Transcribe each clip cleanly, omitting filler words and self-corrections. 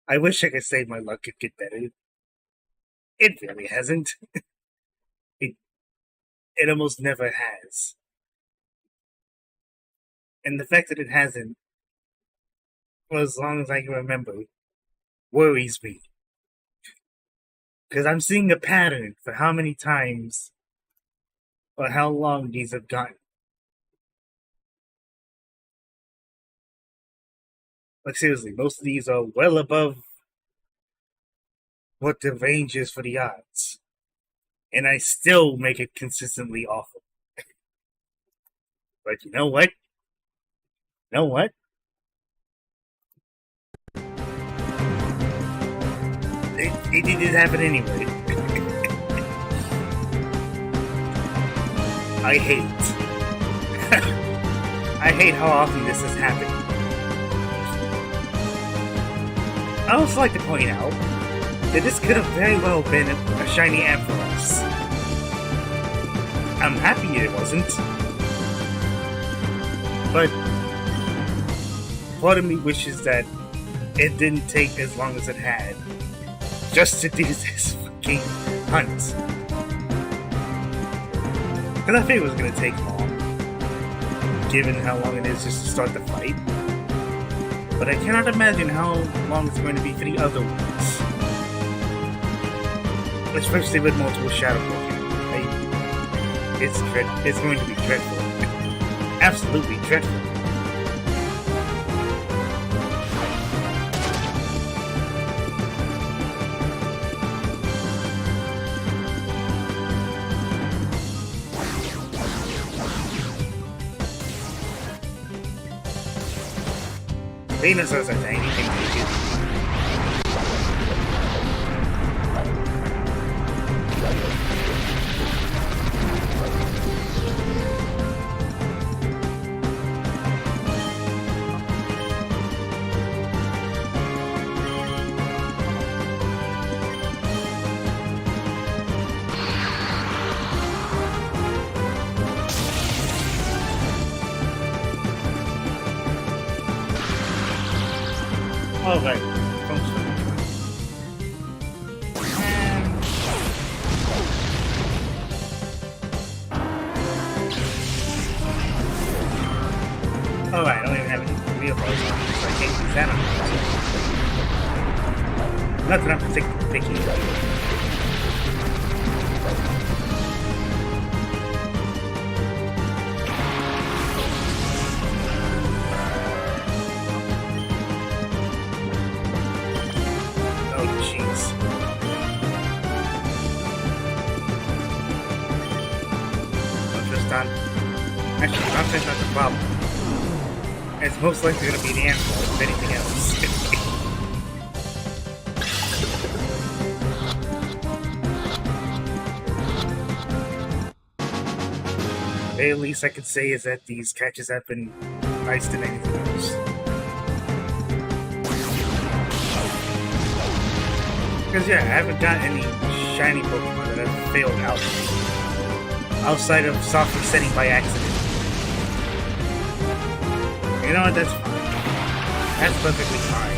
I wish I could say my luck could get better. It really hasn't. It, it almost never has. And the fact that it hasn't, for as long as I can remember, worries me. Because I'm seeing a pattern for how many times or how long these have gotten. Like, seriously, most of these are well above what the range is for the odds. And I still make it consistently awful. But you know what? You know what? It did happen anyway. I hate. I hate how often this has happened. I also like to point out that this could have very well been a shiny Ampharos. I'm happy it wasn't. But part of me wishes that it didn't take as long as it had just to do this fucking hunt. Because I figured it was going to take long, given how long it is just to start the fight. But I cannot imagine how long it's going to be for the other ones. Especially with multiple Shadow Pokemon. It's going to be dreadful. Absolutely dreadful. Venusaurs are tiny things they do. All right. Alright, I don't even have any real balls on me, so I can't use that on. Not that I'm particularly picky. Actually, Constant's not the problem. It's most likely going to be the animal, if anything else. The very least I could say is that these catches have been nicer than anything else. Because yeah, I haven't got any shiny Pokemon that have failed out. Outside of softly setting by accident. You know what, that's fine. That's perfectly fine.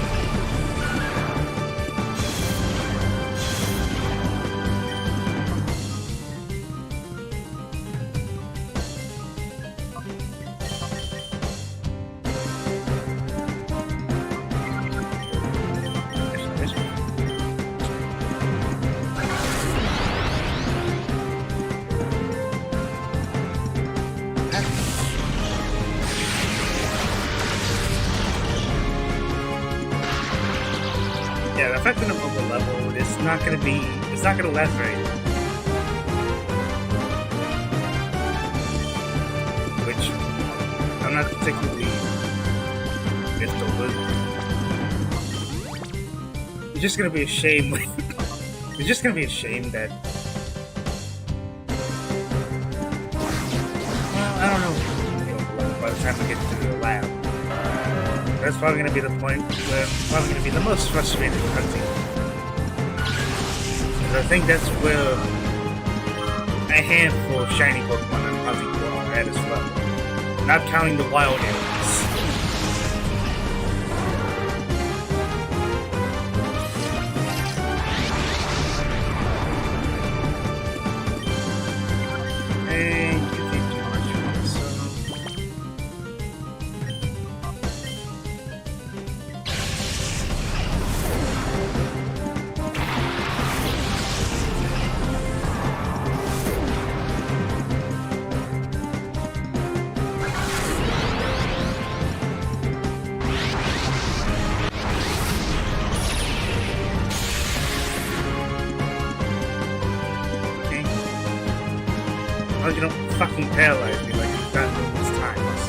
Yeah, the fact that I'm over level is not gonna be, it's not gonna last very long. Which, I'm not particularly pissed over. It's just gonna be a shame, it's just gonna be a shame that, well, I don't know, by the time we get to the lab. That's probably going to be the point where I'm probably going to be the most frustrated with hunting. Because I think that's where a handful of shiny Pokemon I'm hunting for are at as well. Not counting the wild areas. long as you don't fucking paralyze me like you've done numerous times.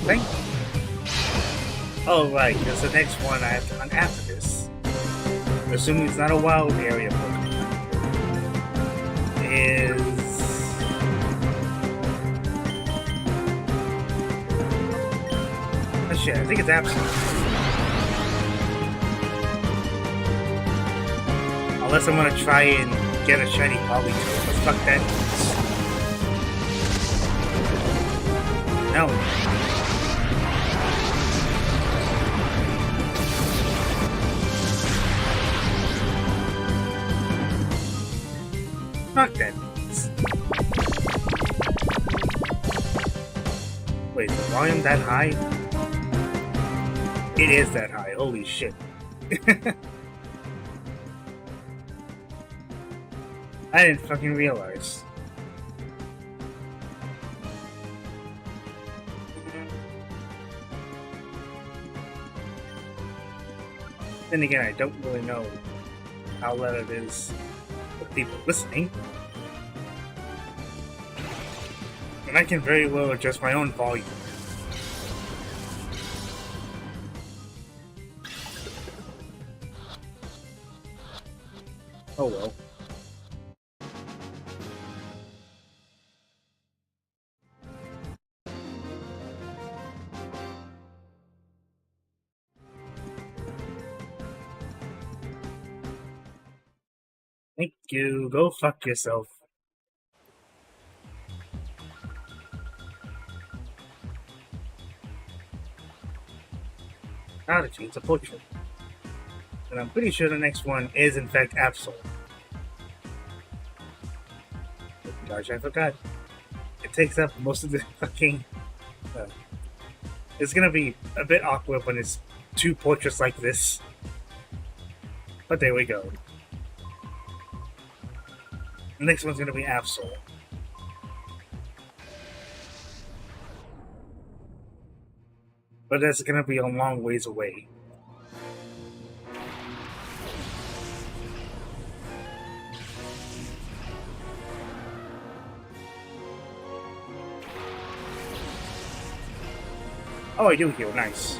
Thank you. Oh, right, because the next one I have to hunt after this, assuming it's not a wild area Pokemon, is... Oh shit, I think it's Ampharos. Unless I'm gonna try and get a shiny Polytoad, but fuck that. No. Fuck that. Wait, is the volume that high? It is that high, holy shit. I didn't fucking realize. Then again, I don't really know how loud it is for people listening. And I can very well adjust my own volume. Oh well. Thank you. Go fuck yourself. Now to change the portrait. And I'm pretty sure the next one is in fact Absol. Gosh, I forgot. It takes up most of the fucking... it's gonna be a bit awkward when it's two portraits like this. But there we go. The next one's gonna be Absol. But that's gonna be a long ways away. Oh, I do heal, nice.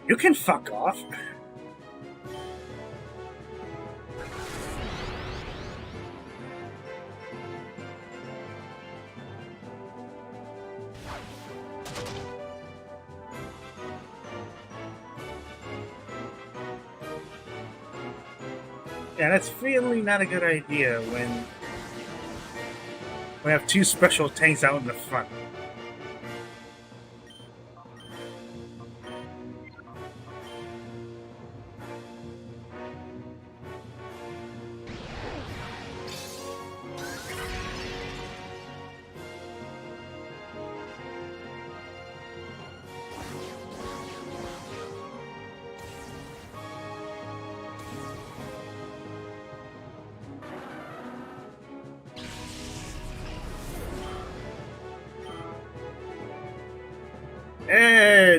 You can fuck off. Yeah, that's really not a good idea when we have two special tanks out in the front.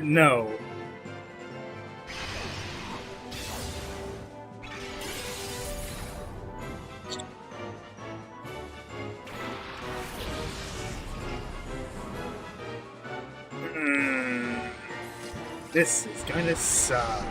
No. This is gonna suck.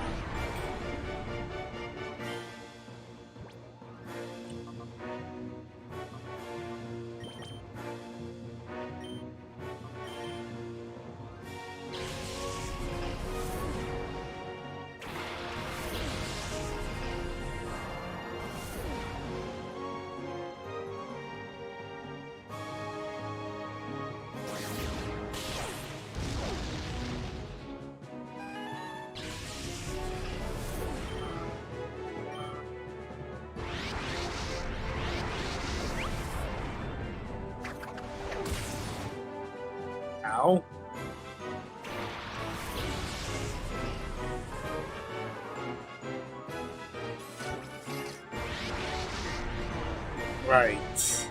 Ow. Right.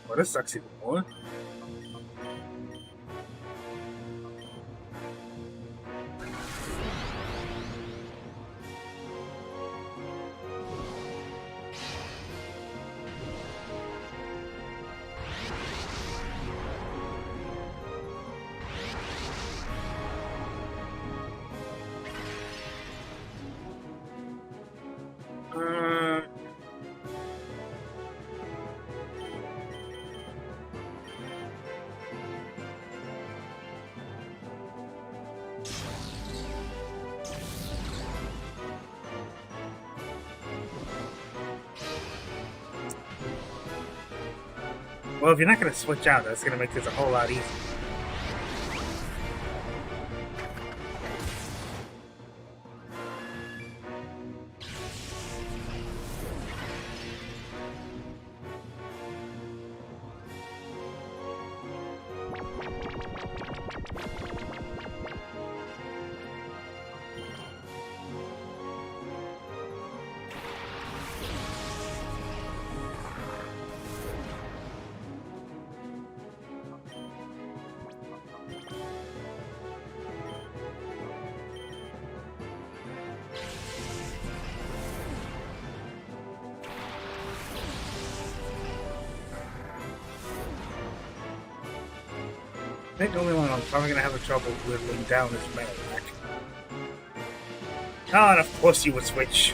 Well, this sucks even more. Well, if you're not going to switch out, that's going to make this a whole lot easier. I think the only one I'm probably going to have trouble whittling down is Maniac. Ah, and of course you would switch.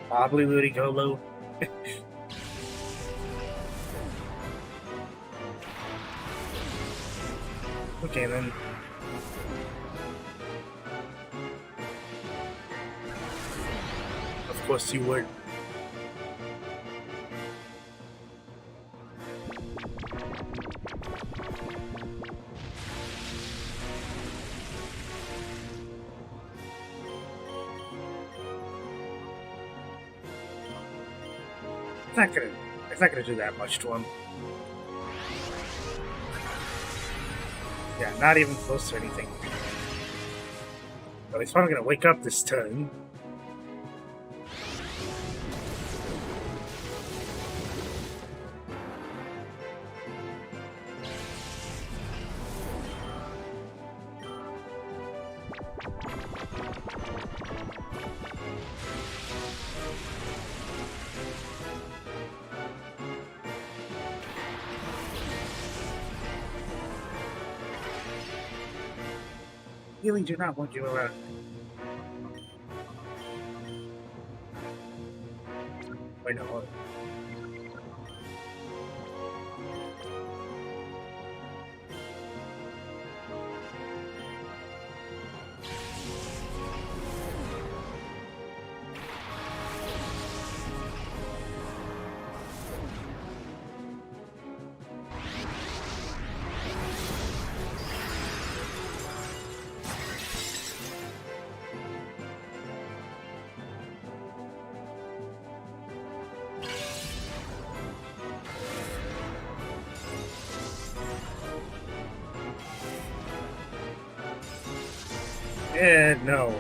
Probably Woody go low. Okay then. Of course you would. It's not gonna do that much to him. Yeah, not even close to anything. Well, he's probably gonna wake up this turn. Really do not want you around. Wait, no, hold on. No.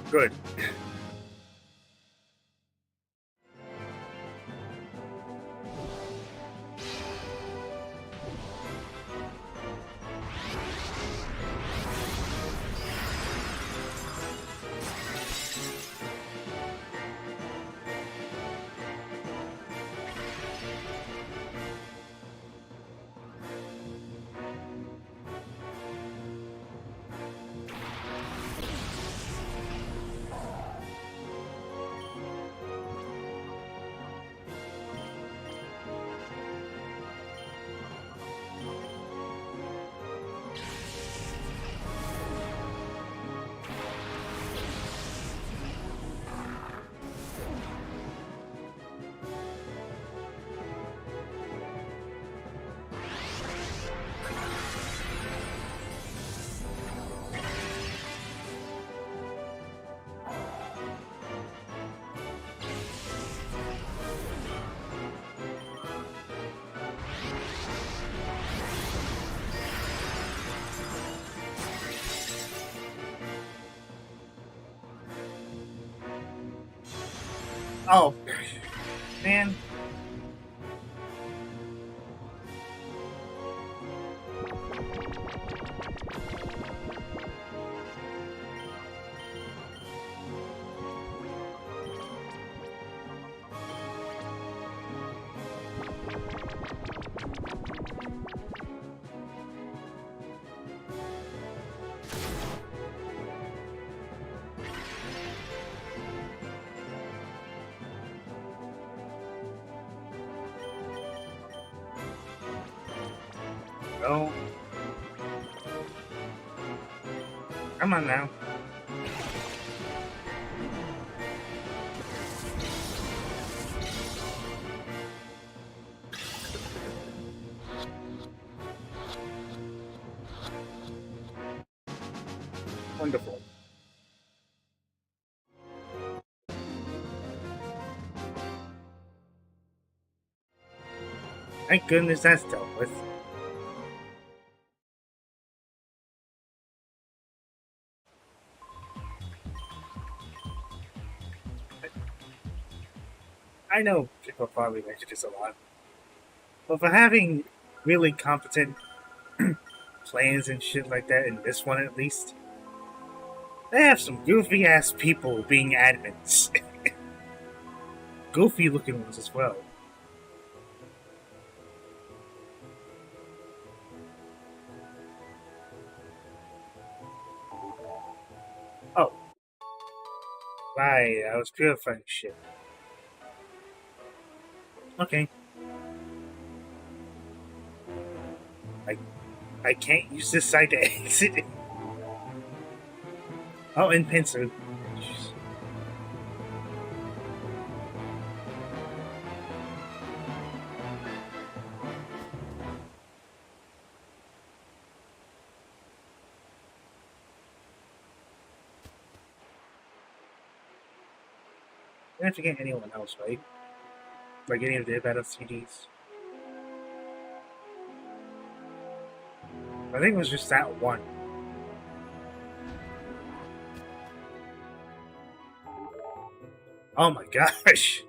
Good. Oh, man. No. Come on now. Wonderful. Thank goodness that's dealt with. I know people probably mention this a lot, but for having really competent plans and shit like that in this one at least, they have some goofy ass people being admins. Goofy looking ones as well. Oh. Right, I was purifying shit. Okay. I can't use this side to exit. Oh, and pencil. I don't have to get anyone else, right? Like any of the battle CDs. I think it was just that one. Oh my gosh.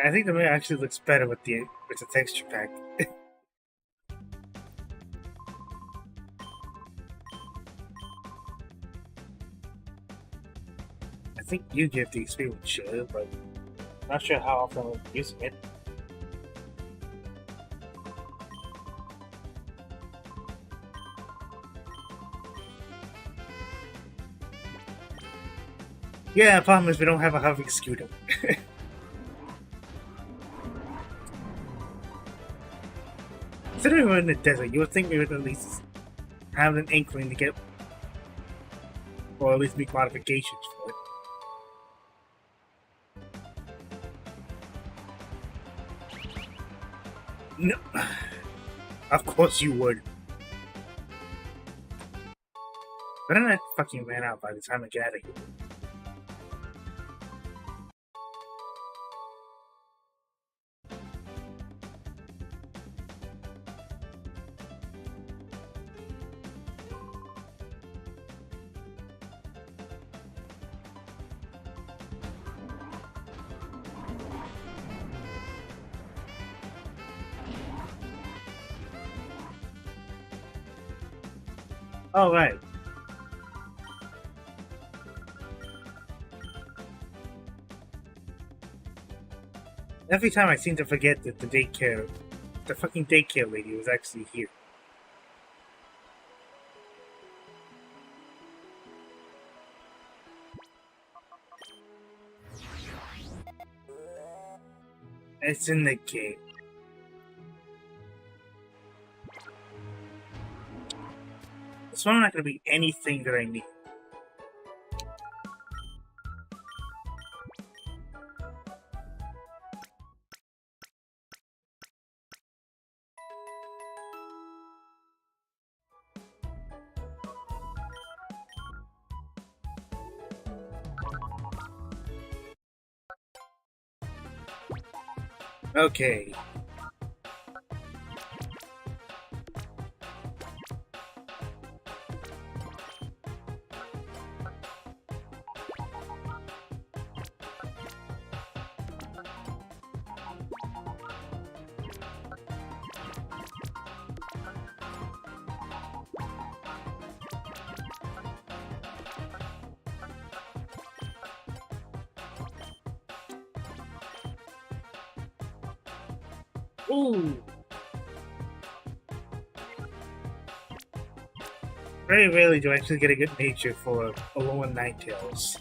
I think the movie actually looks better with the texture pack. I think you give the experience sure, but not sure how often I'm using it. Yeah, the problem is we don't have a hovering scooter. Considering we're in the desert, you would think we would at least have an inkling to get, or at least make modifications for it. No, of course you would. But then I fucking ran out by the time I get out of here. All right. Every time I seem to forget that the fucking daycare lady was actually here. It's in the game. It's not going to be anything that I need. Okay. Ooh. Very rarely do I actually get a good nature for Alolan Ninetales.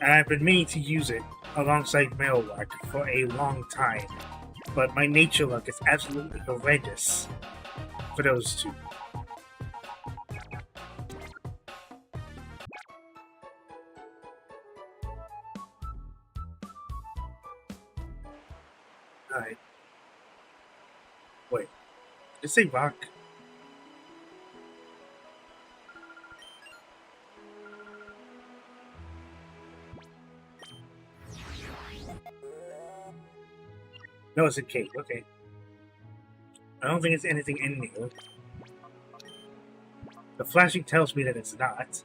And I've been meaning to use it alongside Marowak for a long time, but my nature luck is absolutely horrendous for those two. Alright. Wait. Did it say rock? No, it's a cake. Okay. I don't think it's anything in here. The flashing tells me that it's not.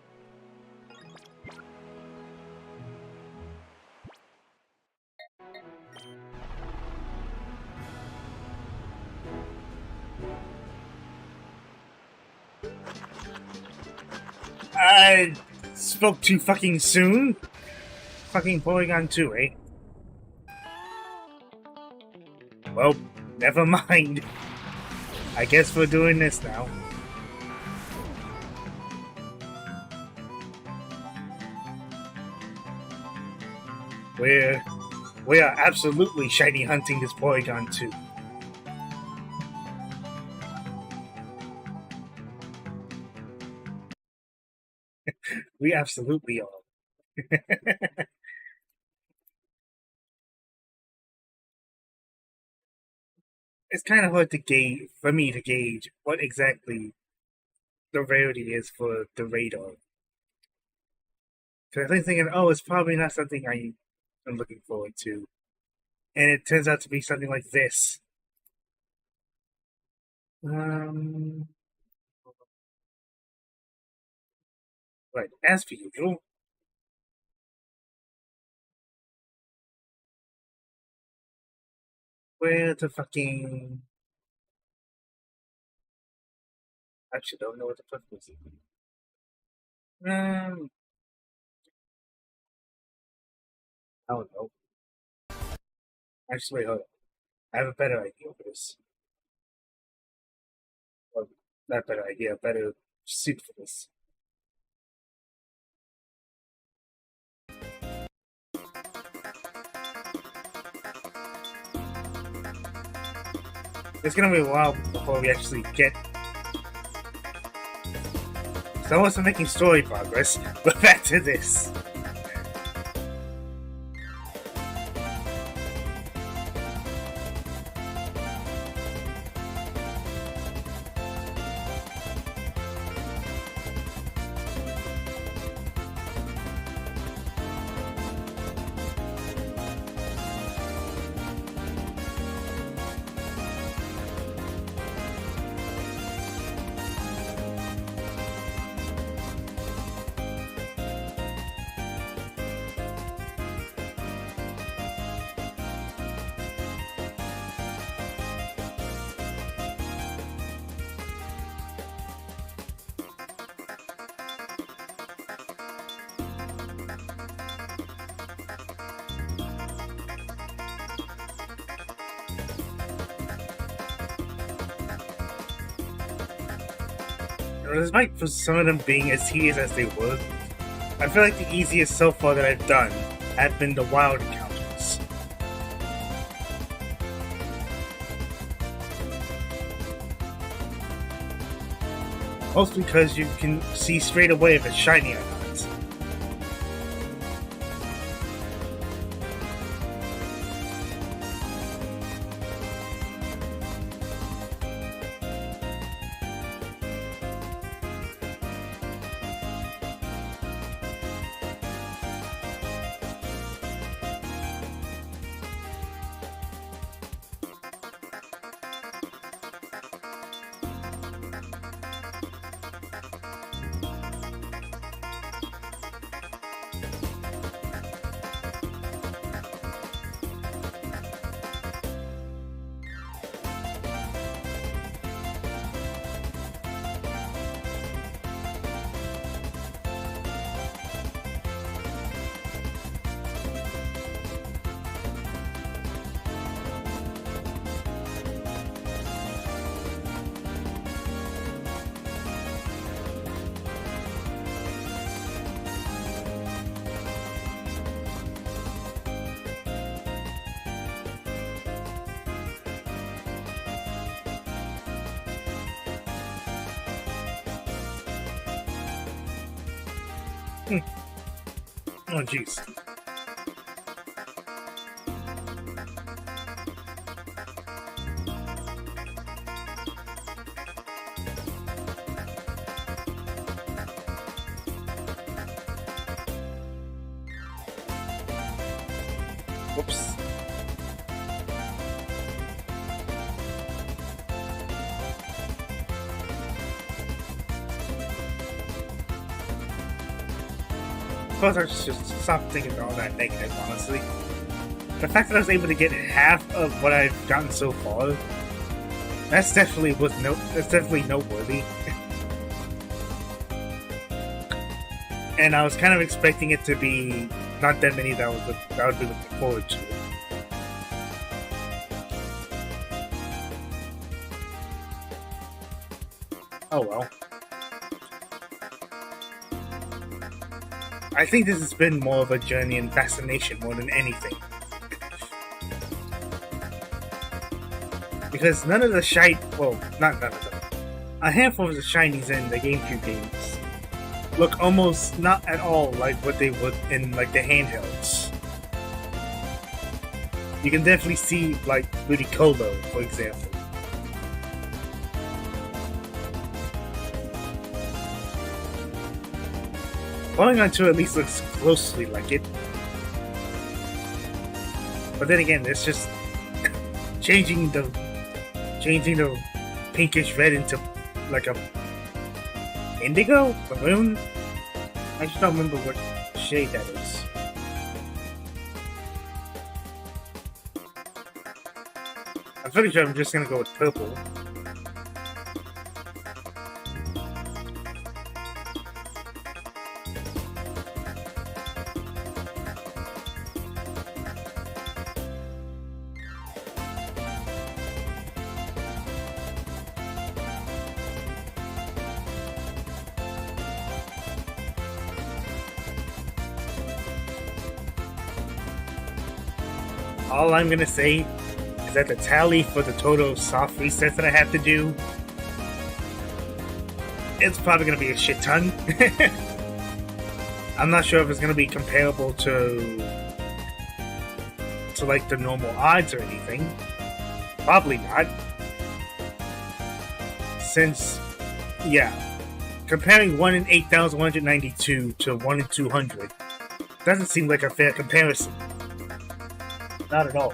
I spoke too fucking soon? Fucking Porygon2, eh? Well, never mind. I guess we're doing this now. We are absolutely shiny hunting this Porygon2. We absolutely are. It's kind of hard to gauge, for me to gauge what exactly the rarity is for the radar. Because I'm thinking, oh, it's probably not something I am looking forward to. And it turns out to be something like this. Right, as per usual. Where the fucking... I actually don't know what the fuck was even. I don't know. Actually, hold on. I have a better idea for this. Or, not better idea, a better suit for this. It's gonna be a while before we actually get... So I wasn't making story progress, but back to this. Despite for some of them being as tedious as they were, I feel like the easiest so far that I've done have been the wild encounters. Mostly because you can see straight away if it's shiny or not. Oh, jeez. Whoops. Of course, I just stopped thinking about all that negative, honestly. The fact that I was able to get half of what I've gotten so far, that's definitely noteworthy. And I was kind of expecting it to be not that many that I would be looking forward to. Oh well. I think this has been more of a journey and fascination more than anything. Because none of the not none of them. A handful of the shinies in the GameCube games look almost not at all like what they would in like the handhelds. You can definitely see like Ludicolo, for example. Porygon2 at least looks closely like it. But then again, it's just changing the pinkish red into like a indigo? Maroon? I just don't remember what shade that is. I'm pretty sure I'm just gonna go with purple. All I'm gonna say is that the tally for the total soft resets that I have to do, it's probably gonna be a shit ton. I'm not sure if it's gonna be comparable to like the normal odds or anything. Probably not. Since, yeah, comparing 1 in 8,192 to 1 in 200 doesn't seem like a fair comparison. Not at all.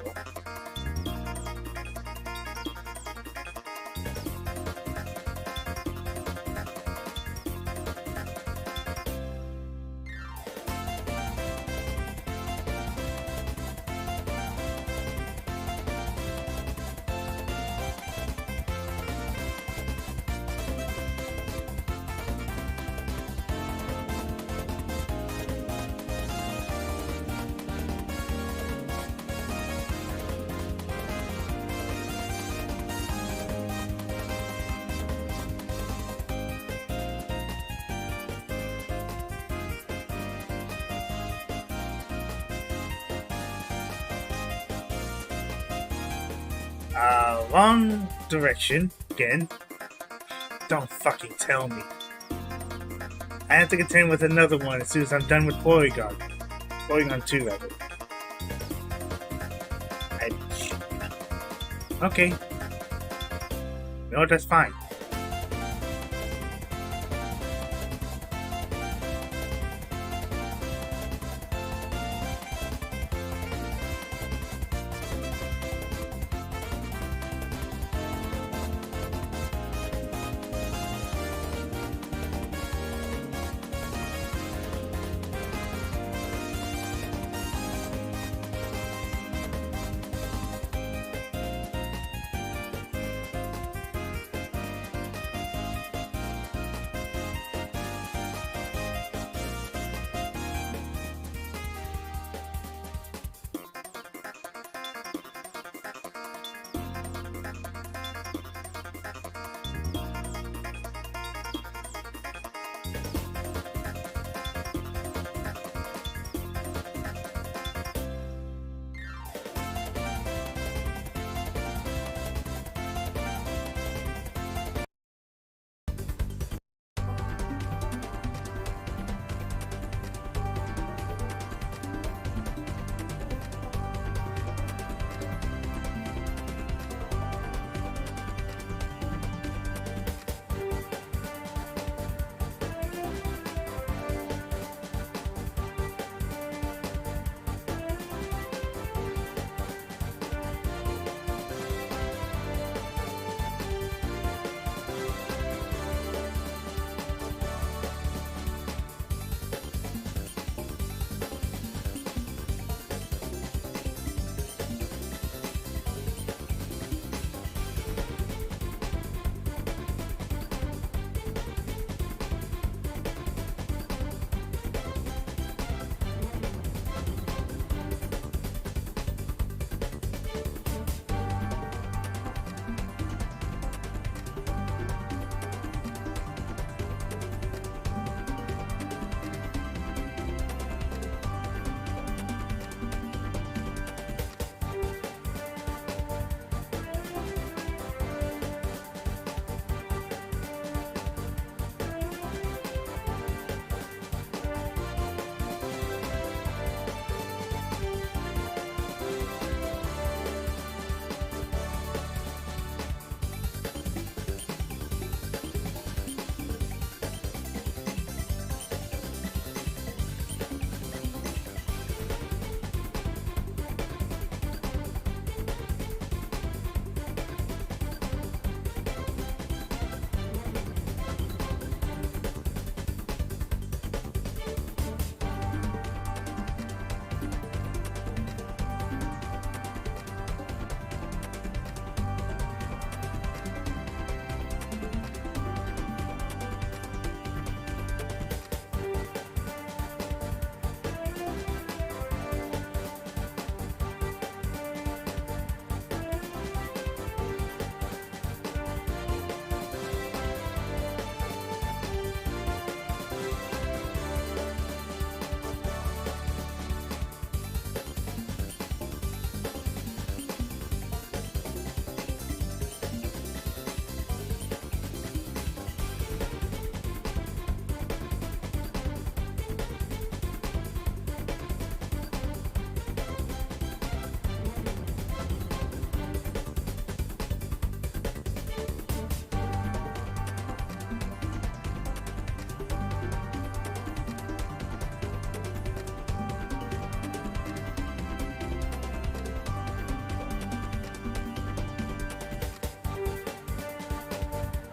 Wrong direction again. Don't fucking tell me. I have to contend with another one as soon as I'm done with Porygon. Porygon2, rather. Okay. No, that's fine.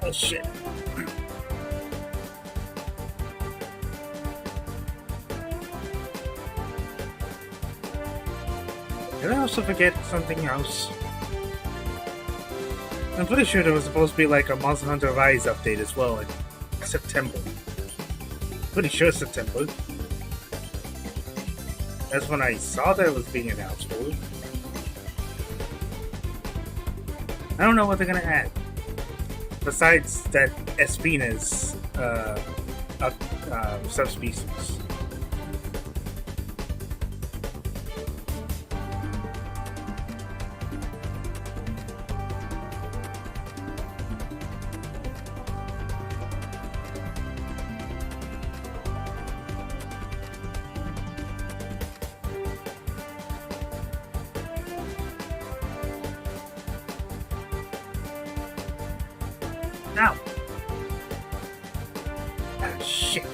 Oh shit. Did I also forget something else? I'm pretty sure there was supposed to be like a Monster Hunter Rise update as well in September. Pretty sure September. That's when I saw that it was being announced for. I don't know what they're gonna add. Besides that Espina's subspecies. Now. Ah, shit.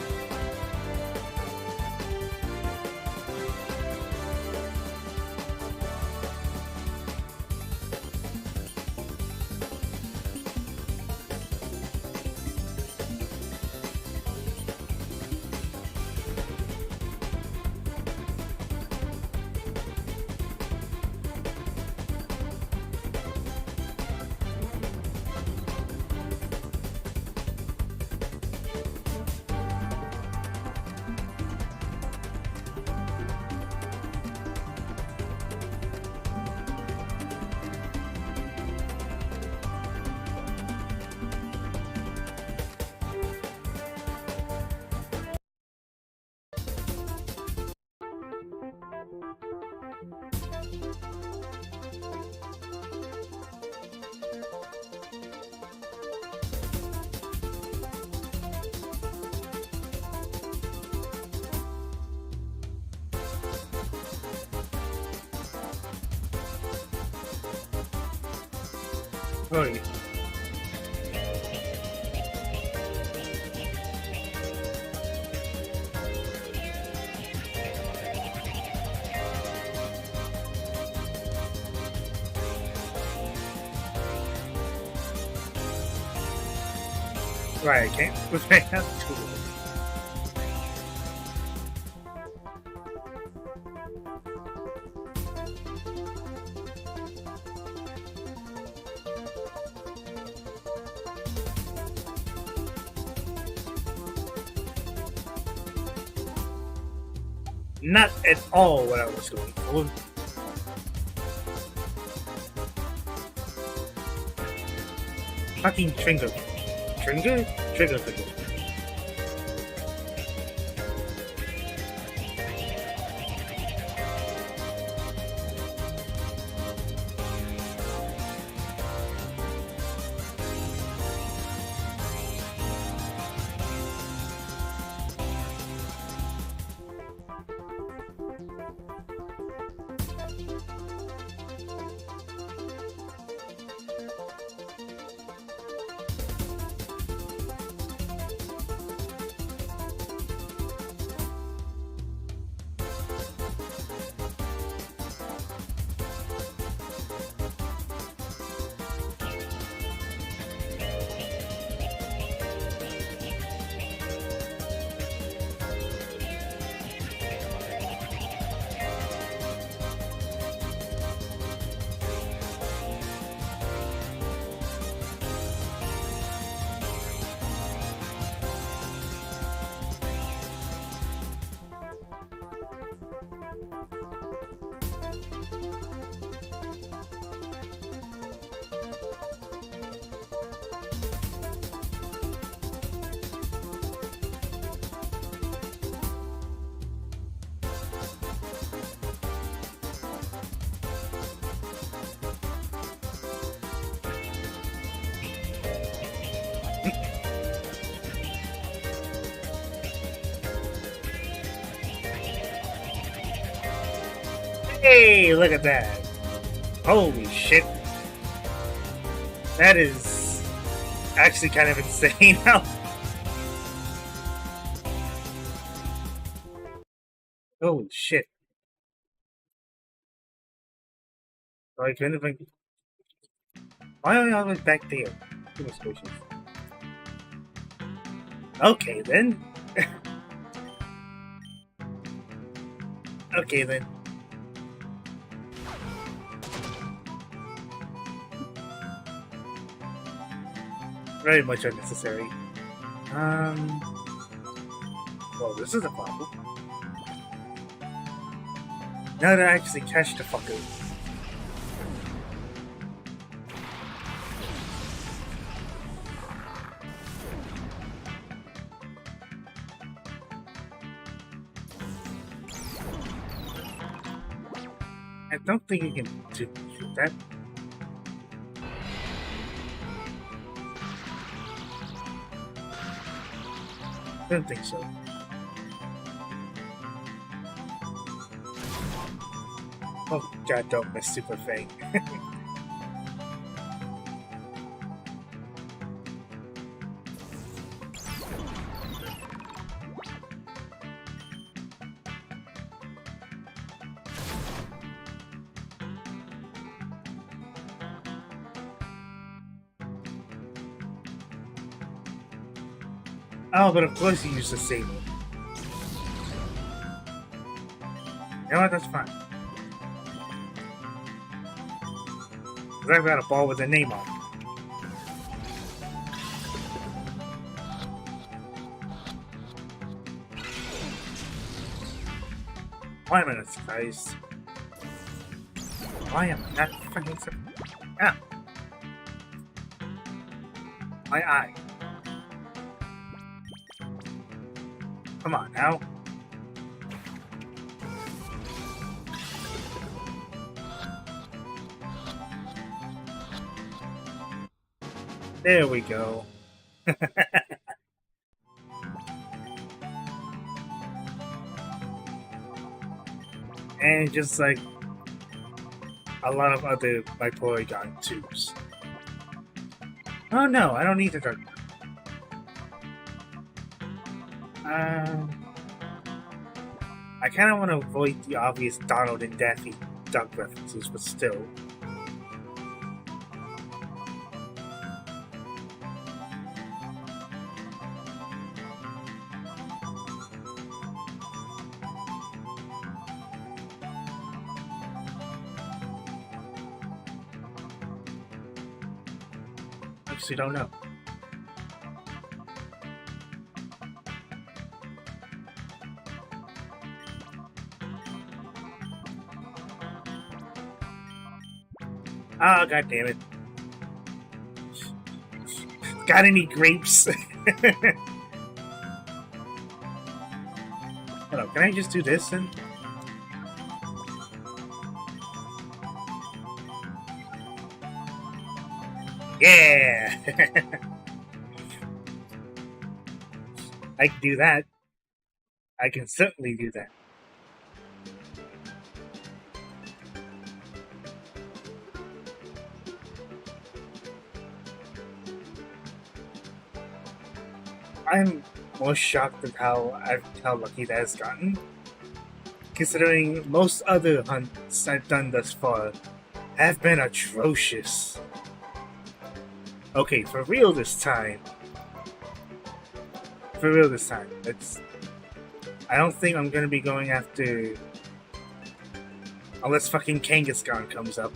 Oh, yeah. Right, I can't put my hand to it. Not at all what I was going for. Fucking trigger. Trigger? Trigger. Hey, look at that. Holy shit. That is actually kind of insane. Holy shit. I couldn't even... Why are we always back there? Goodness gracious. Okay then. Okay then. Very much unnecessary. Well, this is a problem. Now to actually catch the fucker. I don't think you can shoot that. I don't think so. Oh god, don't miss Super Fang. Oh, but of course you use the same one. You know what, that's fine. Because I've got a ball with a name on it. Why am I not surprised? Why am I not fucking surprised? Ah! My eye. Come on now. There we go. And just like a lot of other my Porygon2s. Oh no, I don't need the dark. I kind of want to avoid the obvious Donald and Daffy Duck references, but still. Actually, don't know. Oh, god damn it. Got any grapes? Hold on, can I just do this then? Yeah! I can do that. I can certainly do that. I'm more shocked at how lucky that has gotten, considering most other hunts I've done thus far have been atrocious. Okay, for real this time. For real this time. I don't think I'm gonna be going after... Unless fucking Kangaskhan comes up.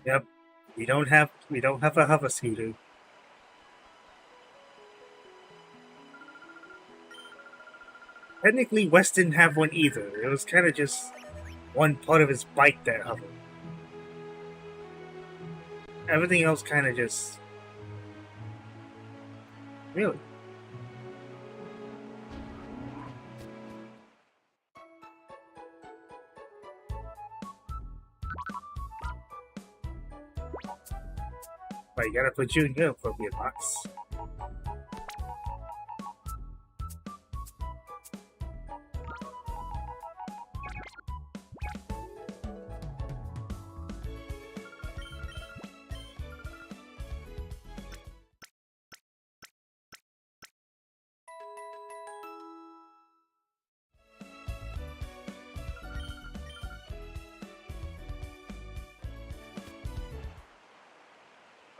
Yep, we don't have a hover scooter. Technically, West didn't have one either. It was kind of just one part of his bike that hovered. Everything else kind of just... Really? But you gotta put you in your appropriate box.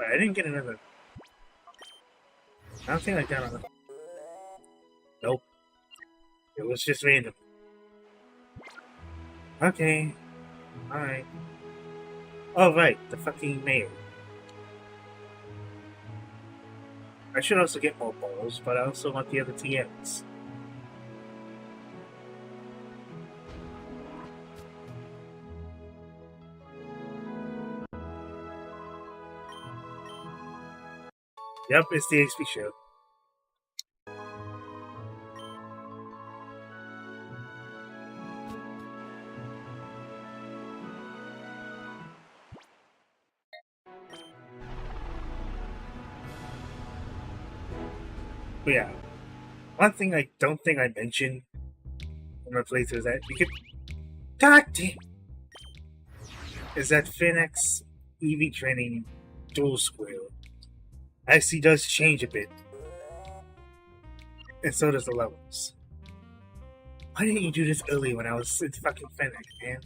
But I didn't get another. I don't think I got another. Nope. It was just random. Okay. Alright. Oh, right. The fucking mayor. I should also get more balls, but I also want the other TMs. Yep, it's the XP show. But yeah, one thing I don't think I mentioned in my playthrough is that you could. God damn! Is that Phoenix EV training dual square actually does change a bit. And so does the levels. Why didn't you do this early when I was in fucking Fennec, man?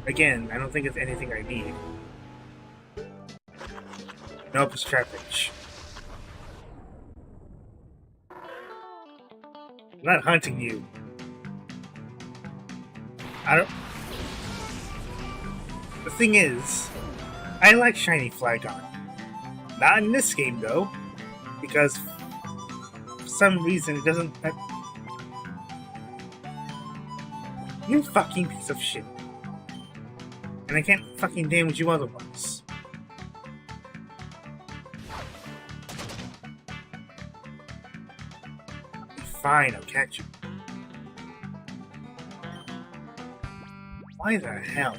Again, I don't think it's anything I need. Nope, it's trappage. I'm not hunting you. I don't... The thing is, I like Shiny Flygon. Not in this game, though. Because, for some reason, it doesn't... You fucking piece of shit. And I can't fucking damage you otherwise. Fine, I'll catch you. Why the hell?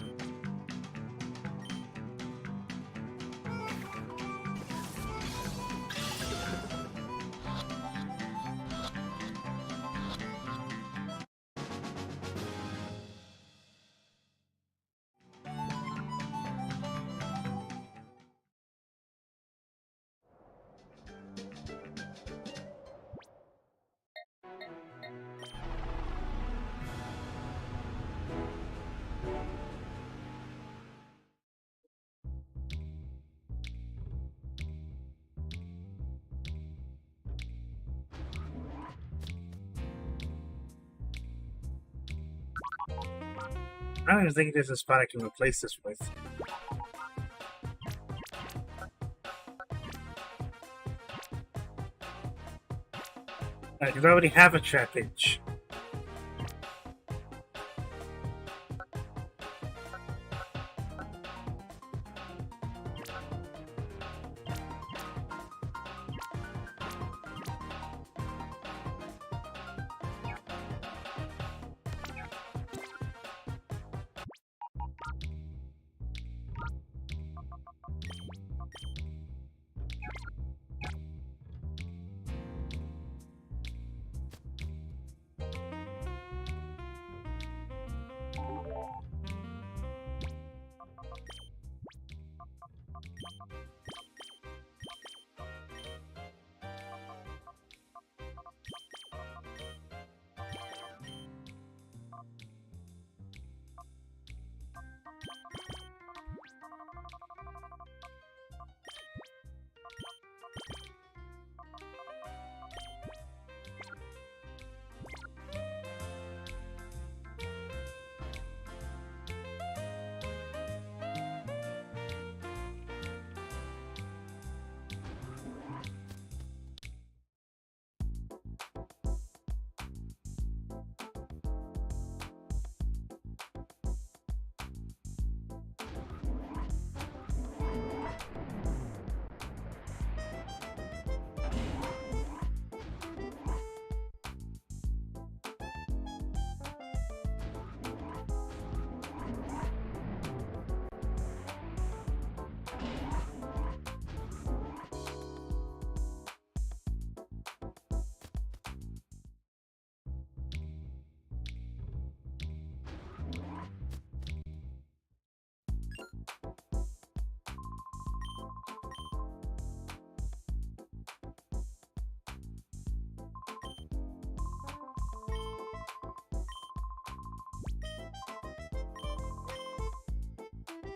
I don't even think there's a spot I can replace this with. I can already have a trappage.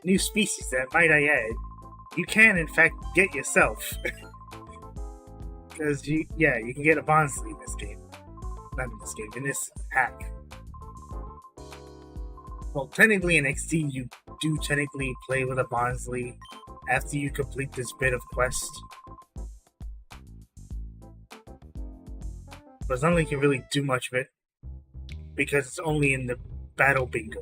new species that, might I add, you can in fact get yourself. Because you can get a Bonsly in this game. Not in this game, in this hack. Well, technically in XD, you do technically play with a Bonsly after you complete this bit of quest. But it's not like you can really do much of it, because it's only in the battle bingo.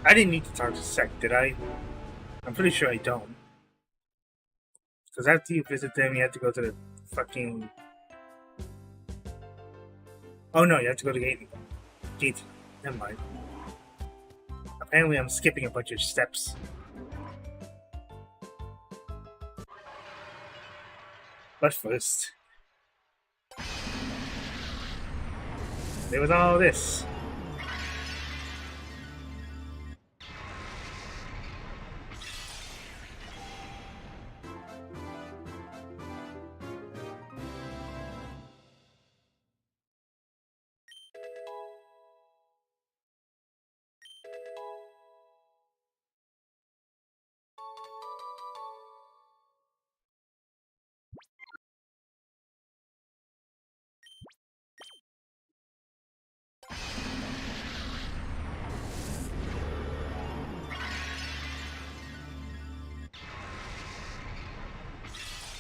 I didn't need to talk to Sec, did I? I'm pretty sure I don't. Because after you visit them, you have to go to the fucking... Oh no, you have to go to Gate. Never mind. Apparently I'm skipping a bunch of steps. But first... there was all this.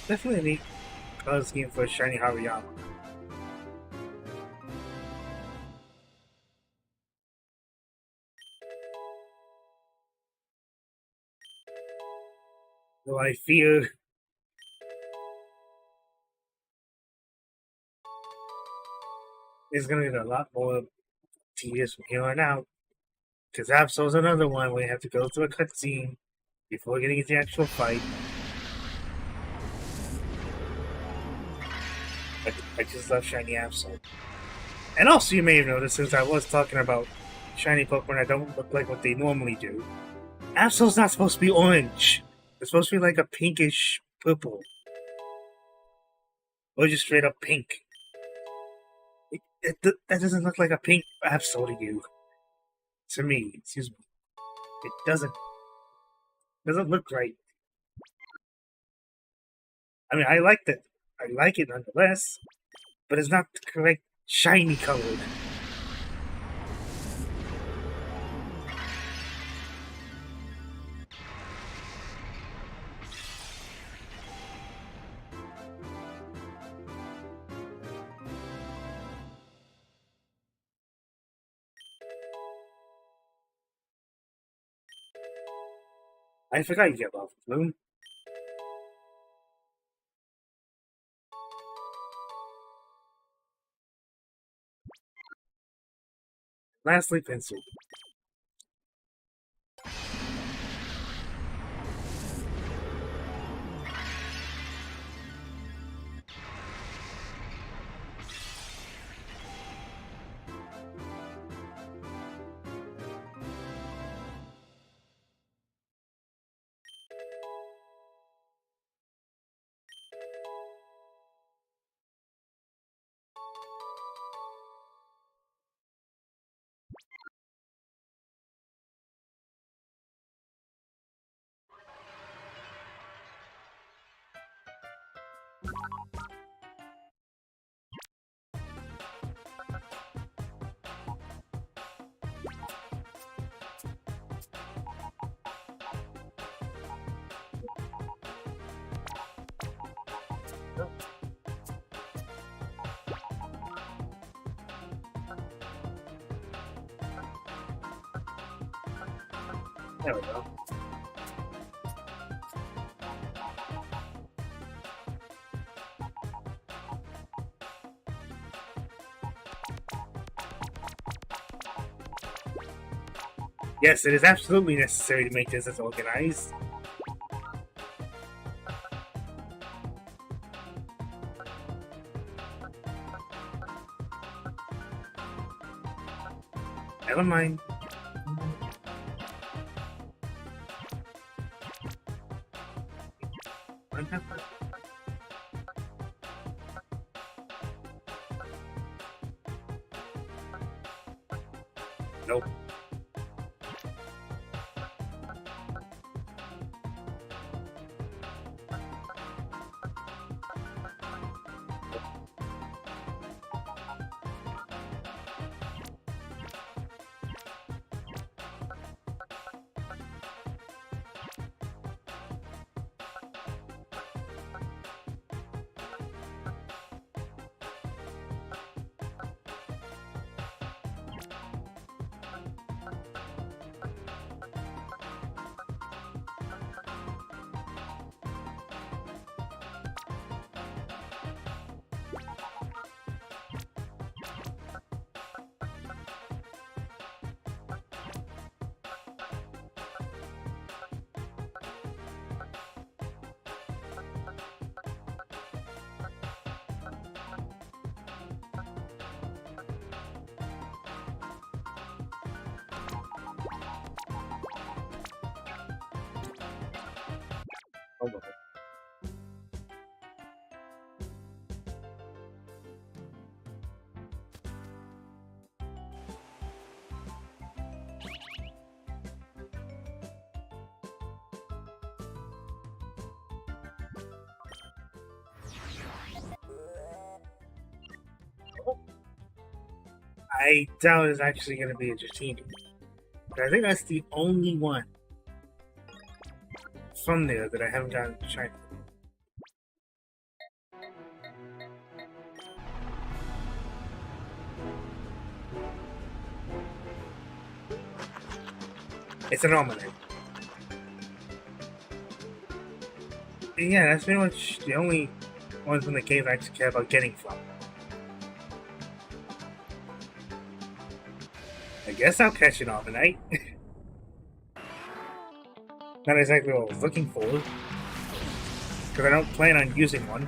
Definitely a neat color scheme for a shiny Hariyama. Though I fear it's gonna get a lot more tedious from here on out. Because Absol's another one where you have to go through a cutscene before getting into the actual fight. I just love shiny Absol. And also, you may have noticed, since I was talking about shiny Pokemon that don't look like what they normally do, Absol's not supposed to be orange. It's supposed to be like a pinkish purple. Or just straight up pink. That doesn't look like a pink Absol to you. To me, excuse me. It doesn't look right. I mean, I like it nonetheless, but it's not the correct shiny colored. I forgot you get love, Bloom. Lastly, Pencil. There we go. Yes, it is absolutely necessary to make this as organized. Never mind. Nope. Oh, well. I doubt it's actually going to be a Dratini. But I think that's the only one from there that I haven't gotten to shiny. It's an almanac. Yeah, that's pretty much the only ones from the cave I actually care about getting from. I guess I'll catch an almanac. Not exactly what I was looking for, because I don't plan on using one.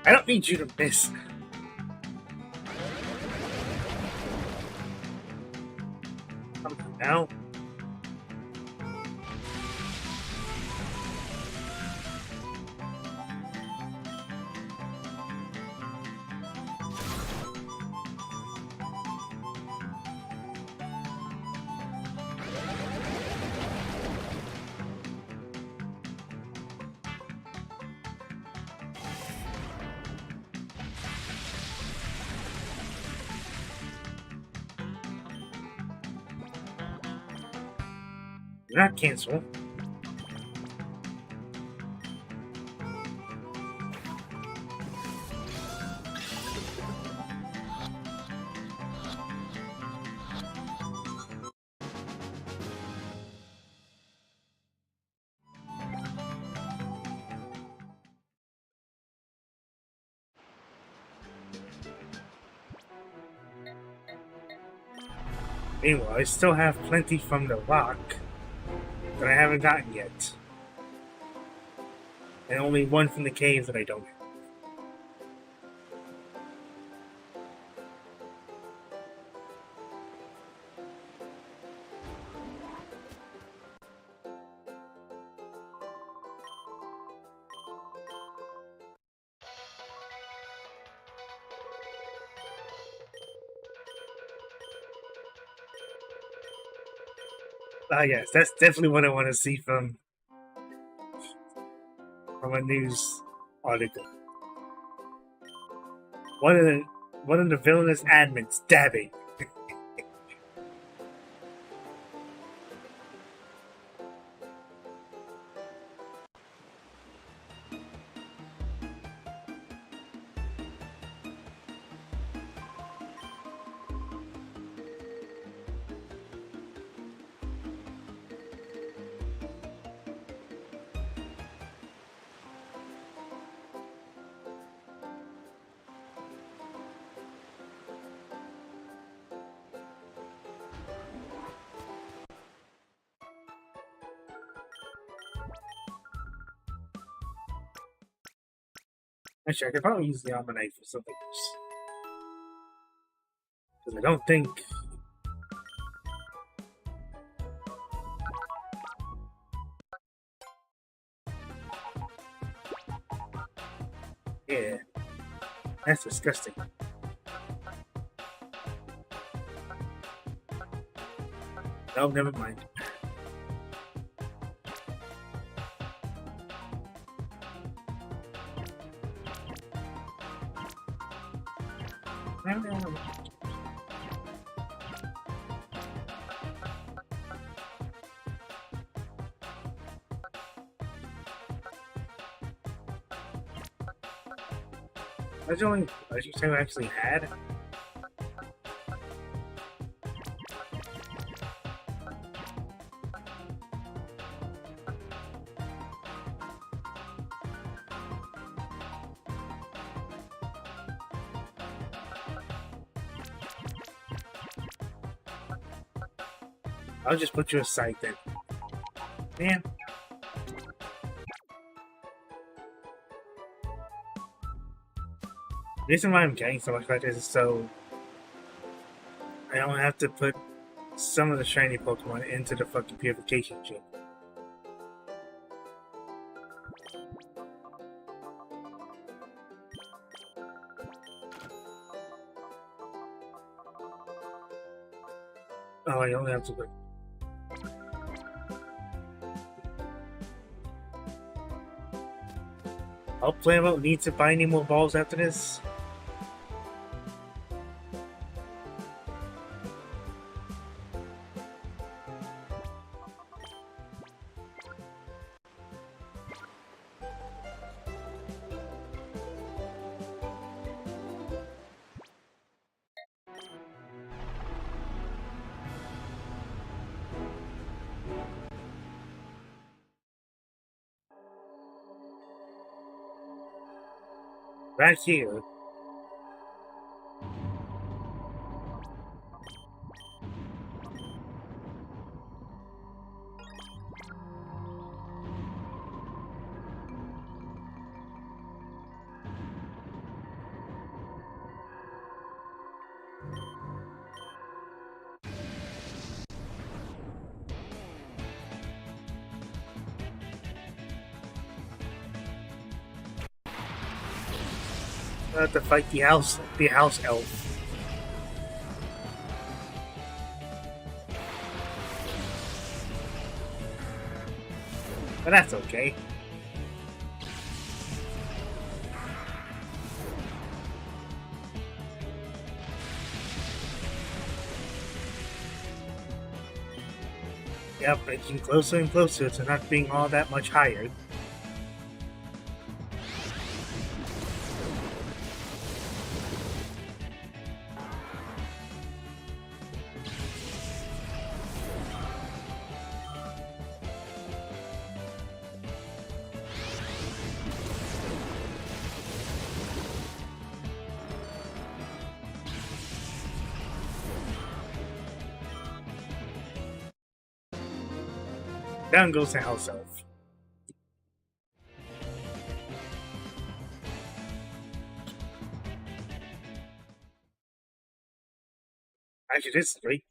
I don't need you to miss. Now. Do not cancel. Meanwhile, I still have plenty from the rock. that I haven't gotten yet. And only one from the cave that I don't have. Ah, yes, that's definitely what I want to see from a news article. One of the villainous admins dabbing. Actually, I could probably use the Almanite for something else. Because I don't think... Yeah. That's disgusting. No, never mind. No. That's the only I actually had. I'll just put you aside then. Man. The reason why I'm getting so much like this is so I don't have to put some of the shiny Pokemon into the fucking purification chip. Oh, I only have to put... I'll plan out need to buy any more balls after this. Right here. I have to fight the house elf. But that's okay. Yep, inching closer and closer to not being all that much higher. Down goes the house elf. Actually, this is great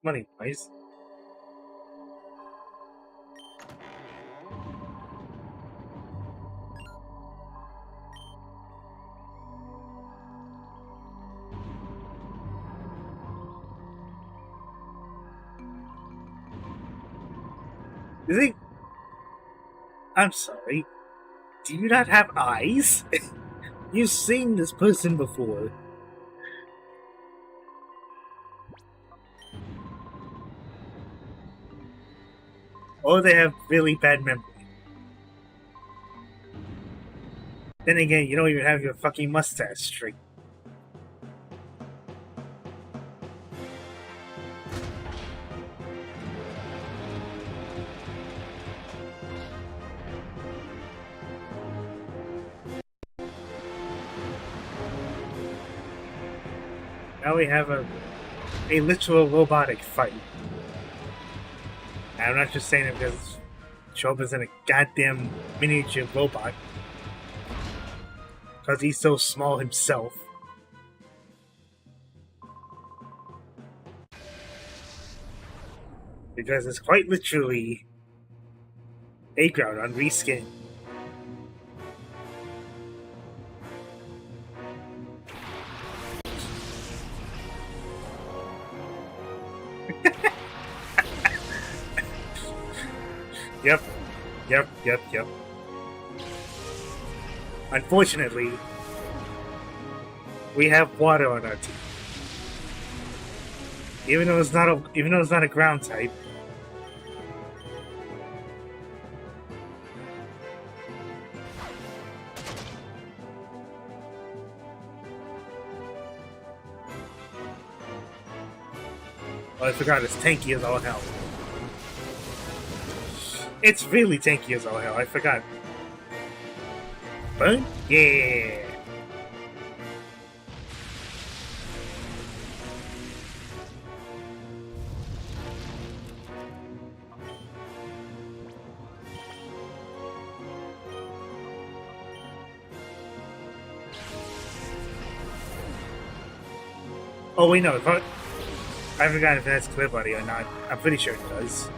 money wise. You think? I'm sorry. Do you not have eyes? You've seen this person before. Or they have really bad memory. Then again, you don't even have your fucking mustache straight. Now we have a literal robotic fight. And I'm not just saying it because Choba's in a goddamn miniature robot. Because he's so small himself. Because it's quite literally a ground on reskin. Yep. Unfortunately, we have water on our team. Even though it's not a ground type. Oh, I forgot it's tanky as all hell. It's really tanky as all hell, I forgot. Burn? Yeah! Oh wait, no, I forgot if that's clear body or not. I'm pretty sure it does.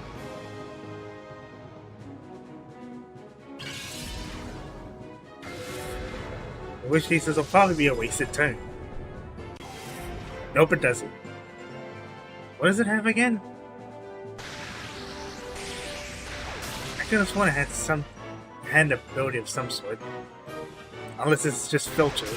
In which case, this will probably be a wasted turn. Nope, it doesn't. What does it have again? I could have sworn it had some hand ability of some sort. Unless it's just filter.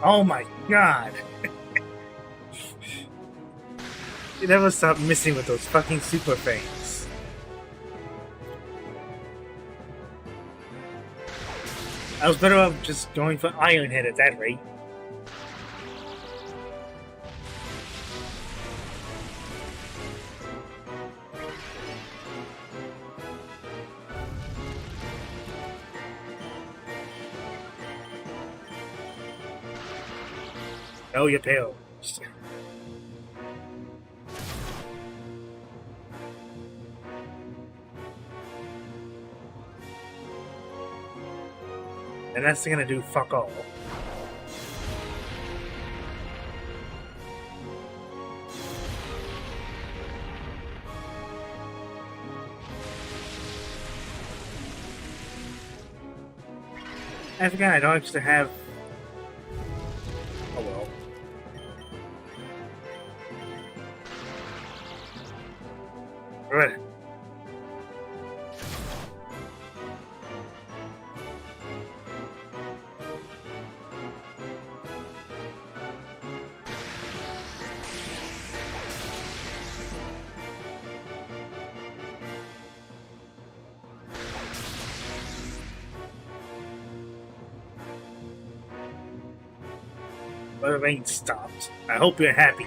Oh my god! You never stop missing with those fucking super fangs. I was better off just going for Iron Head at that rate. Oh, you're pale. And that's gonna do fuck all. I forgot I don't actually have... Oh well. Alright. But the rain stopped. I hope you're happy.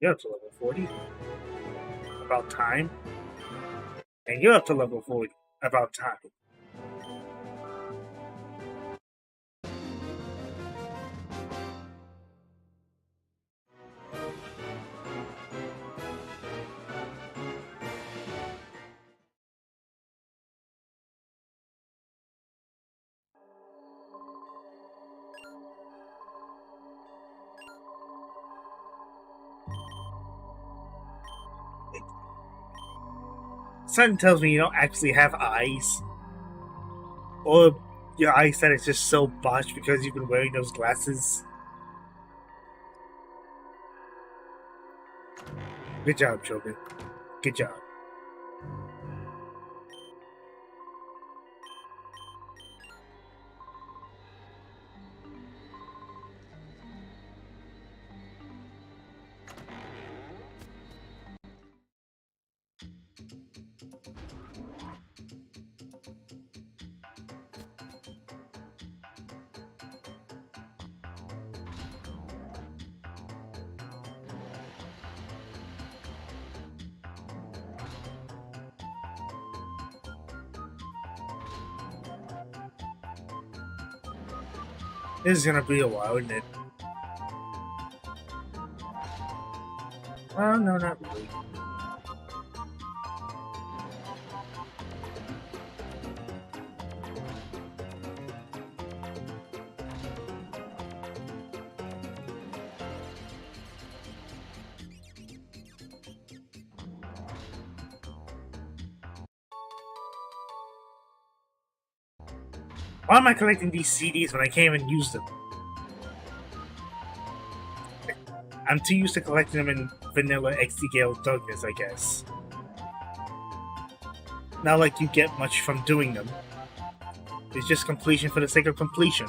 You're up to level 40. About time. And you're up to level 40. About time. Something tells me you don't actually have eyes. Or your eyesight is just so botched because you've been wearing those glasses. Good job, children. Good job. This is gonna be a while, isn't it? Oh, no, not really. Why am I collecting these CDs when I can't even use them? I'm too used to collecting them in vanilla XD Gale Darkness, I guess. Not like you get much from doing them. It's just completion for the sake of completion.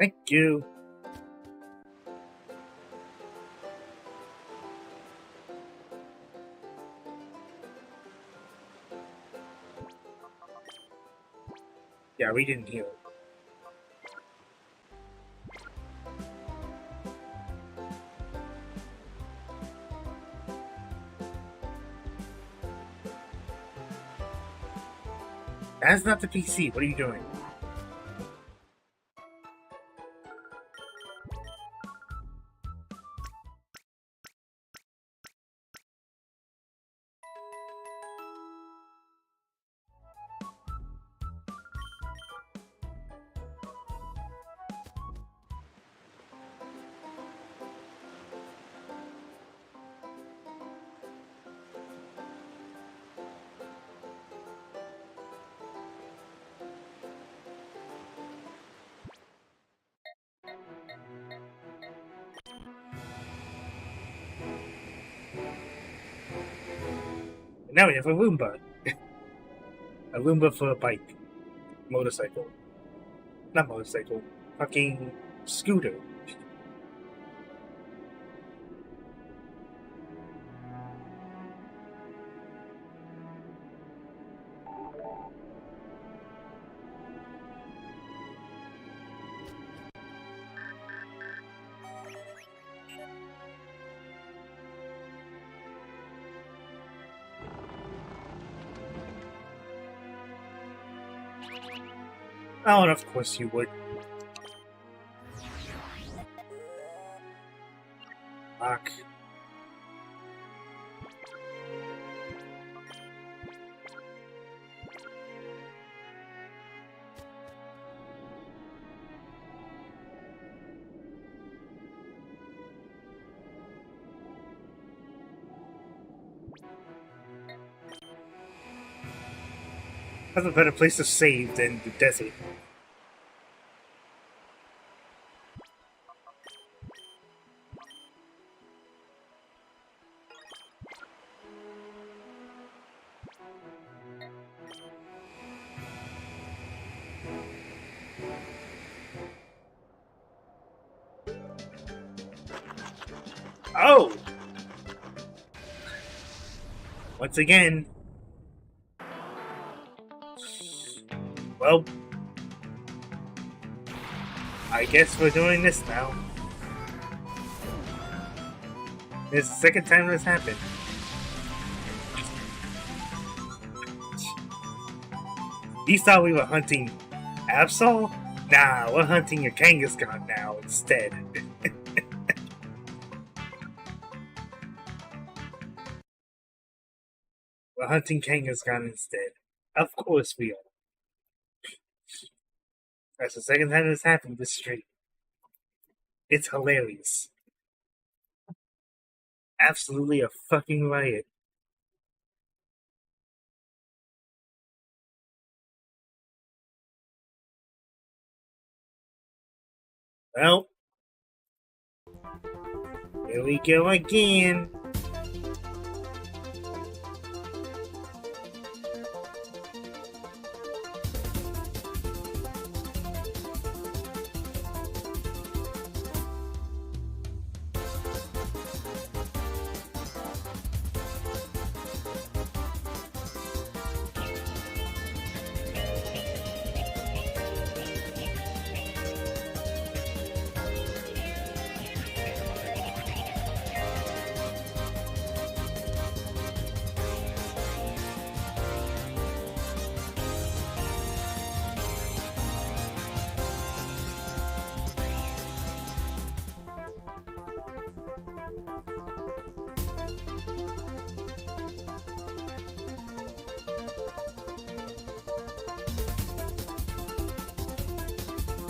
Thank you. Yeah, we didn't heal. That's not the PC. What are you doing? Now we have a Roomba. A Roomba for a bike. Motorcycle. Not motorcycle. Fucking scooter. Oh, and of course you would. Fuck. That's a better place to save than the desert. Oh! Once again. Well, I guess we're doing this now. It's the second time this happened. You thought we were hunting Absol? Nah, we're hunting a Kangaskhan now instead. We're hunting Kangaskhan instead. Of course we are. That's the second time this happened this stream. It's hilarious. Absolutely a fucking riot. Well, here we go again.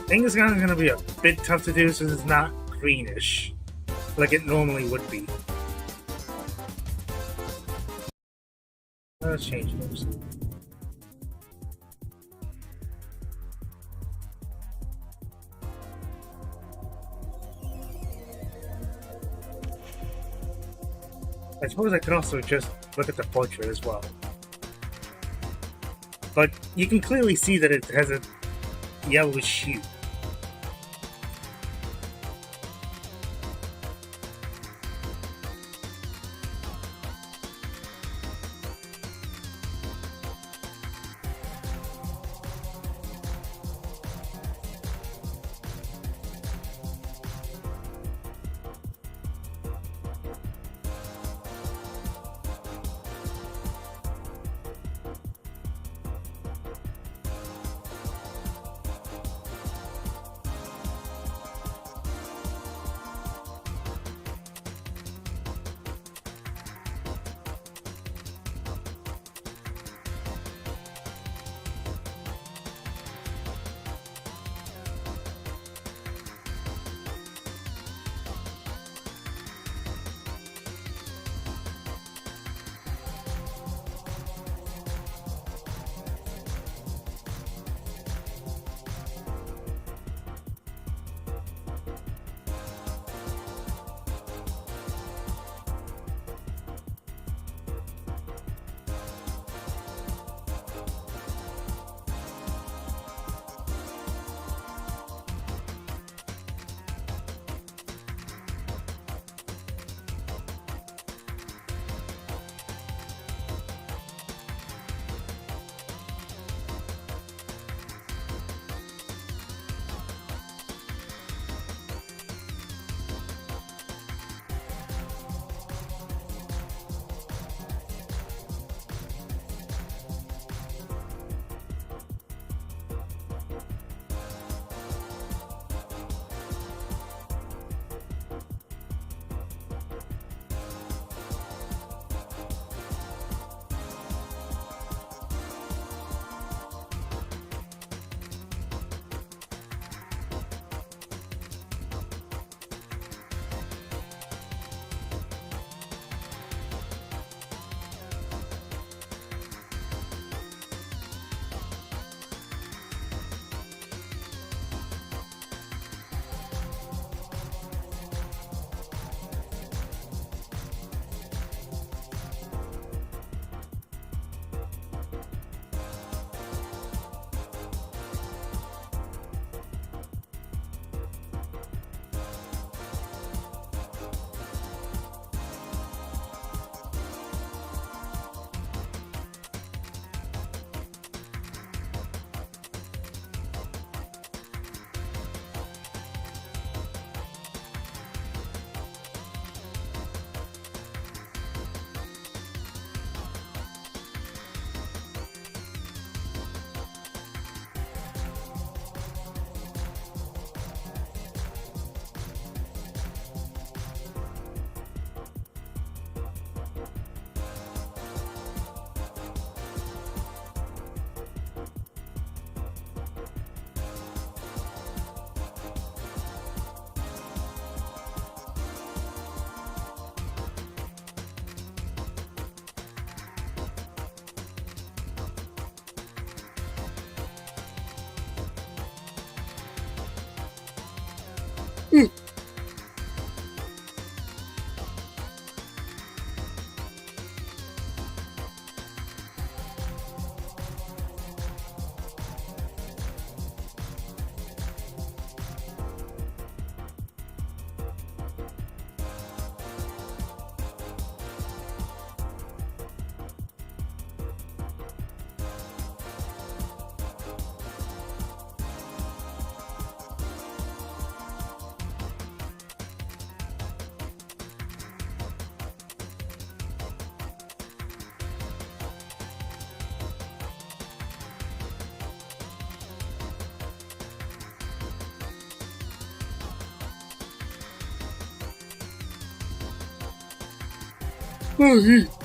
Kangaskhan is going to be a bit tough to do since it's not greenish, like it normally would be. Let's change those. I suppose I could also just look at the portrait as well. But you can clearly see that it has a yellowish hue. Oh, jeez.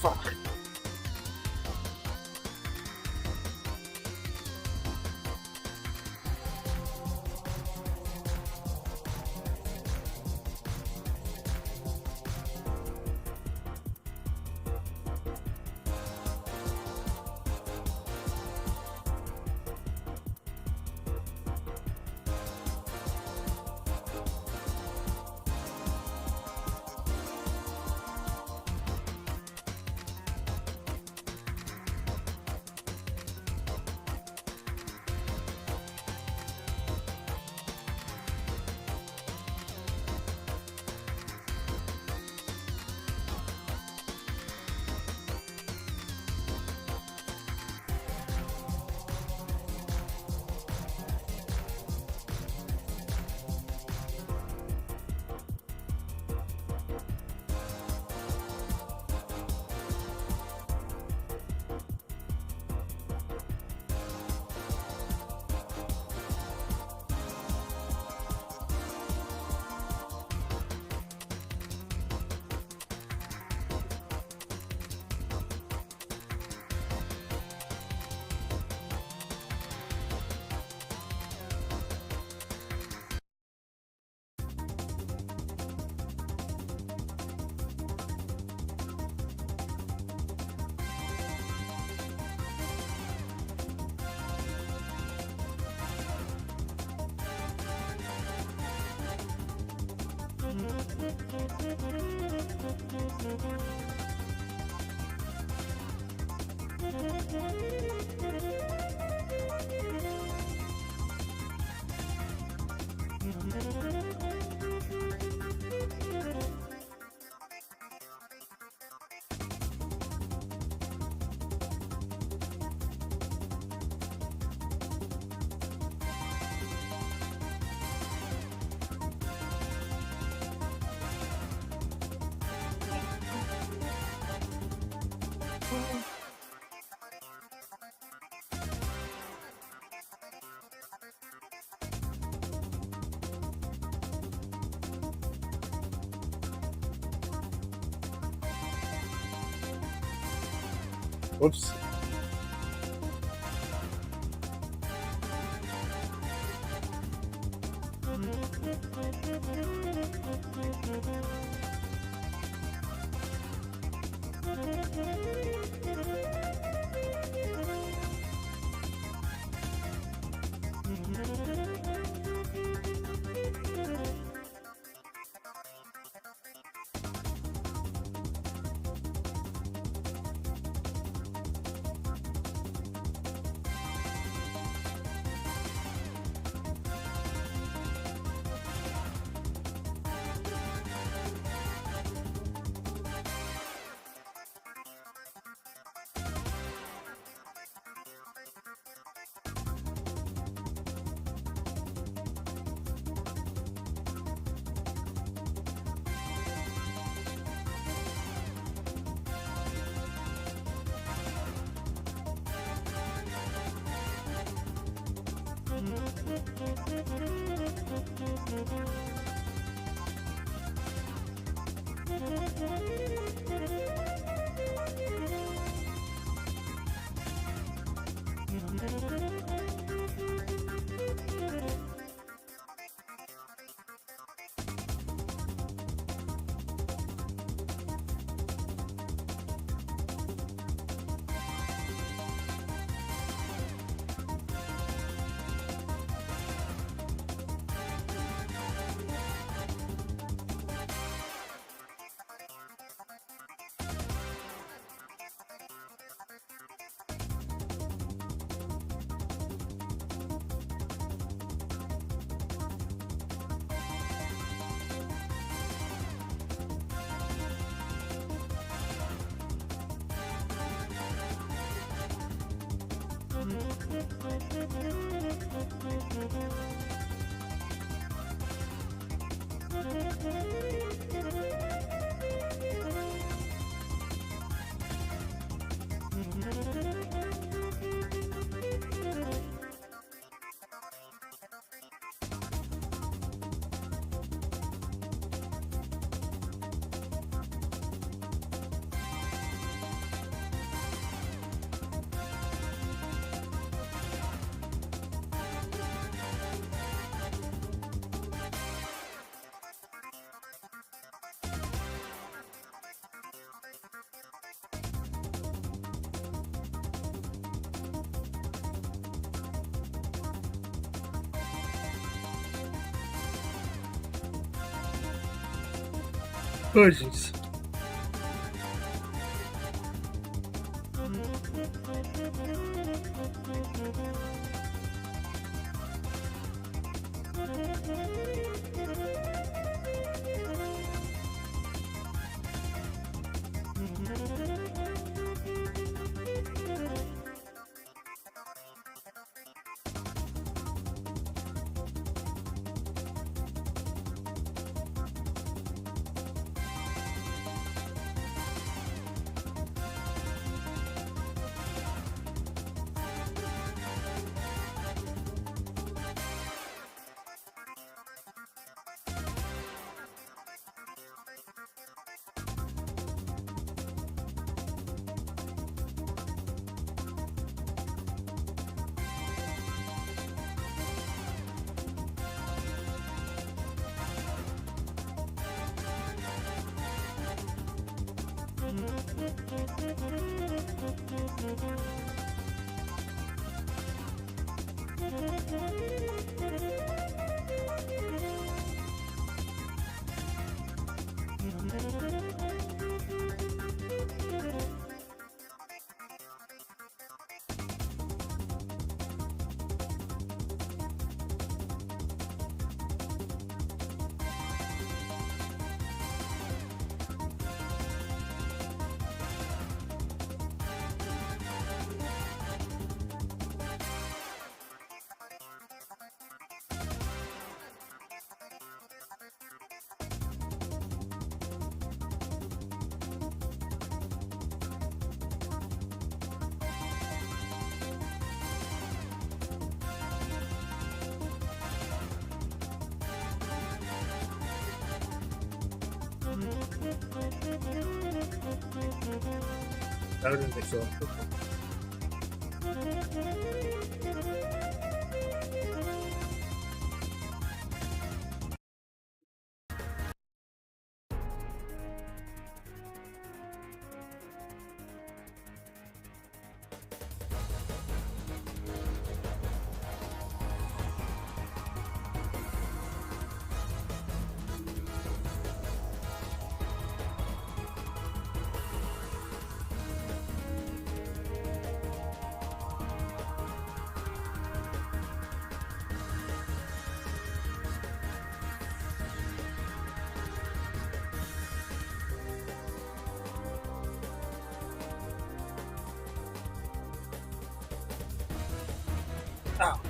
Fuck. Whoops. Oh, jeez. I don't think so. Oh.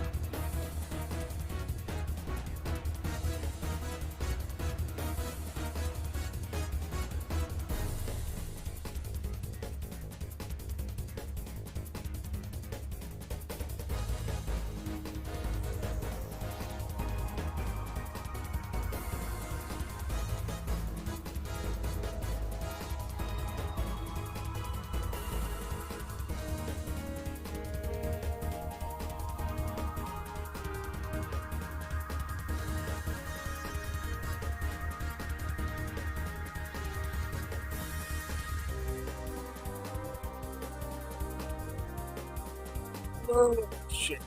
Oh, shit.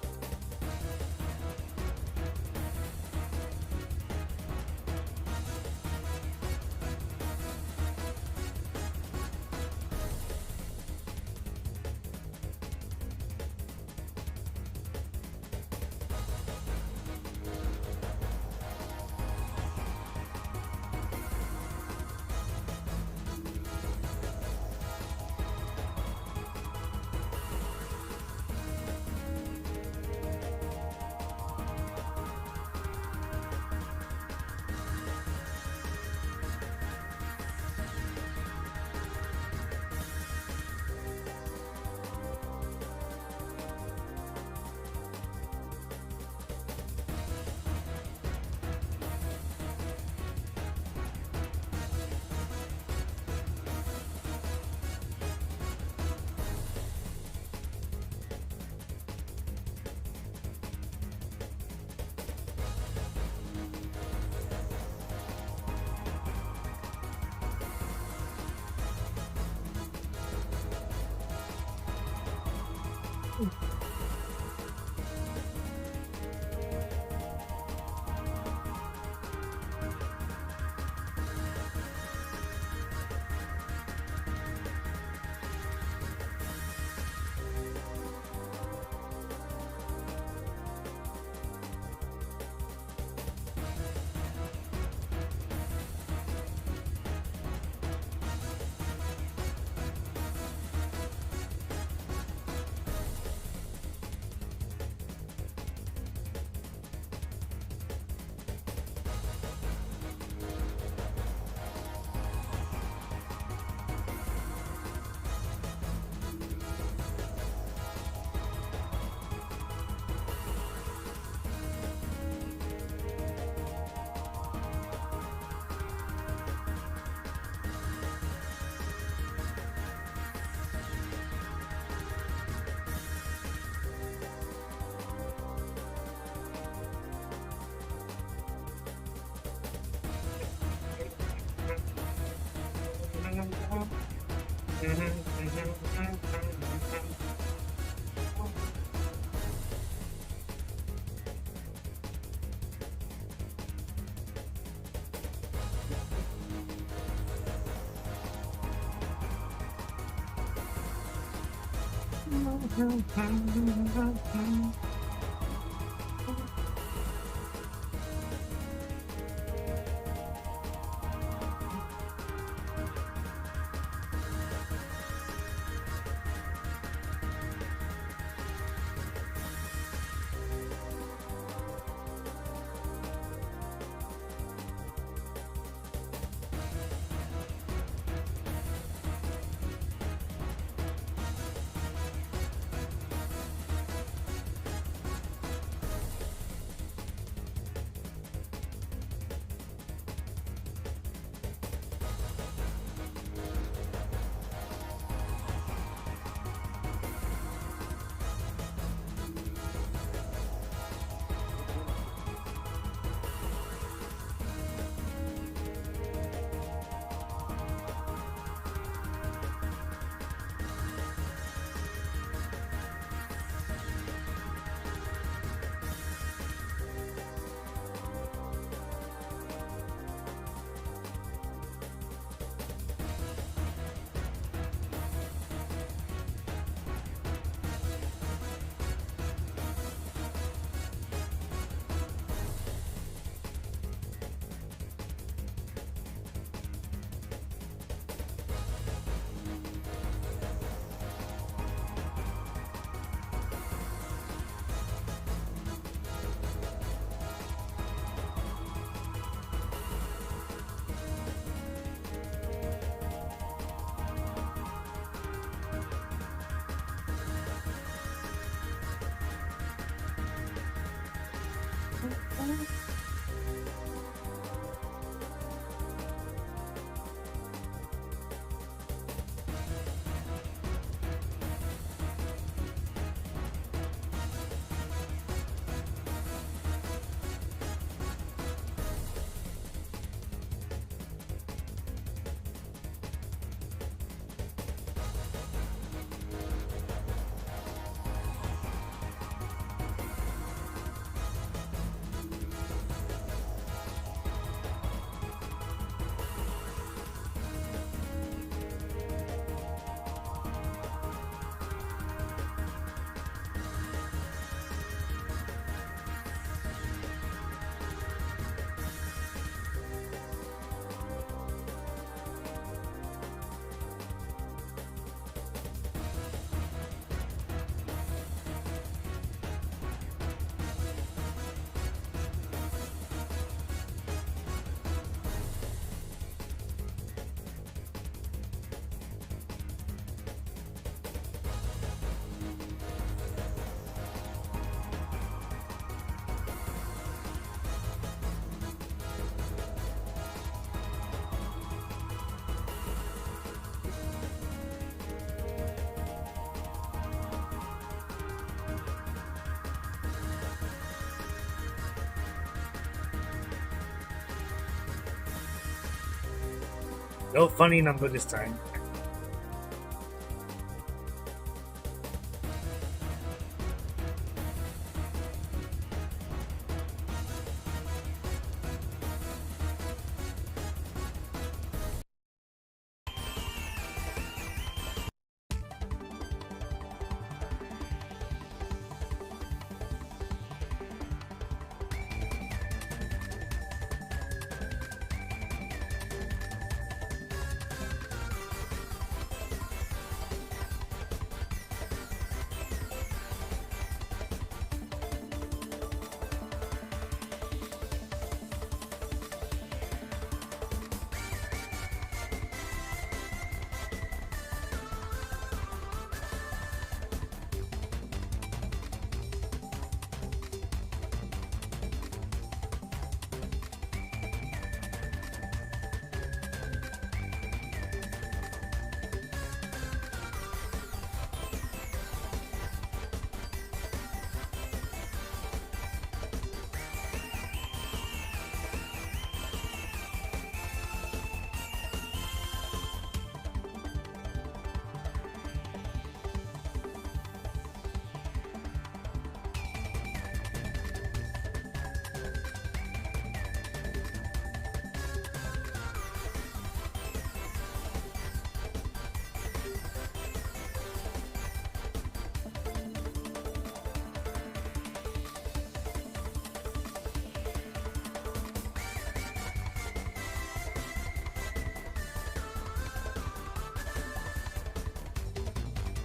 No funny number this time.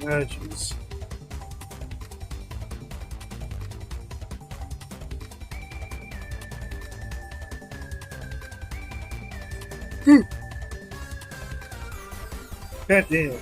Oh, jeez. God damn.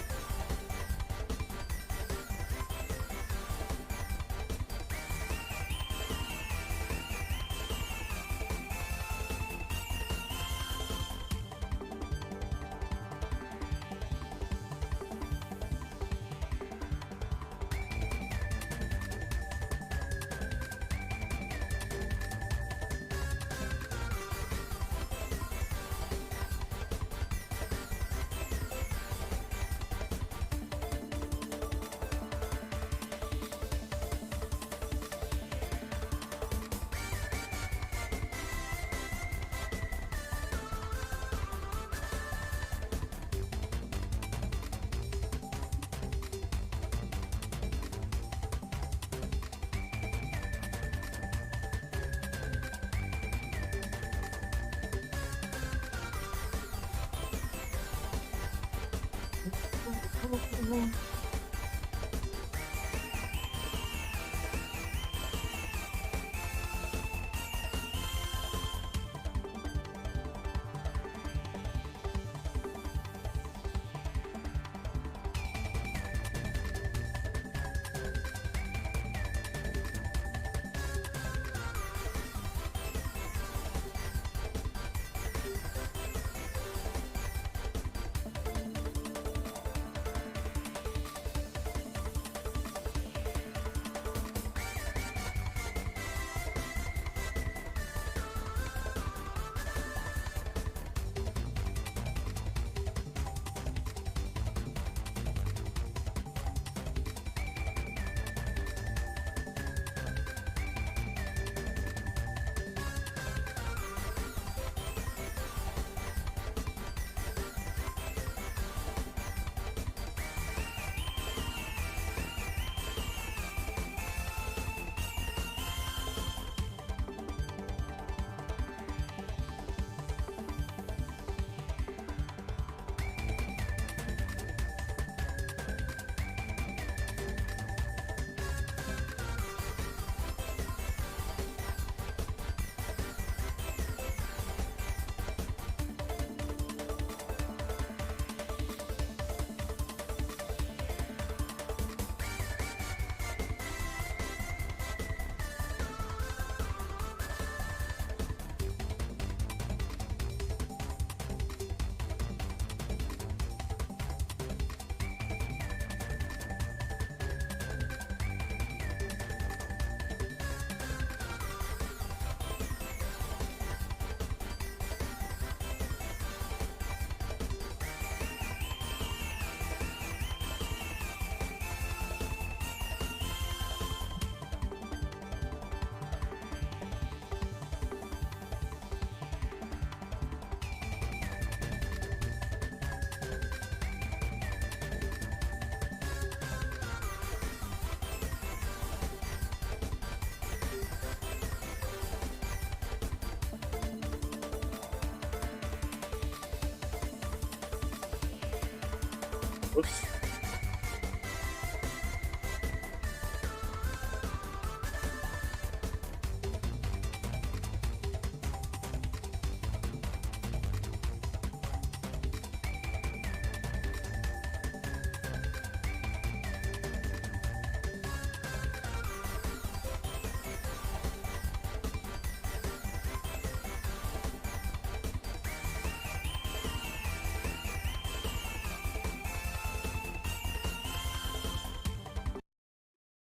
Whoops.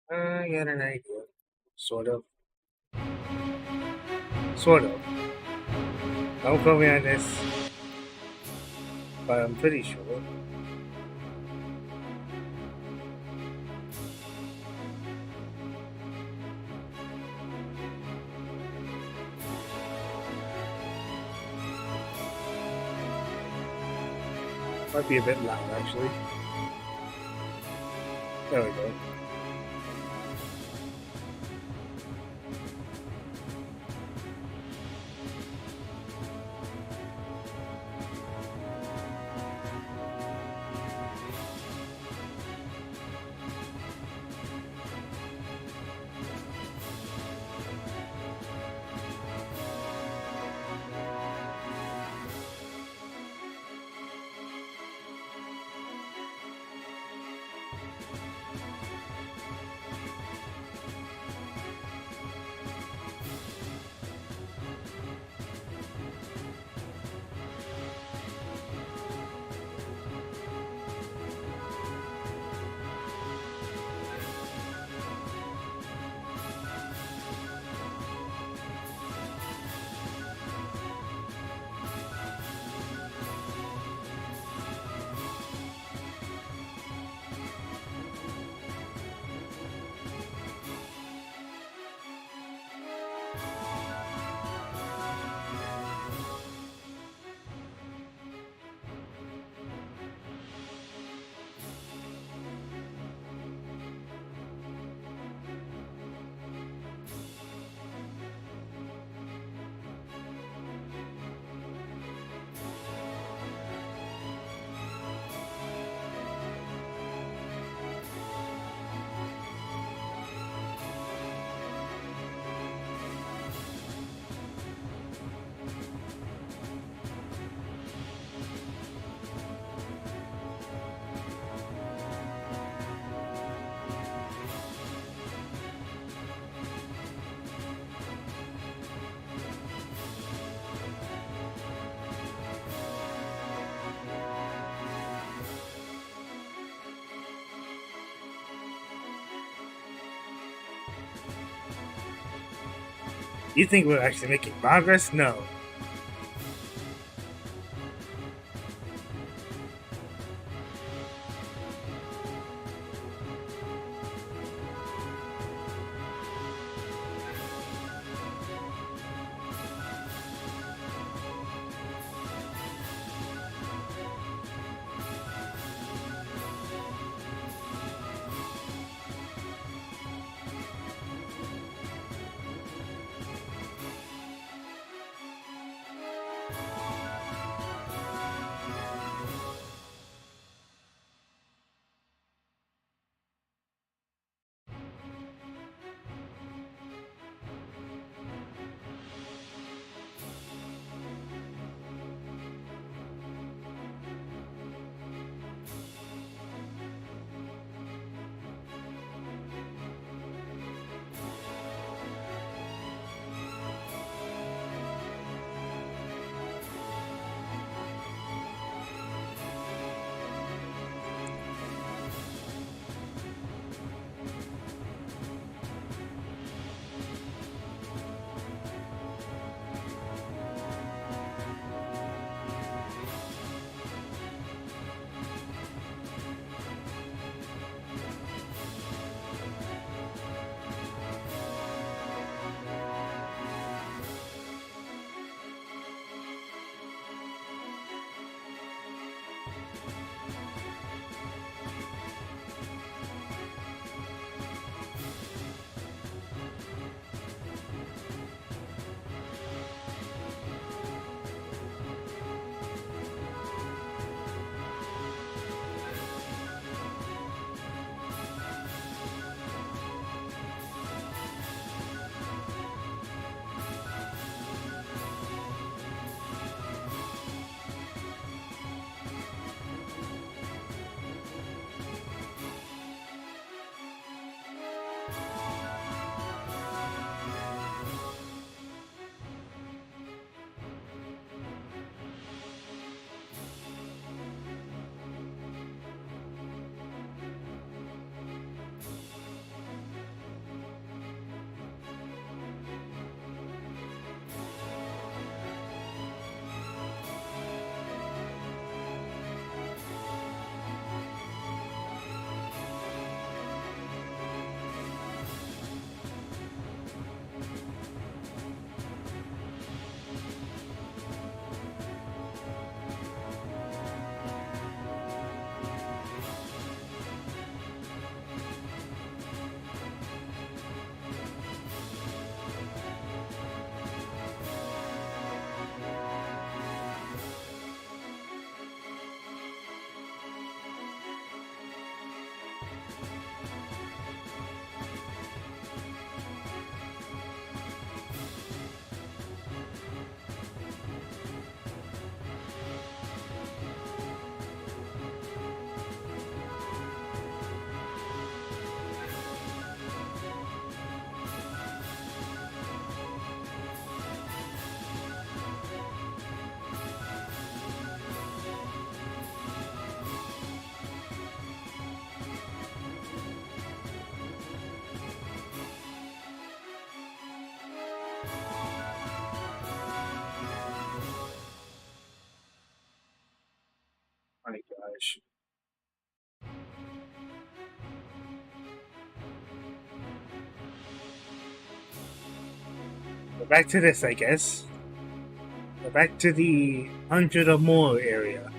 I got an idea. Sort of. Sort of. Don't quote me on this, but I'm pretty sure. Might be a bit loud, actually. There we go. You think we're actually making progress? No. My gosh. Go back to this, I guess. Go back to the 100 or more area.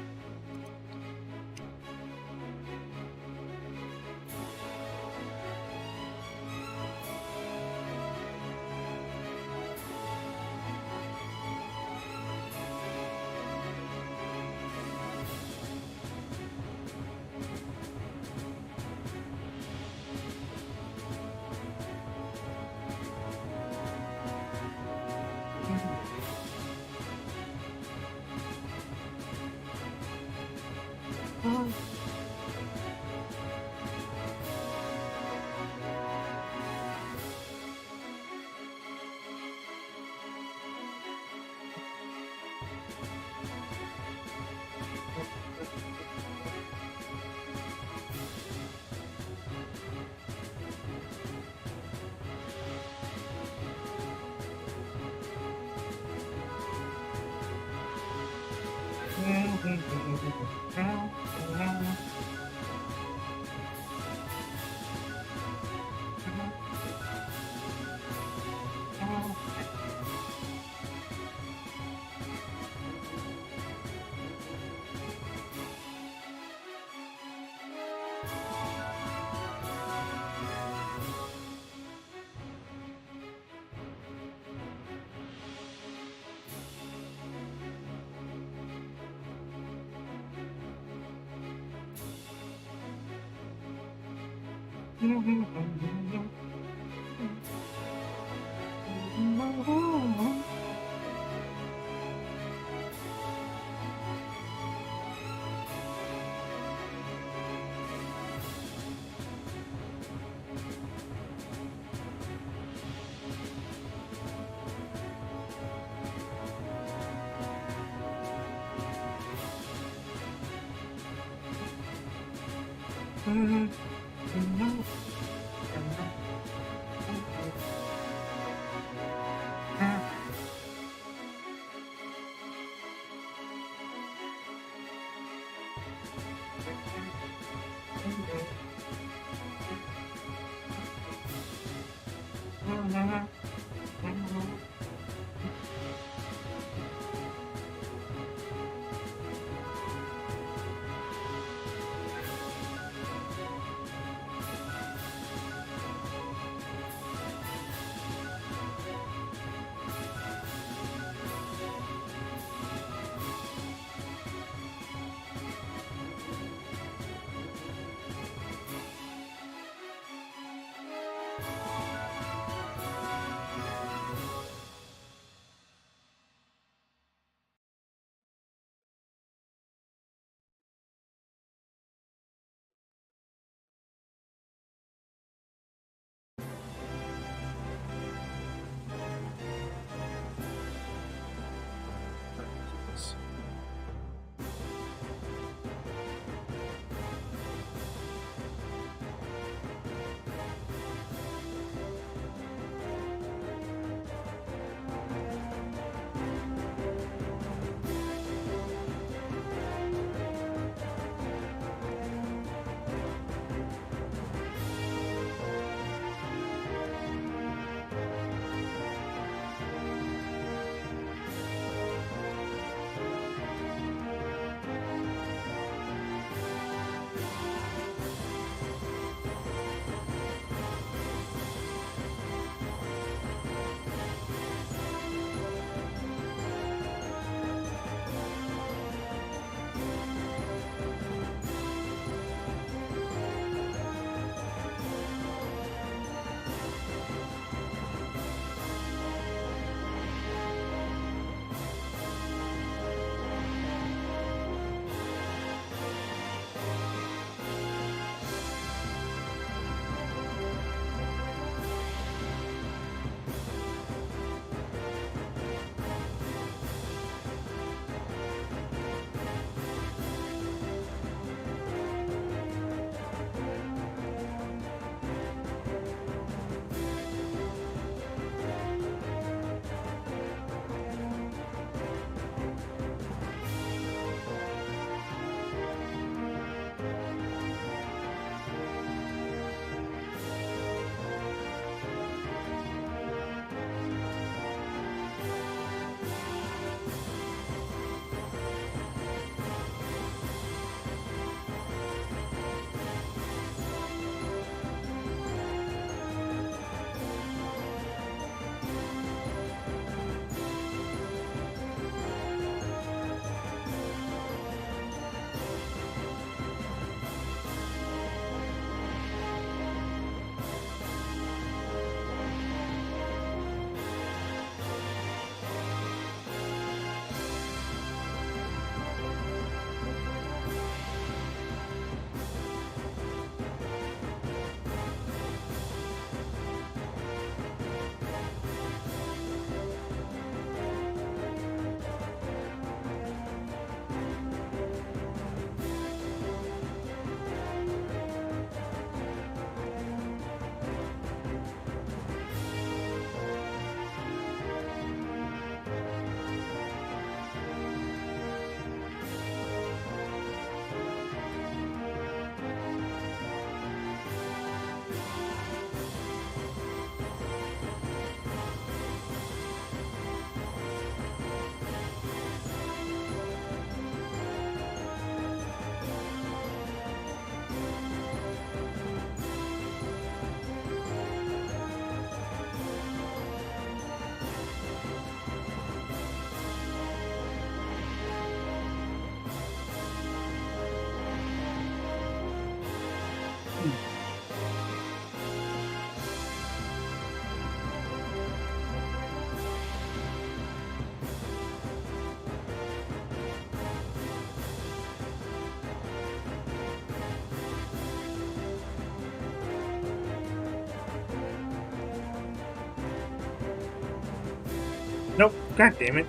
Nope. God damn it.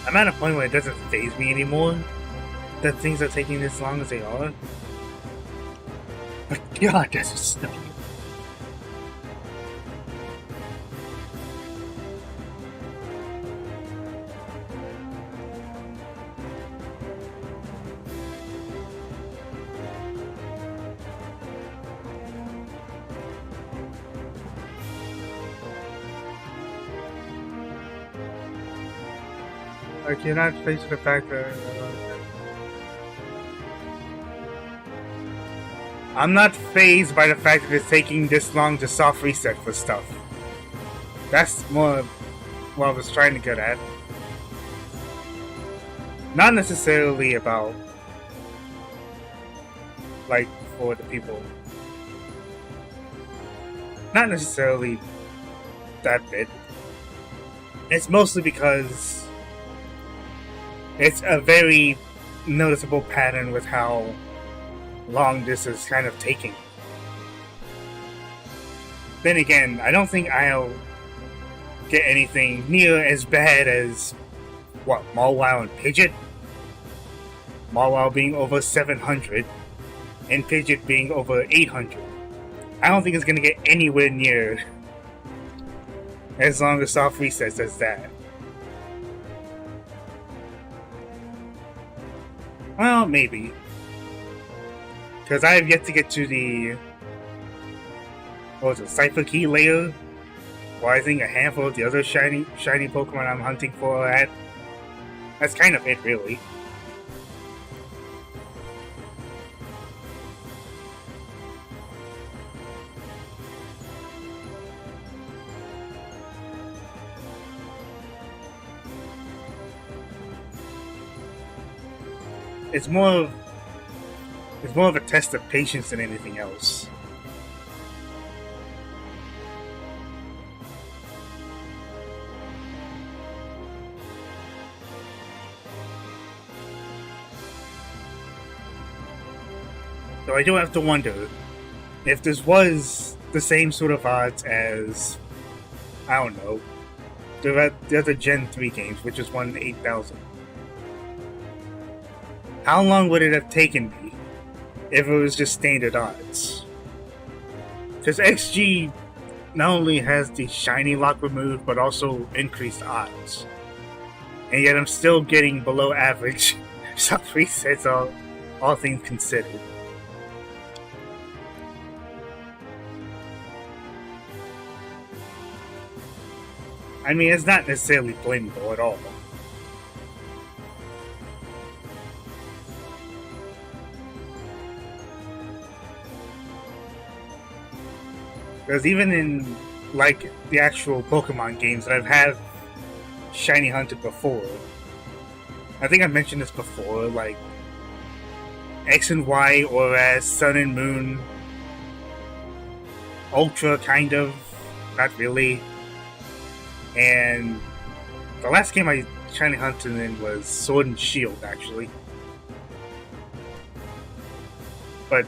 I'm at a point where it doesn't faze me anymore that things are taking this long as they are. But God, this is stuff. I cannot face the fact that I'm not fazed by the fact that it's taking this long to soft reset for stuff. That's more what I was trying to get at. Not necessarily about, like, for the people. Not necessarily that bit. It's mostly because it's a very noticeable pattern with how long this is kind of taking. Then again, I don't think I'll get anything near as bad as, what, Mawile and Pidgeot? Mawile being over 700, and Pidgeot being over 800. I don't think it's going to get anywhere near as long as Soft Reset does that. Well, maybe. Because I have yet to get to the, what was it, Cypher Key layer? Or I think a handful of the other shiny Pokemon I'm hunting for are at. That's kind of it, really. It's more of a test of patience than anything else. So I do have to wonder if this was the same sort of odds as, I don't know, the other Gen 3 games, which is 1 in 8,000. How long would it have taken me if it was just standard odds? Because XG not only has the shiny lock removed, but also increased odds. And yet I'm still getting below average soft resets, all things considered. I mean, it's not necessarily blameable at all. Because even in, like, the actual Pokemon games that I've had shiny hunted before, I think I've mentioned this before, like X and Y, or as Sun and Moon, Ultra, kind of, not really. And the last game I shiny hunted in was Sword and Shield, actually. But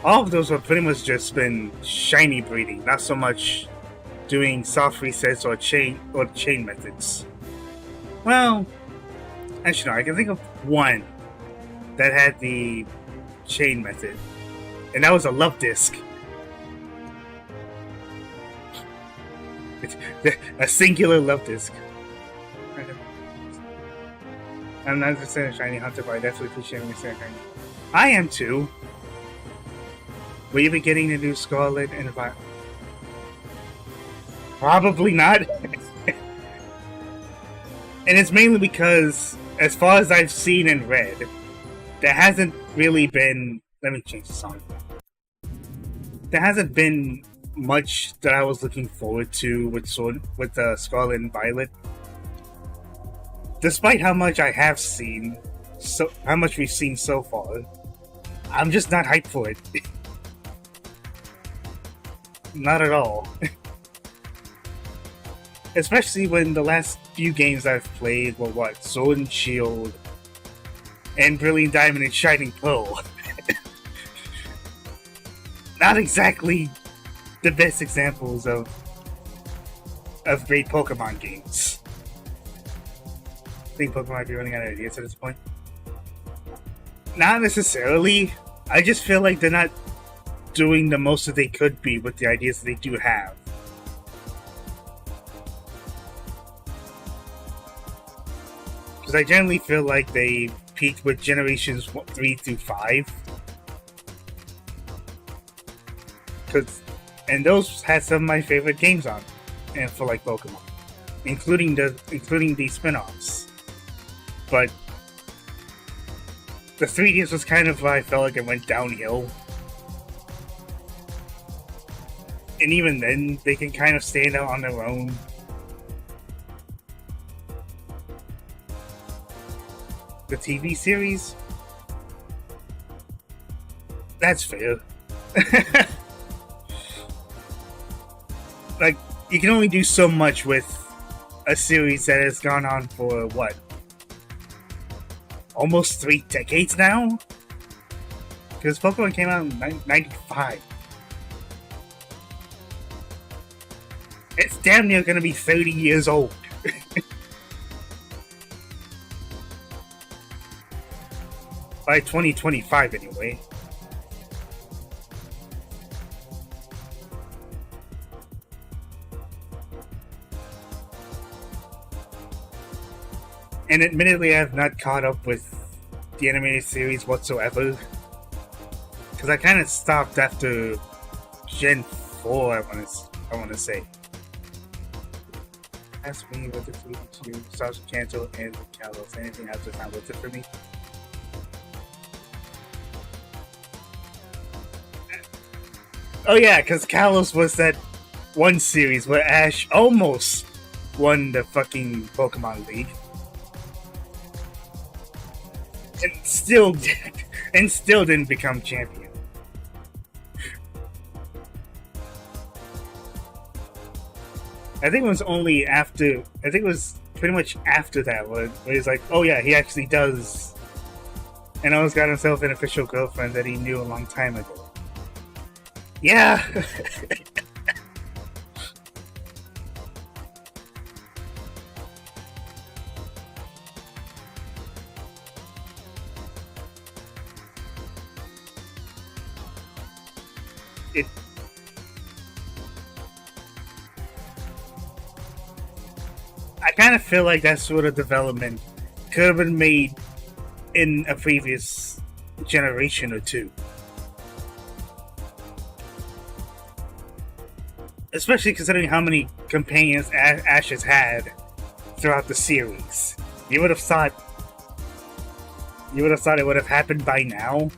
all of those have pretty much just been shiny breeding, not so much doing soft resets or chain methods. Well, actually no, I can think of one that had the chain method, and that was a Love Disc. A singular Love Disc. I'm not just saying a shiny hunter, but I definitely appreciate me saying I am too. Will you be getting the new Scarlet and Violet? Probably not. And it's mainly because, as far as I've seen and read, there hasn't really been... Let me change the song. There hasn't been much that I was looking forward to with Scarlet and Violet. Despite how much I have seen, how much we've seen so far, I'm just not hyped for it. Not at all. Especially when the last few games I've played were what? Sword and Shield, and Brilliant Diamond and Shining Pearl. Not exactly the best examples of great Pokemon games. I think Pokemon might be running out of ideas at this point. Not necessarily. I just feel like they're not doing the most that they could be with the ideas that they do have. Because I generally feel like they peaked with generations 3 through 5. And those had some of my favorite games on, and for like Pokemon, including the spin-offs. But the 3DS was kind of, I felt like it went downhill. And even then, they can kind of stand out on their own. the TV series. That's fair. Like, you can only do so much with a series that has gone on for, what? Almost 3 decades now? Because Pokemon came out in 95. It's damn near gonna be 30 years old. By 2025, anyway. And admittedly, I have not caught up with the animated series whatsoever. Because I kind of stopped after Gen 4, I want to say. Ask me what the food to Stars Canto and Kalos. Anything else that's not worth it for me? Oh yeah, because Kalos was that one series where Ash almost won the fucking Pokemon League. And still didn't become champion. I think it was only after. I think it was pretty much after that where he's like, "Oh yeah, he actually does," and almost got himself an official girlfriend that he knew a long time ago. Yeah. I kind of feel like that sort of development could have been made in a previous generation or two. Especially considering how many companions Ash has had throughout the series. You would have thought it would have happened by now.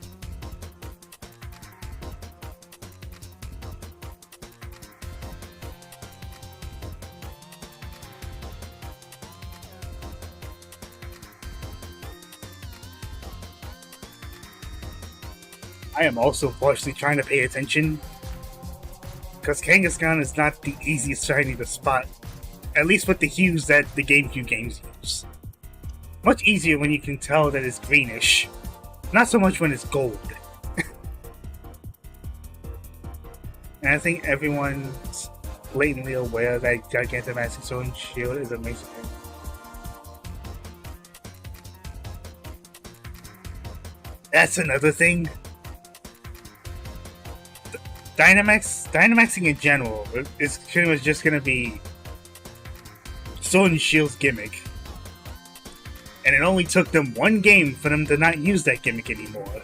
I am also partially trying to pay attention, because Kangaskhan is not the easiest shiny to spot, at least with the hues that the GameCube games use. Much easier when you can tell that it's greenish, not so much when it's gold. And I think everyone's blatantly aware that Gigantamaxing Sword and Shield is amazing. That's another thing. Dynamaxing in general is pretty much just gonna be Sword and Shield's gimmick. And it only took them one game for them to not use that gimmick anymore.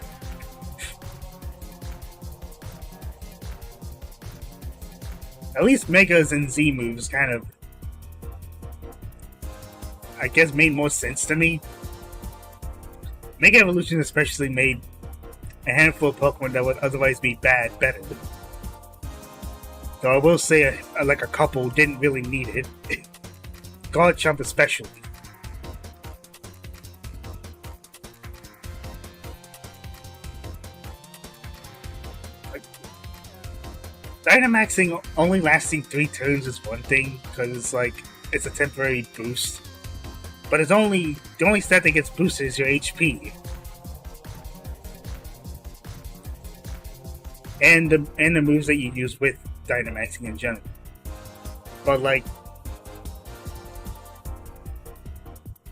At least Megas and Z moves kind of, I guess, made more sense to me. Mega Evolution especially made a handful of Pokemon that would otherwise be bad better. Though I will say, like a couple didn't really need it. Garchomp especially. Like, Dynamaxing only lasting 3 turns is one thing, because it's a temporary boost. But the only stat that gets boosted is your HP. And the moves that you use with Dynamaxing in general. But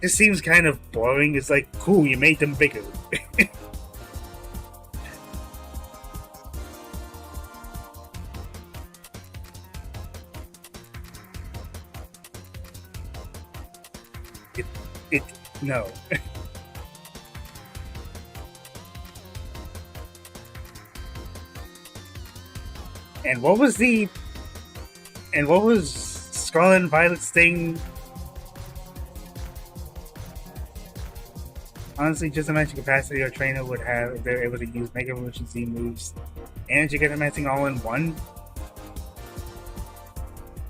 it seems kind of boring. It's like, cool, you made them bigger. No. And what was Scarlet and Violet's thing? Honestly, just imagine capacity our trainer would have if they're able to use Mega Evolution Z moves and Gigantamaxing all in one.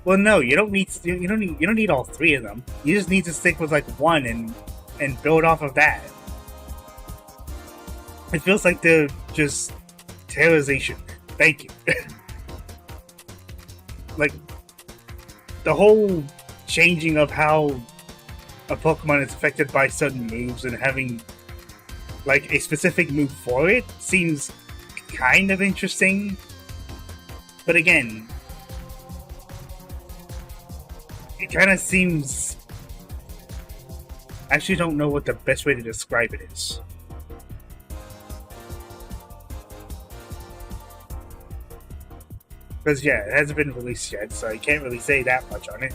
Well, no, you don't need all 3 of them. You just need to stick with one and build off of that. It feels like they're just terrorization. Thank you. Like, the whole changing of how a Pokemon is affected by certain moves and having, like, a specific move for it seems kind of interesting. But again, it kind of seems... I actually don't know what the best way to describe it is. Because, yeah, it hasn't been released yet, so I can't really say that much on it.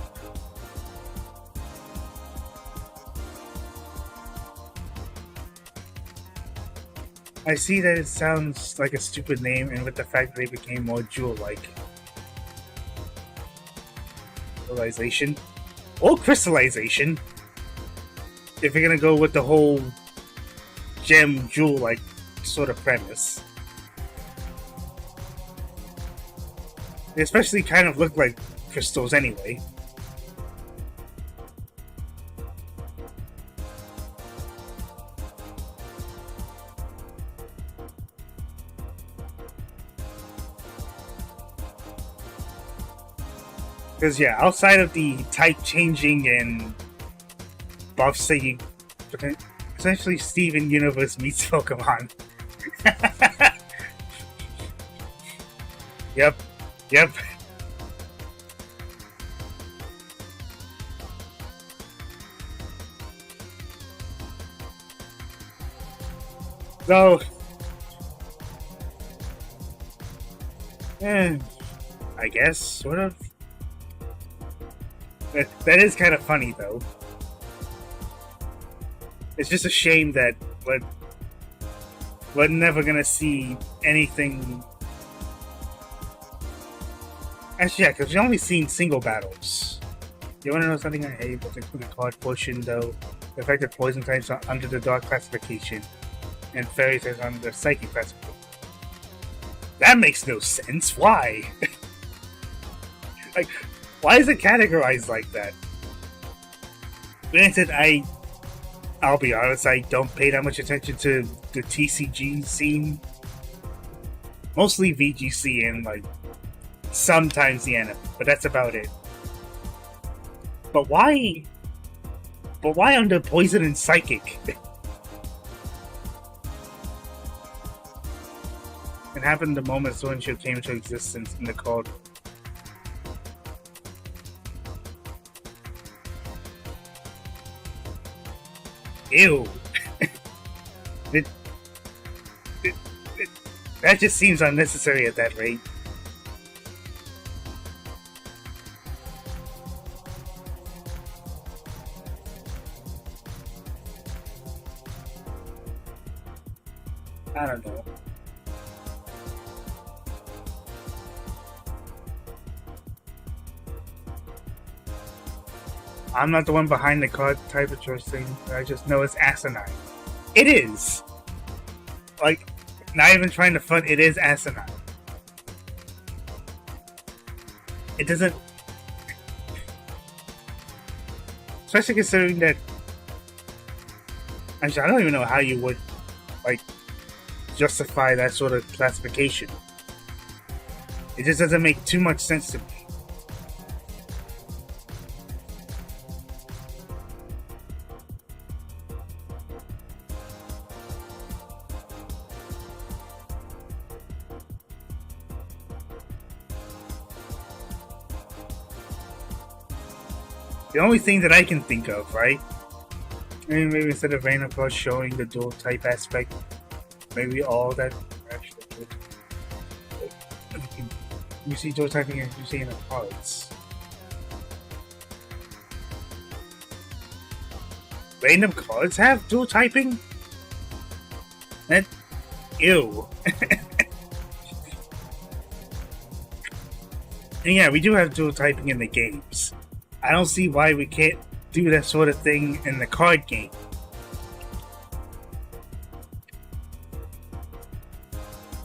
I see that it sounds like a stupid name, and with the fact that they became more jewel-like. Crystallization? Or crystallization! If you're gonna go with the whole gem jewel-like sort of premise. They especially kind of look like crystals anyway. Because, yeah, outside of the type changing and buffs that you... essentially, Steven Universe meets Pokemon. Yep. Yep. So... I guess, sort of. That is kind of funny, though. It's just a shame that we're never gonna see anything... Actually, yeah, because we've only seen single battles. You want to know something I hate about the card portion, though? The fact that poison types are under the dark classification, and fairy types are under the psychic classification. That makes no sense. Why? Like, why is it categorized like that? Granted, I'll be honest, I don't pay that much attention to the TCG scene. Mostly VGC and, like, sometimes the anime, but that's about it. But why under poison and psychic? It happened the moment Sword and Shield came into existence in the code. Ew. That just seems unnecessary at that rate. I don't know. I'm not the one behind the card type of choice thing. I just know it's asinine. It is! Like, not even trying to front, it is asinine. It doesn't... Especially considering that... Actually, I don't even know how you would, like, justify that sort of classification. It just doesn't make too much sense to me. The only thing that I can think of, right? Maybe instead of Venusaur showing the dual type aspect, maybe all that actually you see dual typing as you see in the cards. Random cards have dual typing? That ew. And yeah, we do have dual typing in the games. I don't see why we can't do that sort of thing in the card game.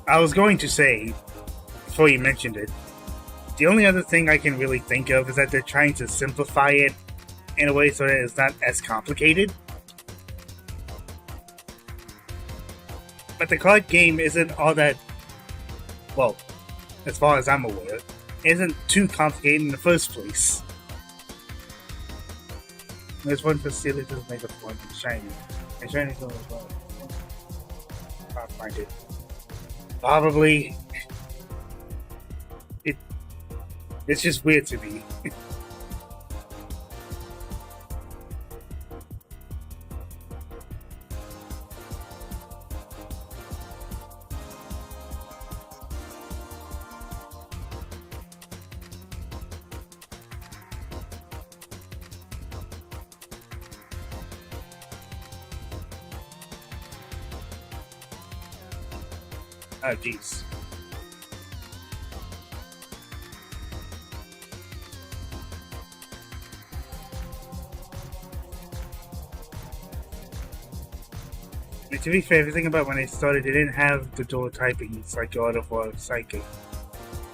I was going to say, before you mentioned it, the only other thing I can really think of is that they're trying to simplify it in a way so that it's not as complicated. But the card game isn't all that, well, as far as I'm aware, isn't too complicated in the first place. There's one facility to make a one shiny. And shiny is as well. Can't find it. Probably. It's just weird to me. Oh, jeez. To be fair, if you think about when they started, they didn't have the dual typing, like God of War, Psychic.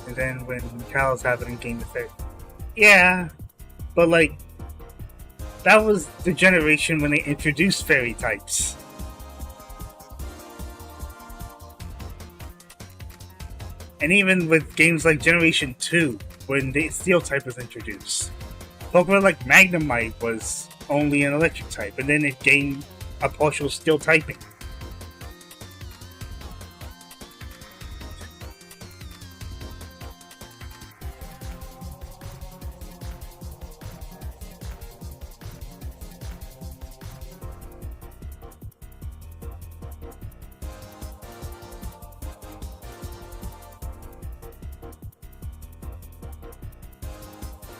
And then when Cal's happening, Game Effect. Yeah, but like, that was the generation when they introduced fairy types. And even with games like Generation 2, when the Steel type was introduced, Pokemon like Magnemite was only an electric type, and then it gained a partial Steel typing.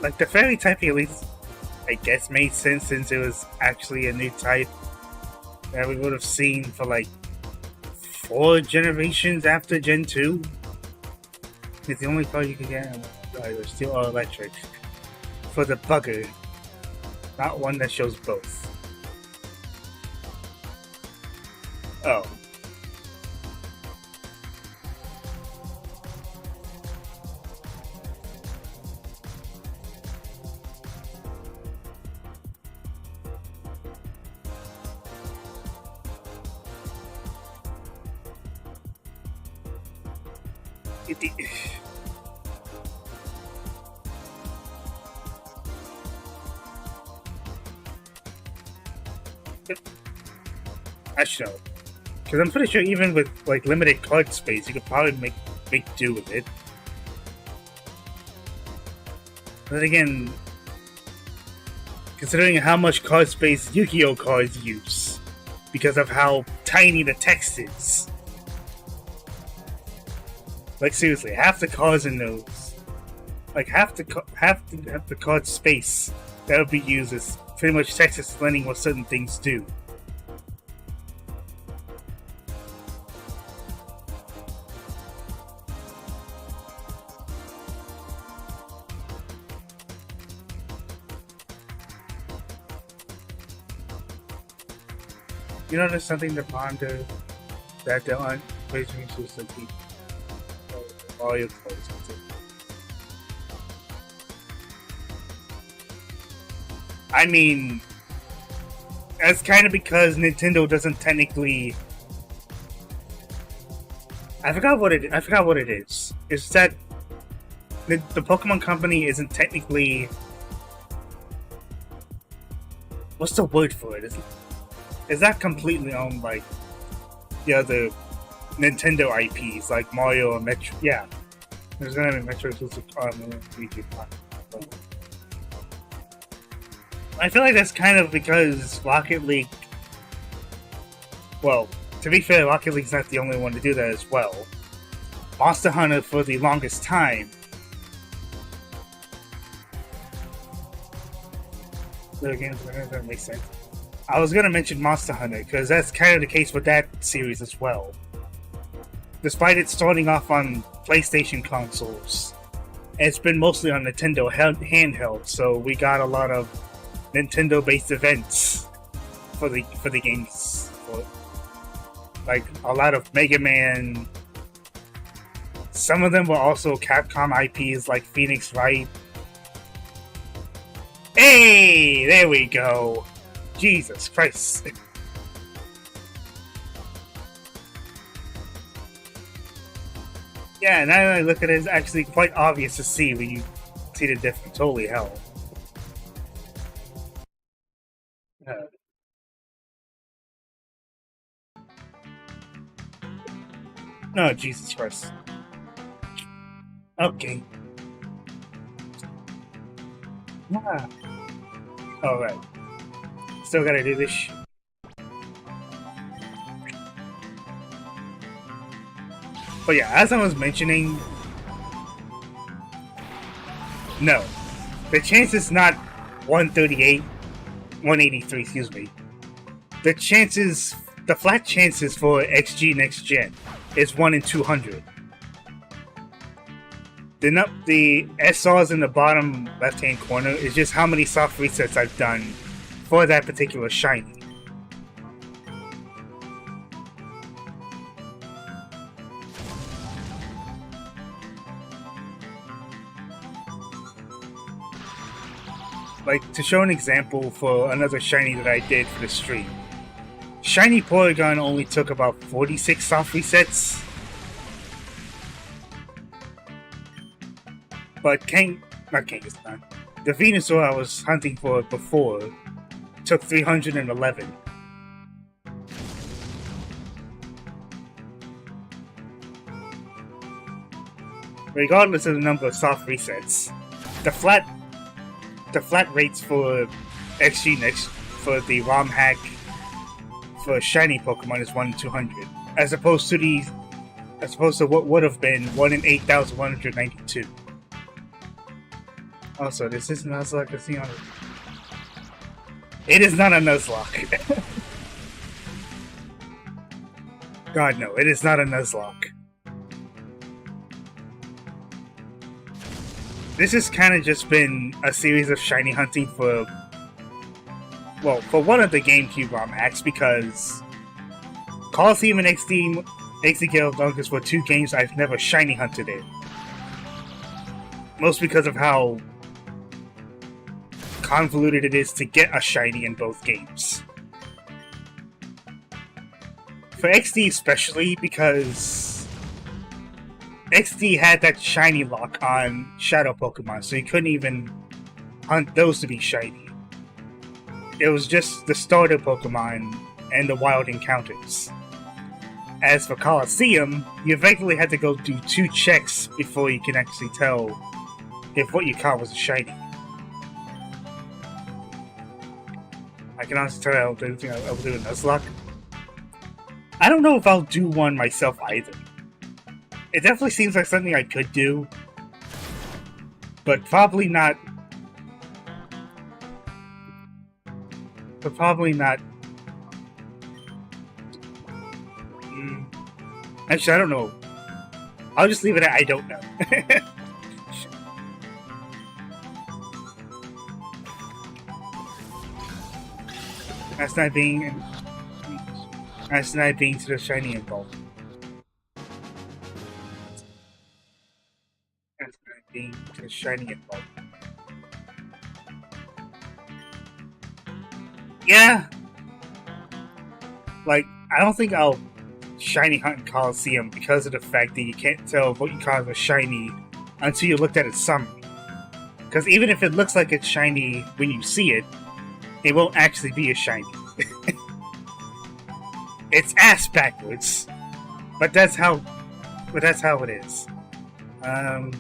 Like, the fairy typing at least, I guess, made sense since it was actually a new type that we would have seen for like 4 generations after Gen 2. It's the only card you can get either Steel or Electric for the bugger, not one that shows both. Oh. Actually, no. Because I'm pretty sure even with like limited card space, you could probably make do with it. But again, considering how much card space Yu-Gi-Oh cards use, because of how tiny the text is. Like seriously, half the cards in those, like half the card space that would be used is pretty much text explaining what certain things do. You know, there's something to ponder that there aren't wagering systems to keep all your clothes. I mean, that's kind of because Nintendo doesn't technically. I forgot what it is. It's that the Pokemon Company isn't technically. What's the word for it? Is that completely owned by the other Nintendo IPs like Mario or Metro? Yeah, there's gonna be Metro exclusive Luigi. I feel like that's kind of because Rocket League. Well, to be fair, Rocket League's not the only one to do that as well. Monster Hunter for the longest time. Again, that makes sense. I was gonna mention Monster Hunter because that's kind of the case with that series as well. Despite it starting off on PlayStation consoles, it's been mostly on Nintendo handheld, so we got a lot of Nintendo-based events for the games. Like a lot of Mega Man. Some of them were also Capcom IPs like Phoenix Wright. Hey, there we go. Jesus Christ. Yeah, now that I look at it, it's actually quite obvious to see when you see the difference. Holy hell. Oh, Jesus Christ. Okay. Ah. Alright. Still gotta do this shit. But yeah, as I was mentioning, no. The chance is not 138, 183, excuse me. The flat chances for XG Next Gen is 1 in 200. The SRs in the bottom left-hand corner is just how many soft resets I've done for that particular shiny. Like, to show an example for another shiny that I did for the stream. Shiny Porygon only took about 46 soft resets. But not Kangaskhan. The Venusaur I was hunting for before took 311. Regardless of the number of soft resets, the flat rates for XG Next for the ROM hack for shiny Pokemon is 1 in 200, as opposed to what would have been 1 in 8,192. Also, this is Nuzlocke. I see on it. It is not a Nuzlocke. God, no, it is not a Nuzlocke. This has kind of just been a series of shiny hunting for one of the GameCube ROM hacks, because Colosseum and NeXt Gale of Darkness were two games I've never shiny hunted in. Most because of how convoluted it is to get a shiny in both games. For XD especially, because XD had that shiny lock on Shadow Pokemon, so you couldn't even hunt those to be shiny. It was just the starter Pokemon and the wild encounters. As for Colosseum, you effectively had to go do 2 checks before you can actually tell if what you caught was a shiny. I can honestly tell you I'll do a Nuzlocke. I don't know if I'll do one myself either. It definitely seems like something I could do, but probably not. Actually, I don't know. I'll just leave it at I don't know. That's not being to the shiny involved. That's not being to the shiny involved. Yeah. Like, I don't think I'll shiny hunt in Colosseum because of the fact that you can't tell what you caught was shiny until you looked at its summary. Because even if it looks like it's shiny when you see it, it won't actually be a shiny. It's ass backwards, but that's how it is. I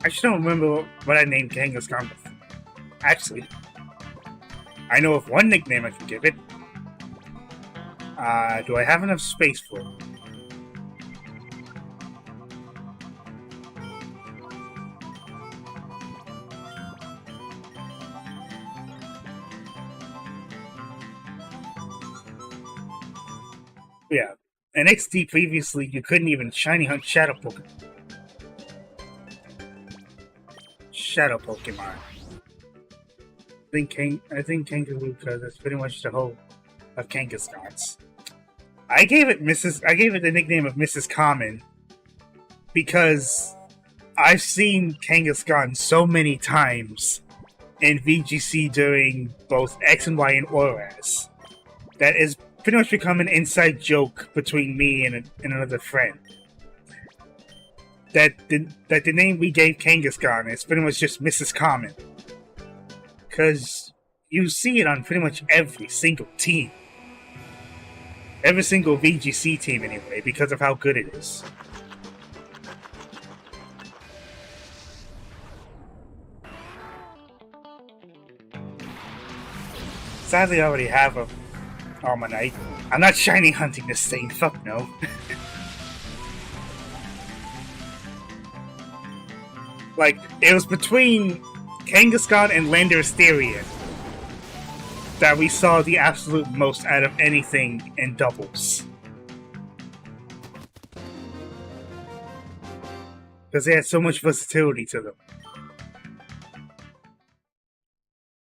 just don't remember what I named Kangaskhan before. Actually, I know of one nickname I can give it. Do I have enough space for it? Yeah. In NeXt previously, you couldn't even shiny hunt Shadow Pokemon. I think Kangaroo, because that's pretty much the whole of Kangaskhan's. I gave it the nickname of Mrs. Common because I've seen Kangaskhan so many times in VGC during both X and Y and ORAS that is pretty much become an inside joke between me and another friend. That the name we gave Kangaskhan is pretty much just Mrs. Common. Because you see it on pretty much every single team. Every single VGC team, anyway, because of how good it is. Sadly, I already have a Almanite. I'm not shiny hunting this thing, fuck no. Like, it was between Kangaskhan and Landorusterian that we saw the absolute most out of anything in doubles. Because they had so much versatility to them.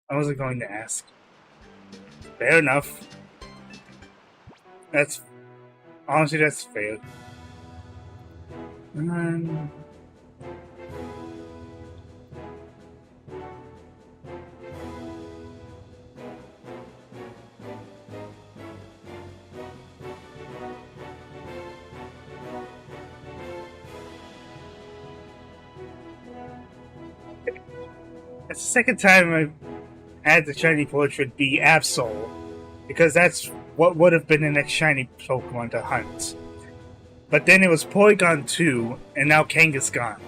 I wasn't going to ask. Fair enough. Honestly, that's fair. That's the second time I've had the shiny portrait be Absol, because that's what would have been the next shiny Pokemon to hunt. But then it was Porygon2 and now Kangaskhan.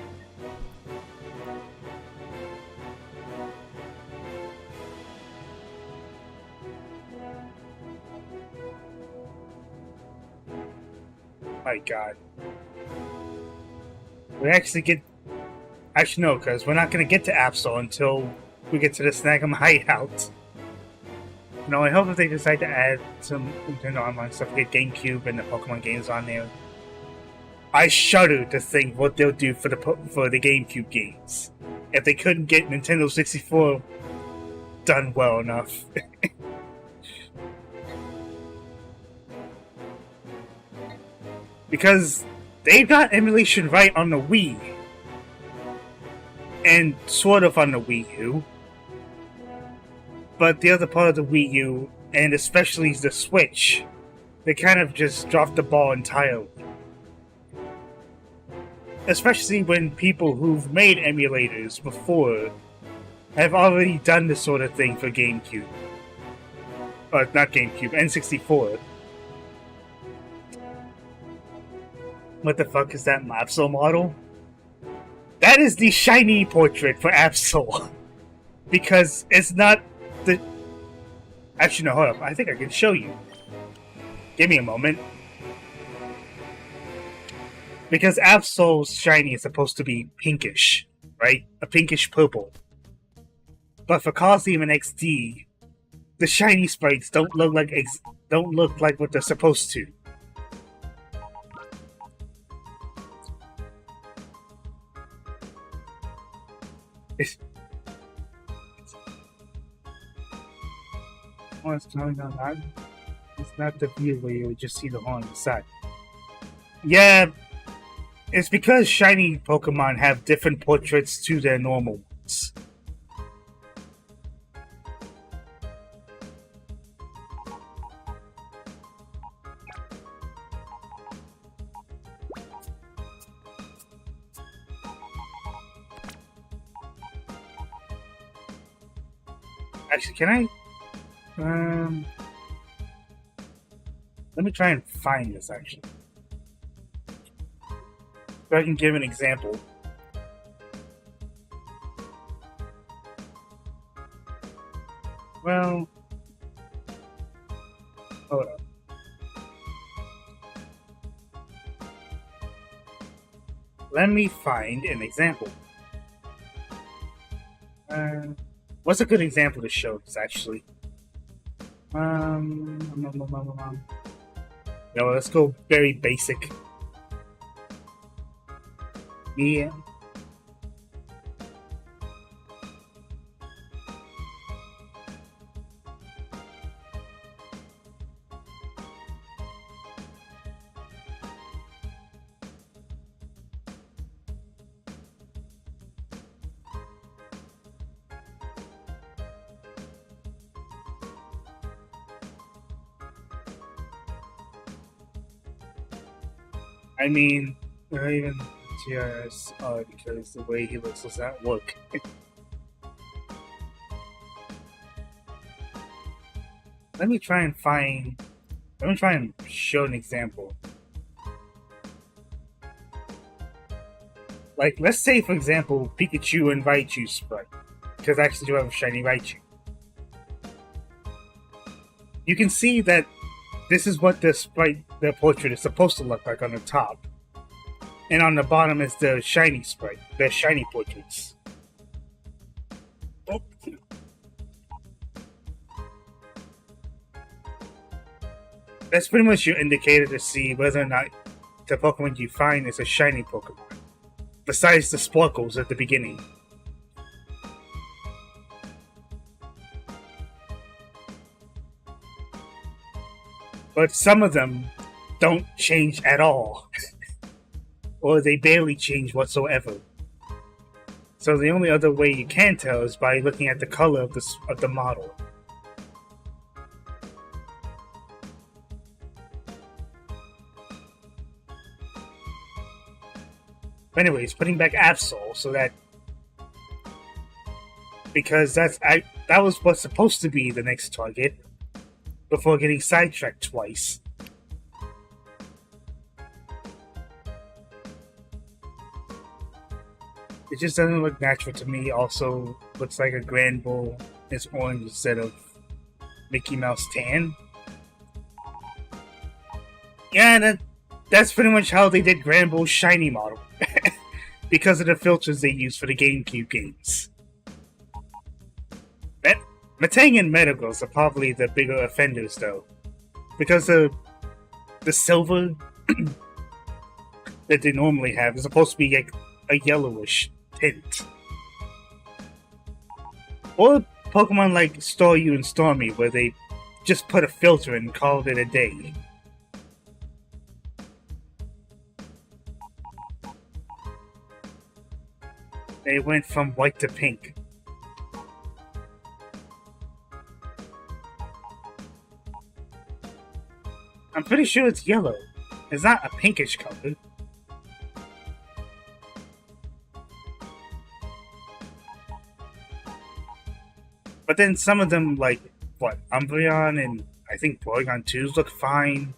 My god. We actually get... Actually, no, because we're not going to get to Absol until we get to the Snag'em hideout. No, I hope if they decide to add some Nintendo Online stuff, get GameCube and the Pokemon games on there. I shudder to think what they'll do for the GameCube games if they couldn't get Nintendo 64 done well enough. Because they got emulation right on the Wii. And sort of on the Wii U. But the other part of the Wii U, and especially the Switch, they kind of just dropped the ball entirely. Especially when people who've made emulators before have already done this sort of thing for GameCube. Not GameCube, N64. What the fuck is that Absol model? That is the shiny portrait for Absol. Because it's not the... Actually, no, hold up. I think I can show you. Give me a moment. Because Absol's shiny is supposed to be pinkish, right? A pinkish purple. But for Coliseum and XD, the shiny sprites don't look like what they're supposed to. What's going on that? It's not the view where you would just see the horn on the side. Yeah, it's because shiny Pokemon have different portraits to their normal ones. Actually, can I? Let me try and find this, actually. So I can give an example. Well... Hold up. Let me find an example. What's a good example to show this, actually? No, let's go very basic. Yeah. I mean, or even TRS, because the way he looks does not work. Let me try and show an example. Like, let's say, for example, Pikachu and Raichu sprite, because I actually do have a shiny Raichu. You can see that this is what the sprite, the portrait is supposed to look like on the top. And on the bottom is the shiny sprite, the shiny portraits. Oh. That's pretty much your indicator to see whether or not the Pokemon you find is a shiny Pokemon. Besides the sparkles at the beginning. But some of them don't change at all. Or they barely change whatsoever. So the only other way you can tell is by looking at the color of the model. Anyways, putting back Absol so that, because that was what's supposed to be the next target before getting sidetracked twice. It just doesn't look natural to me. Also, looks like a Grand Bull is orange instead of Mickey Mouse tan. Yeah, that's pretty much how they did Grand Bull's shiny model. Because of the filters they use for the GameCube games. Metang and Metagross are probably the bigger offenders, though. Because the silver that they normally have is supposed to be like a yellowish tint. Or Pokemon like Staryu and Starmie, where they just put a filter and called it a day. They went from white to pink. I'm pretty sure it's yellow. It's not a pinkish color. But then some of them, like, what, Umbreon and I think Porygon2s look fine.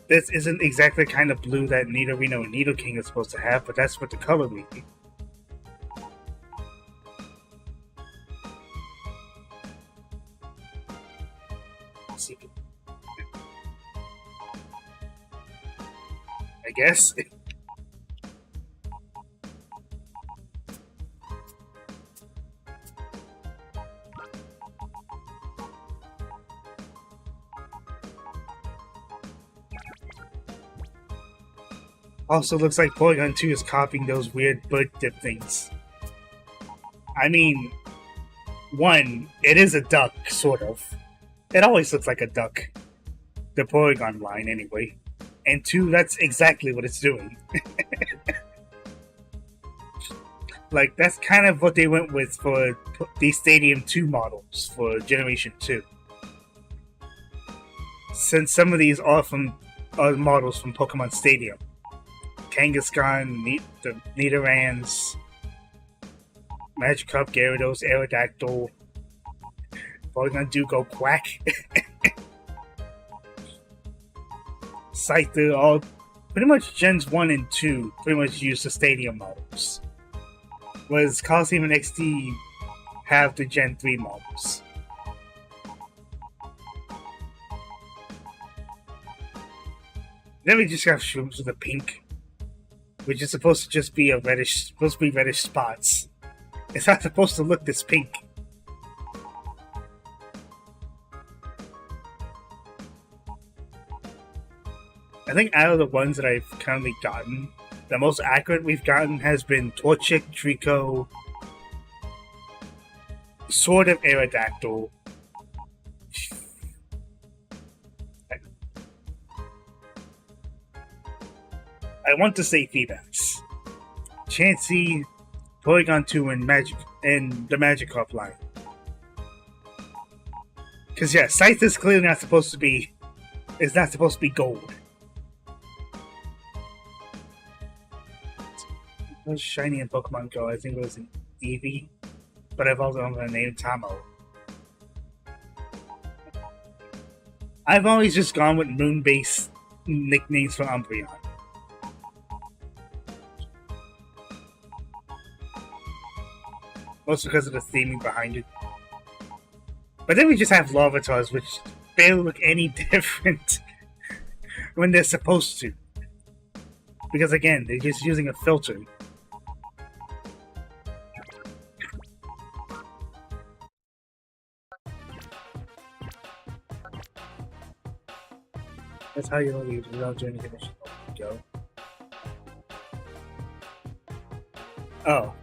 This isn't exactly the kind of blue that Nidorino and Nidoking is supposed to have, but that's what the color may be. I guess. Also looks like Porygon2 is copying those weird bird dip things. I mean, one, it is a duck, sort of. It always looks like a duck. The Porygon line, anyway. And two, that's exactly what it's doing. Like, that's kind of what they went with for the Stadium 2 models for Generation 2. Since some of these are models from Pokemon Stadium. Kangaskhan, the Nidorans, Magikarp, Gyarados, Aerodactyl, Porygon2 go quack. Scyther, all pretty much Gens 1 and 2 pretty much use the Stadium models. Whereas Coliseum and NeXt have the Gen 3 models. Then we just got shrooms with a pink, which is supposed to just be reddish spots. It's not supposed to look this pink. I think out of the ones that I've currently gotten, the most accurate we've gotten has been Torchic, Trico, sort of Aerodactyl. I want to say Feebax, Chansey, Porygon2 and the Magikarp line. Because yeah, Scythe is clearly not supposed to be. It's not supposed to be gold. It was shiny in Pokemon Go. I think it was an Eevee, but I've also known the name Tamo. I've always just gone with moon-based nicknames for Umbreon. Mostly because of the theming behind it. But then we just have Larvatars, which barely look any different when they're supposed to. Because again, they're just using a filter. That's how you leave without doing anything. Go. Oh.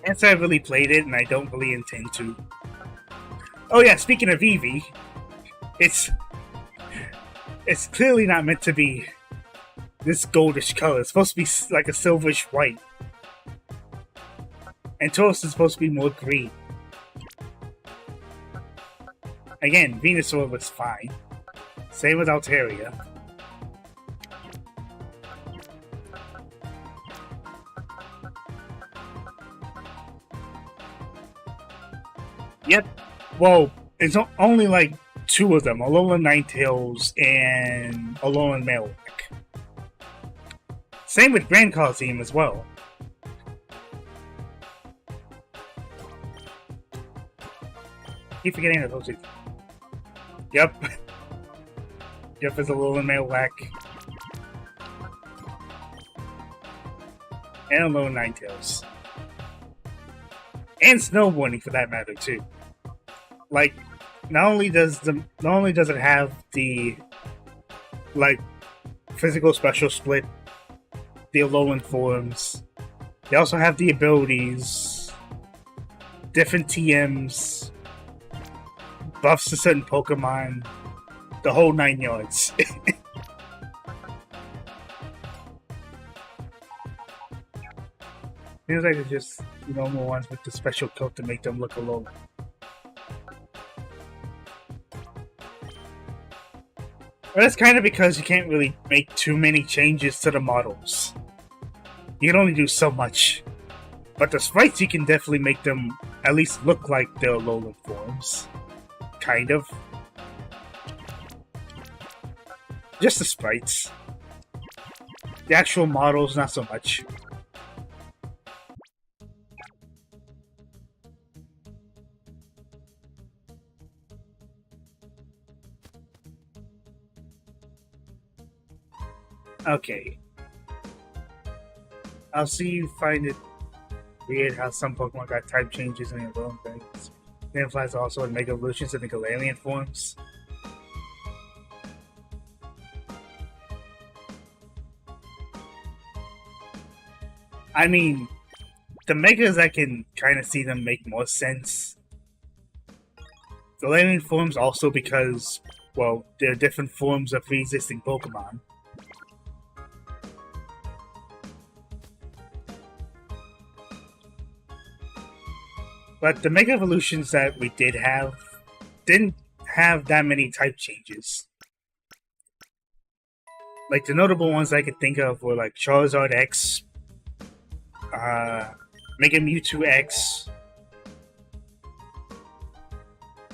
Can't say I really played it, and I don't really intend to. Oh yeah, speaking of Eevee, it's clearly not meant to be this goldish color. It's supposed to be like a silverish white. And Tauros is supposed to be more green. Again, Venusaur looks fine. Same with Altaria. Yep. Well, it's only like two of them, Alolan Ninetales and Alolan Mailwick. Same with Grand Coliseum as well. Keep forgetting that those. Yep. Yep, is Alolan Mailwick. And Alolan Ninetales. And Snowboarding for that matter too. Like, not only does it have the like physical special split, the Alolan forms, they also have the abilities, different TMs, buffs to certain Pokemon, the whole 9 yards. Seems like it's just normal ones with the special coat to make them look Alolan. But that's kind of because you can't really make too many changes to the models. You can only do so much. But the sprites, you can definitely make them at least look like their Alolan forms. Kind of. Just the sprites. The actual models, not so much. Okay. I'll see you find it weird how some Pokemon got type changes in their own things. It applies also in Mega Evolutions and the Galarian forms. I mean, the Megas I can kind of see them make more sense. Galarian forms also because, well, they're different forms of pre-existing Pokemon. But the Mega Evolutions that we did have didn't have that many type changes. Like, the notable ones I could think of were like Charizard X, Mega Mewtwo X,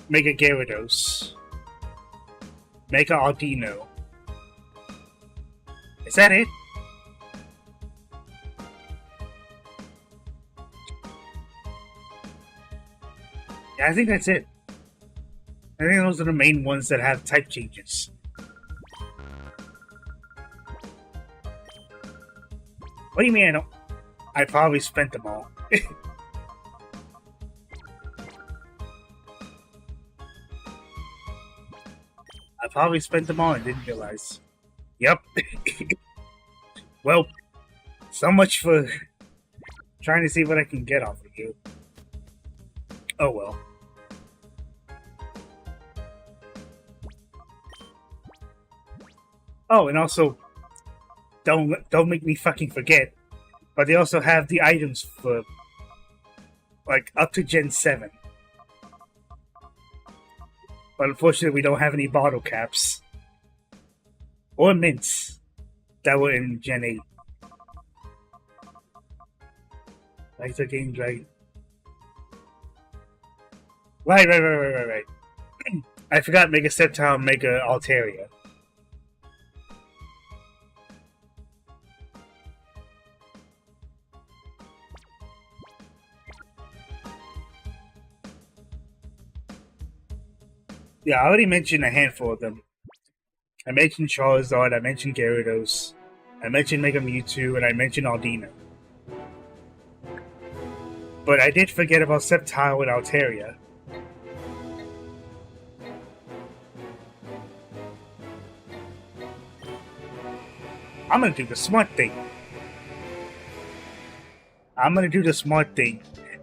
Mega Gyarados, Mega Audino. Is that it? Yeah, I think that's it. I think those are the main ones that have type changes. What do you mean I don't? I probably spent them all. I probably spent them all and didn't realize. Yep. Well, so much for trying to see what I can get off of you. Oh well. Oh, and also, don't make me fucking forget, but they also have the items for, like, up to Gen 7. But unfortunately, we don't have any bottle caps. or mints that were in Gen 8. Like the game Dragon. Right. I forgot Mega Sceptile and Mega Altaria. Yeah, I already mentioned a handful of them. I mentioned Charizard, I mentioned Gyarados, I mentioned Mega Mewtwo, and I mentioned Aldina. But I did forget about Sceptile and Altaria. I'm gonna do the smart thing.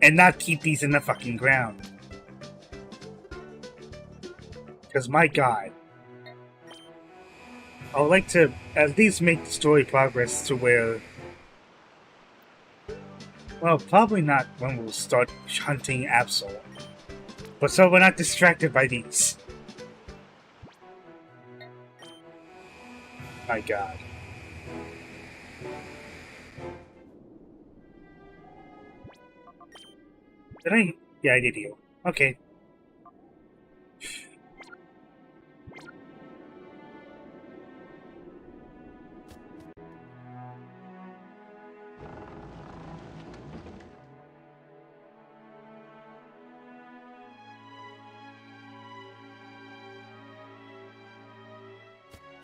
And not keep these in the fucking ground. Because my god. I would like to at least make the story progress to where... Well, probably not when we'll start hunting Absol. But so we're not distracted by these. My god. Did I? Yeah, I did heal. Okay.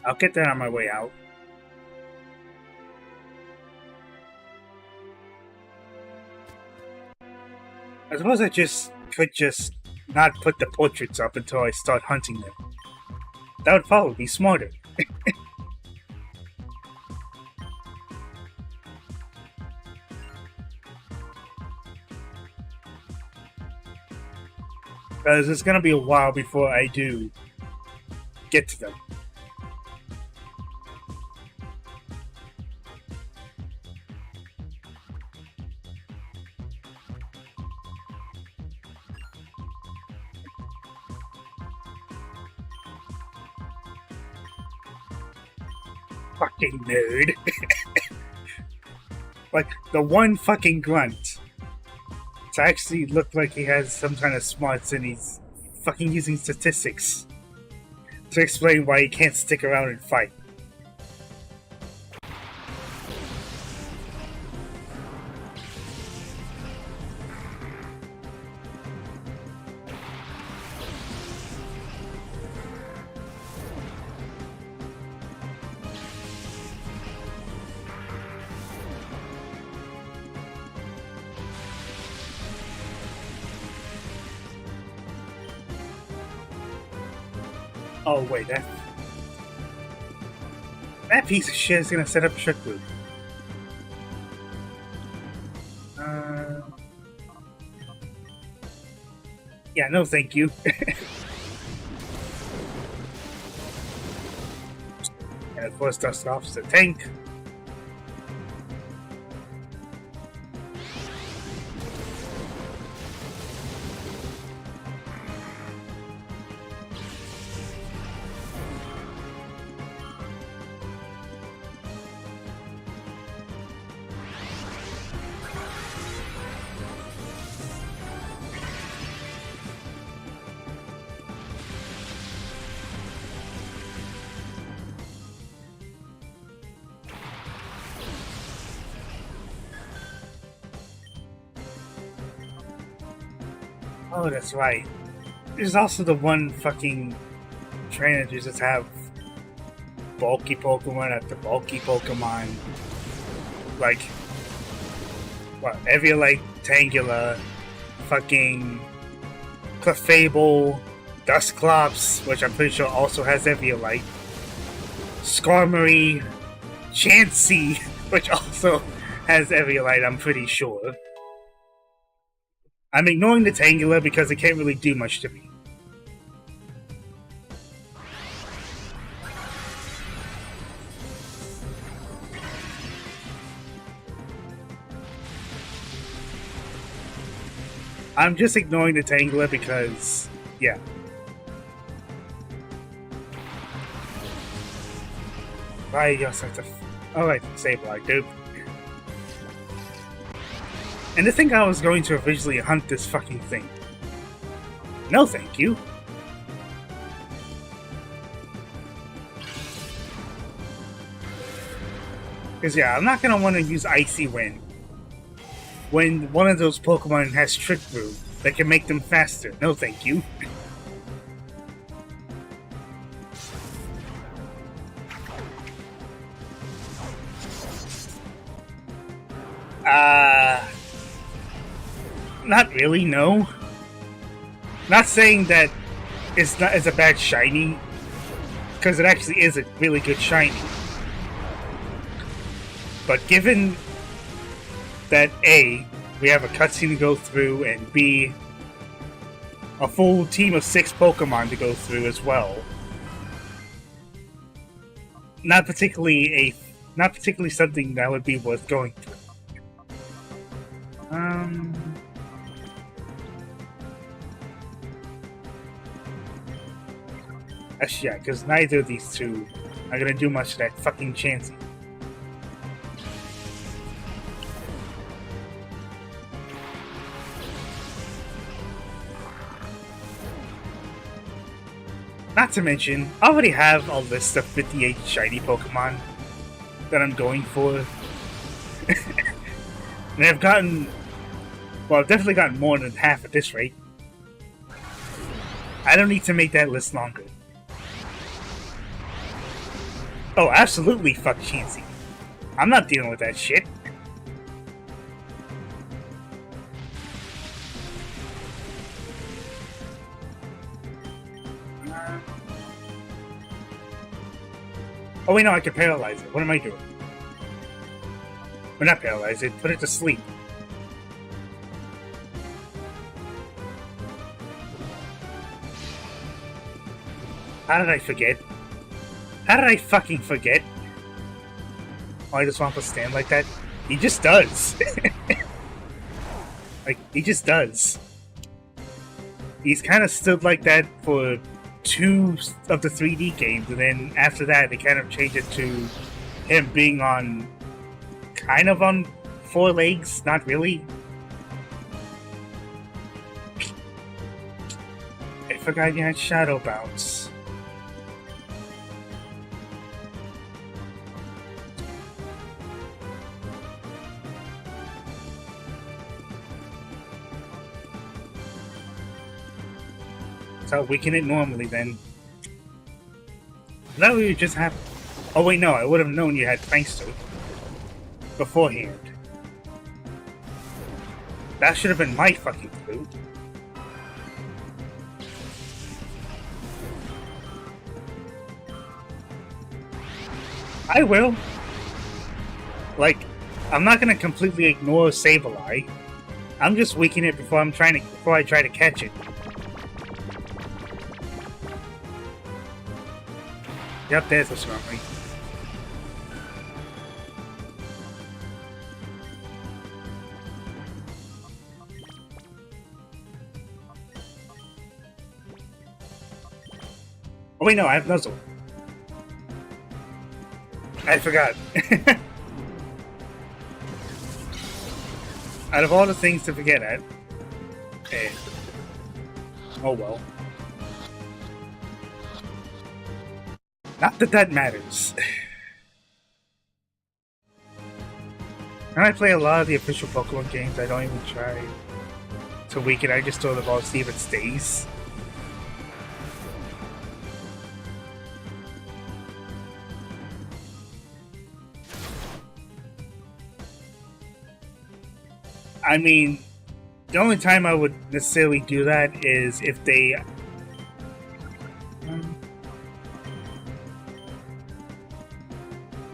I'll get that on my way out. I suppose I could just not put the portraits up until I start hunting them. That would probably be smarter. Because it's gonna be a while before I do get to them. Fucking nerd. Like, the one fucking grunt to actually look like he has some kind of smarts and he's fucking using statistics to explain why he can't stick around and fight. Oh wait, that piece of shit is gonna set up a trick loop. Yeah, no thank you. And of course dust off the tank. Oh, that's right. There's also the one fucking trainer that just have bulky Pokemon after bulky Pokemon. Like, what? Eviolite, Tangela, fucking Clefable, Dusclops, which I'm pretty sure also has Eviolite, Skarmory, Chansey, which also has Eviolite, I'm pretty sure. I'm ignoring the Tangela because it can't really do much to me. I'm just ignoring the Tangela because, yeah. Why you just have to... Alright, Sableye, dude. And to think I was going to originally hunt this fucking thing. No thank you. Because yeah, I'm not going to want to use Icy Wind when one of those Pokemon has Trick Brew that can make them faster. No thank you. Not really, no. Not saying that it's a bad shiny, because it actually is a really good shiny. But given that A, we have a cutscene to go through, and B, a full team of 6 Pokemon to go through as well, not particularly something that would be worth going through. Actually, yeah, because neither of these two are gonna do much of that fucking Chansey. Not to mention, I already have a list of 58 shiny Pokemon that I'm going for. And I've gotten... Well, I've definitely gotten more than half at this rate. I don't need to make that list longer. Oh, absolutely fuck Chansey. I'm not dealing with that shit. Oh wait, no, I can paralyze it. What am I doing? Or not paralyze it, put it to sleep. How did I forget? How did I fucking forget? Oh, I just want to stand like that? He just does. Like, he just does. He's kind of stood like that for 2 of the 3D games, and then after that, they kind of changed it to him being on... kind of on 4 legs, not really. I forgot you had Shadow Bounce. So weaken it normally then. That would just happen. Oh wait, no, I would have known you had Prankster beforehand. That should have been my fucking clue. I will. Like, I'm not gonna completely ignore Sableye. I'm just weakening it before I try to catch it. Yep, there's a Swamp. Oh wait, no, I have Nuzzle. I forgot. Out of all the things to forget at, eh. Oh well. Not that that matters. When I play a lot of the official Pokemon games, I don't even try to weaken. I just throw the ball to see if it stays. I mean, the only time I would necessarily do that is if they...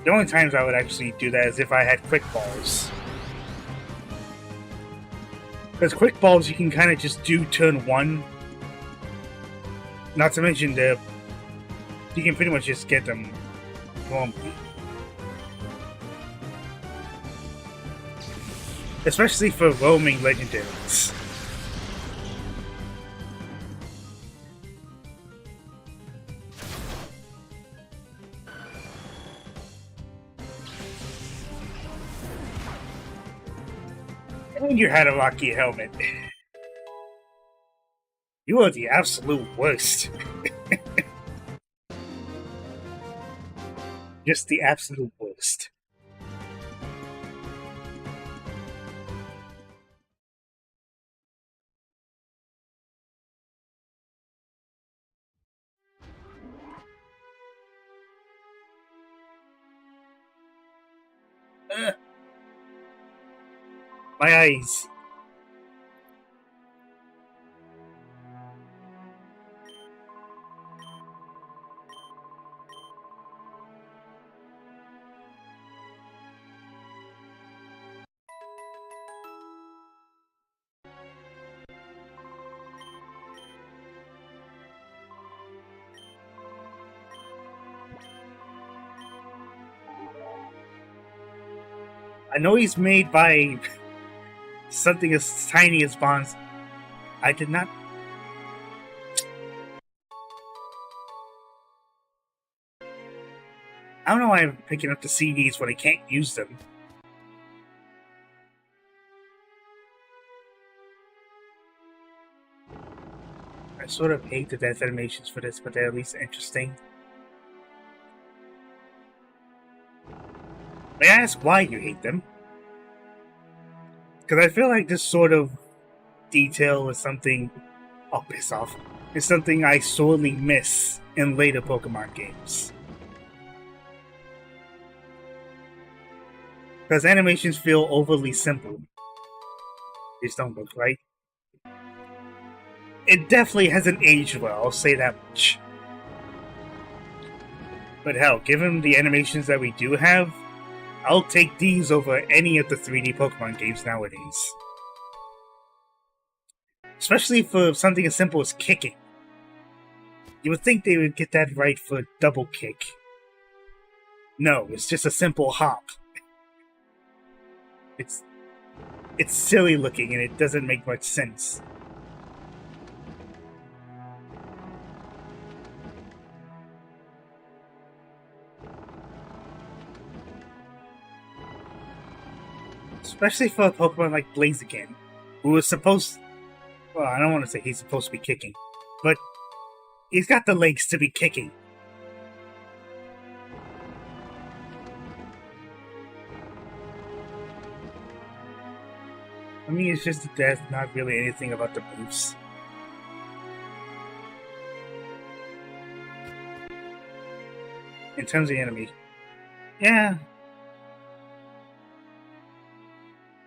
The only times I would actually do that is if I had Quick Balls. Because Quick Balls you can kind of just do turn 1. Not to mention you can pretty much just get them normally. Especially for roaming legendaries. And you had a rocky helmet. You are the absolute worst. Just the absolute worst. My eyes. I know he's made by something as tiny as bonds. I did not. I don't know why I'm picking up the CDs when I can't use them. I sort of hate the death animations for this, but they're at least interesting. May I ask why you hate them? Because I feel like this sort of detail is something... Oh, piss off. It's something I sorely miss in later Pokemon games. Because animations feel overly simple. These don't look right. It definitely hasn't aged well, I'll say that much. But hell, given the animations that we do have, I'll take these over any of the 3D Pokemon games nowadays. Especially for something as simple as kicking. You would think they would get that right for double kick. No, it's just a simple hop. It's silly looking and it doesn't make much sense. Especially for a Pokemon like Blaziken, who is supposed... Well, I don't want to say he's supposed to be kicking, but he's got the legs to be kicking. I mean, it's just that there's not really anything about the moves. In terms of enemy. Yeah.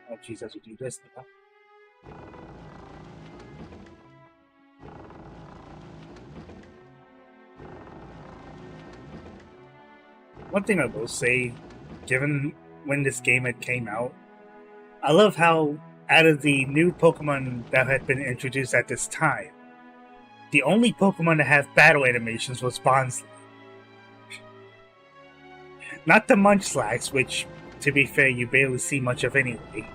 Oh, jeez, as we do this now. One thing I will say, given when this game had came out, I love how out of the new Pokemon that had been introduced at this time, the only Pokemon to have battle animations was Bonsly. Not the Munchlax, which, to be fair, you barely see much of anyway.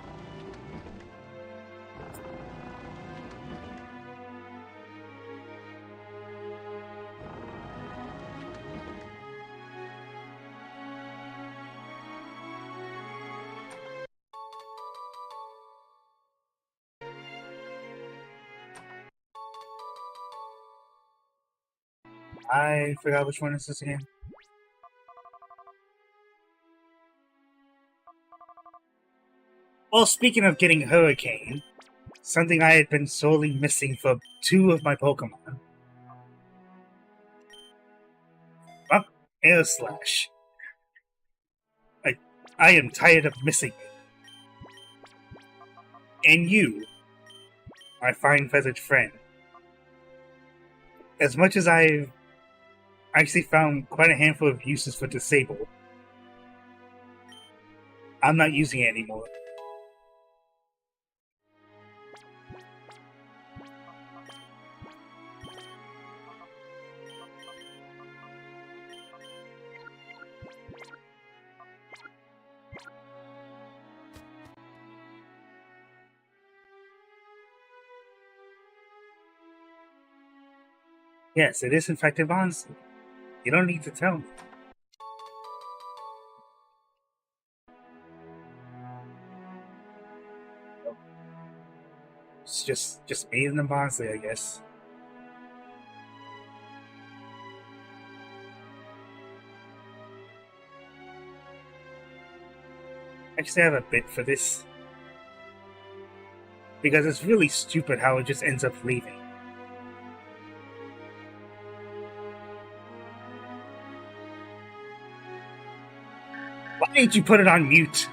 I forgot which one is this again. Well, speaking of getting Hurricane, something I had been sorely missing for 2 of my Pokemon. Well, Air Slash. I am tired of missing it. And you, my fine feathered friend. As much as I've actually found quite a handful of uses for Disable, I'm not using it anymore. Yes, it is in fact a monster. You don't need to tell me. it's just me and the monster, I guess. Actually, I have a bit for this. Because it's really stupid how it just ends up leaving. Why didn't you put it on mute?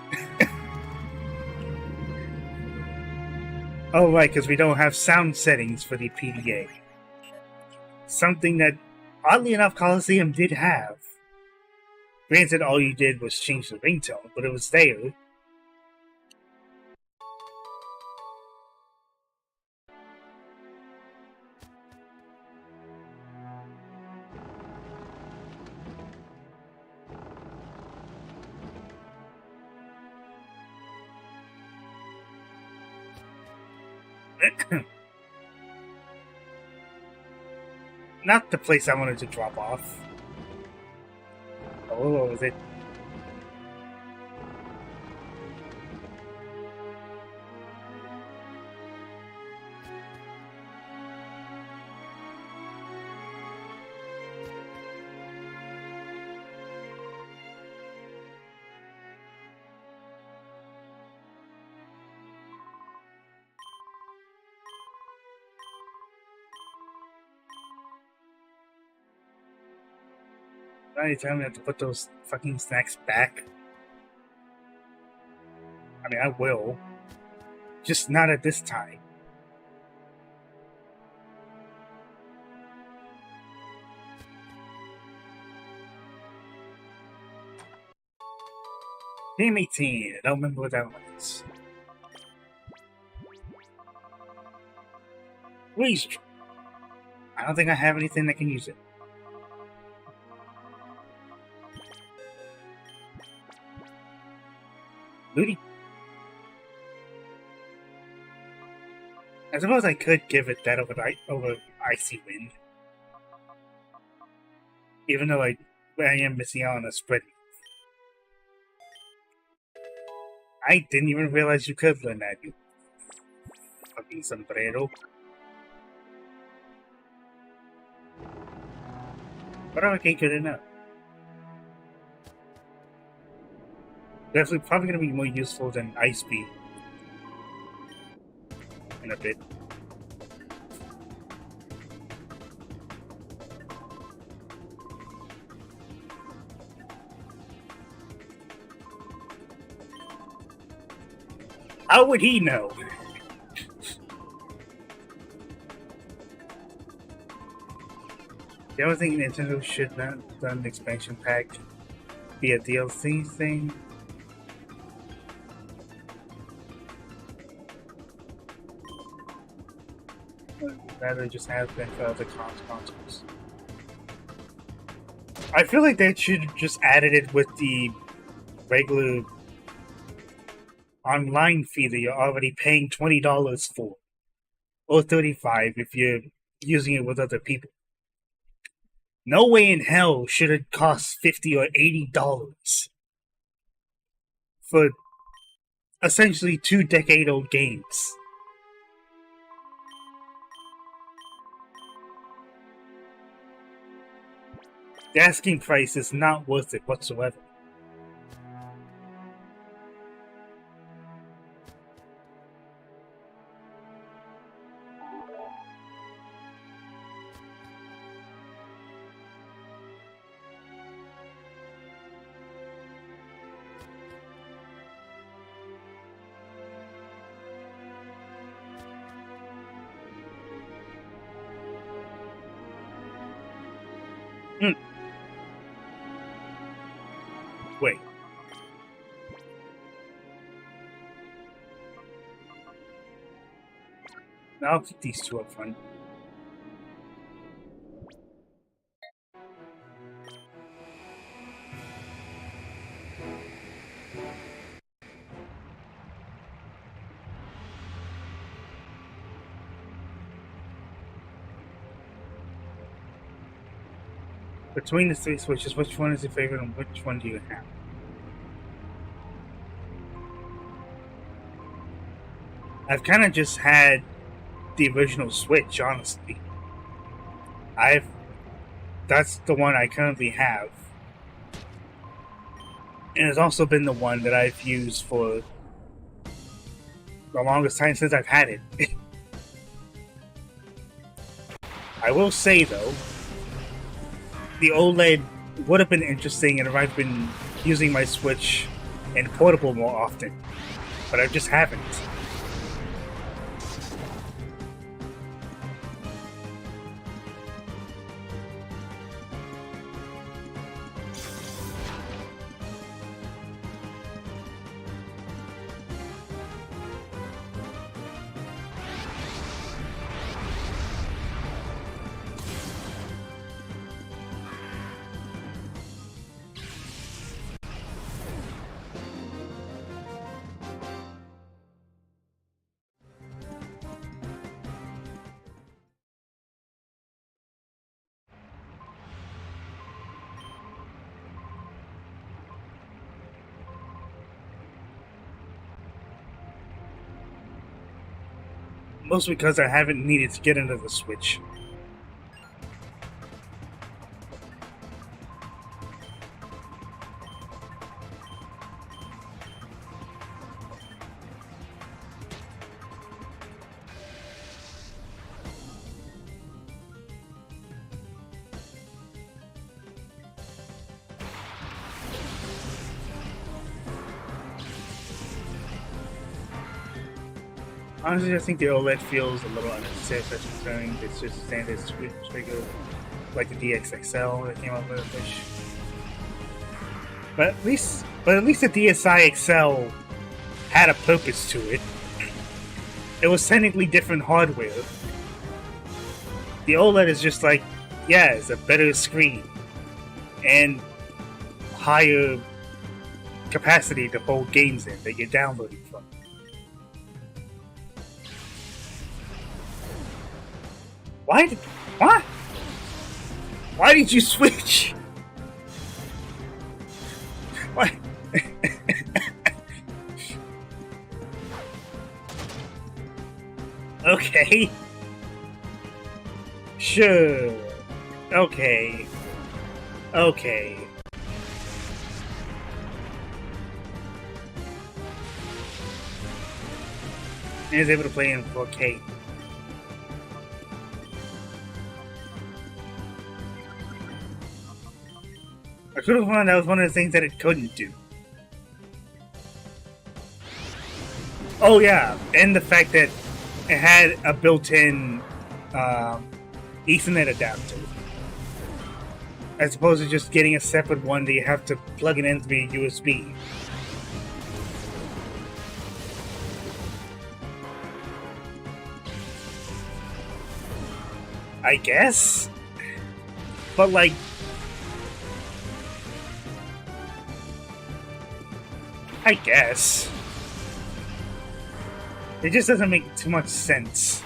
Oh, right, because we don't have sound settings for the PDA. Something that, oddly enough, Coliseum did have. Granted, all you did was change the ringtone, but it was there. Not the place I wanted to drop off. Oh, what was it? Anytime I have to put those fucking snacks back. I mean, I will. Just not at this time. Team 18. I don't remember what that one is. Please. I don't think I have anything that can use it. Booty. I suppose I could give it that over Icy Wind. Even though I am missing out on a spread. I didn't even realize you could learn that, you fucking sombrero. But okay, good enough. Definitely probably going to be more useful than Ice Beam in a bit. How would he know? The only thing Nintendo should not have done the expansion pack be a DLC thing. Rather just have been for other consoles. I feel like they should have just added it with the regular online fee that you're already paying $20 for, or $35 if you're using it with other people. No way in hell should it cost $50 or $80 for essentially 2-decade-old games. The asking price is not worth it whatsoever. Wait. Now I'll keep these two up front. Between the three switches, which one is your favorite and which one do you have? I've kind of just had the original Switch, honestly. I've That's the one I currently have. And it's also been the one that I've used for the longest time since I've had it. I will say, though, the OLED would have been interesting if I'd been using my Switch in portable more often, but I just haven't. Mostly because I haven't needed to get into the Switch. Honestly, I think the OLED feels a little unnecessary, especially considering it's just standard Switch figure, like the DXXL that came out with it. But at least the DSi XL had a purpose to it. It was technically different hardware. The OLED is just like, yeah, it's a better screen and higher capacity to hold games in that you're downloading from. What? Why did you switch? What? Okay. Sure. Okay. And is able to play in 4K. I could have found that was one of the things that it couldn't do. Oh yeah, and the fact that it had a built-in Ethernet adapter, as opposed to just getting a separate one that you have to plug it in via USB. I guess? But like, I guess. It just doesn't make too much sense,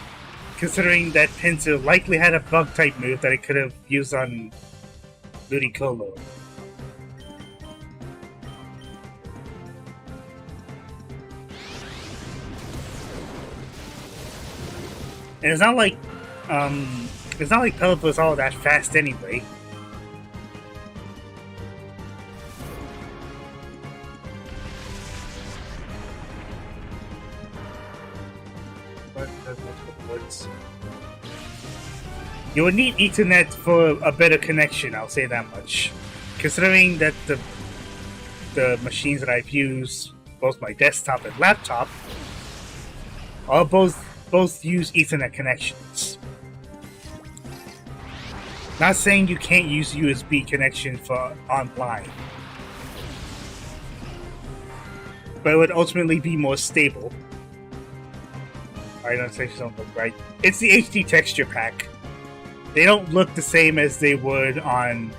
considering that Pincer likely had a bug-type move that it could have used on Ludicolo. And it's not like Pelipper was all that fast anyway. You would need Ethernet for a better connection, I'll say that much. Considering that the machines that I've used, both my desktop and laptop, are both use Ethernet connections. Not saying you can't use USB connection for online, but it would ultimately be more stable. I don't say don't look right. It's the HD texture pack. They don't look the same as they would normally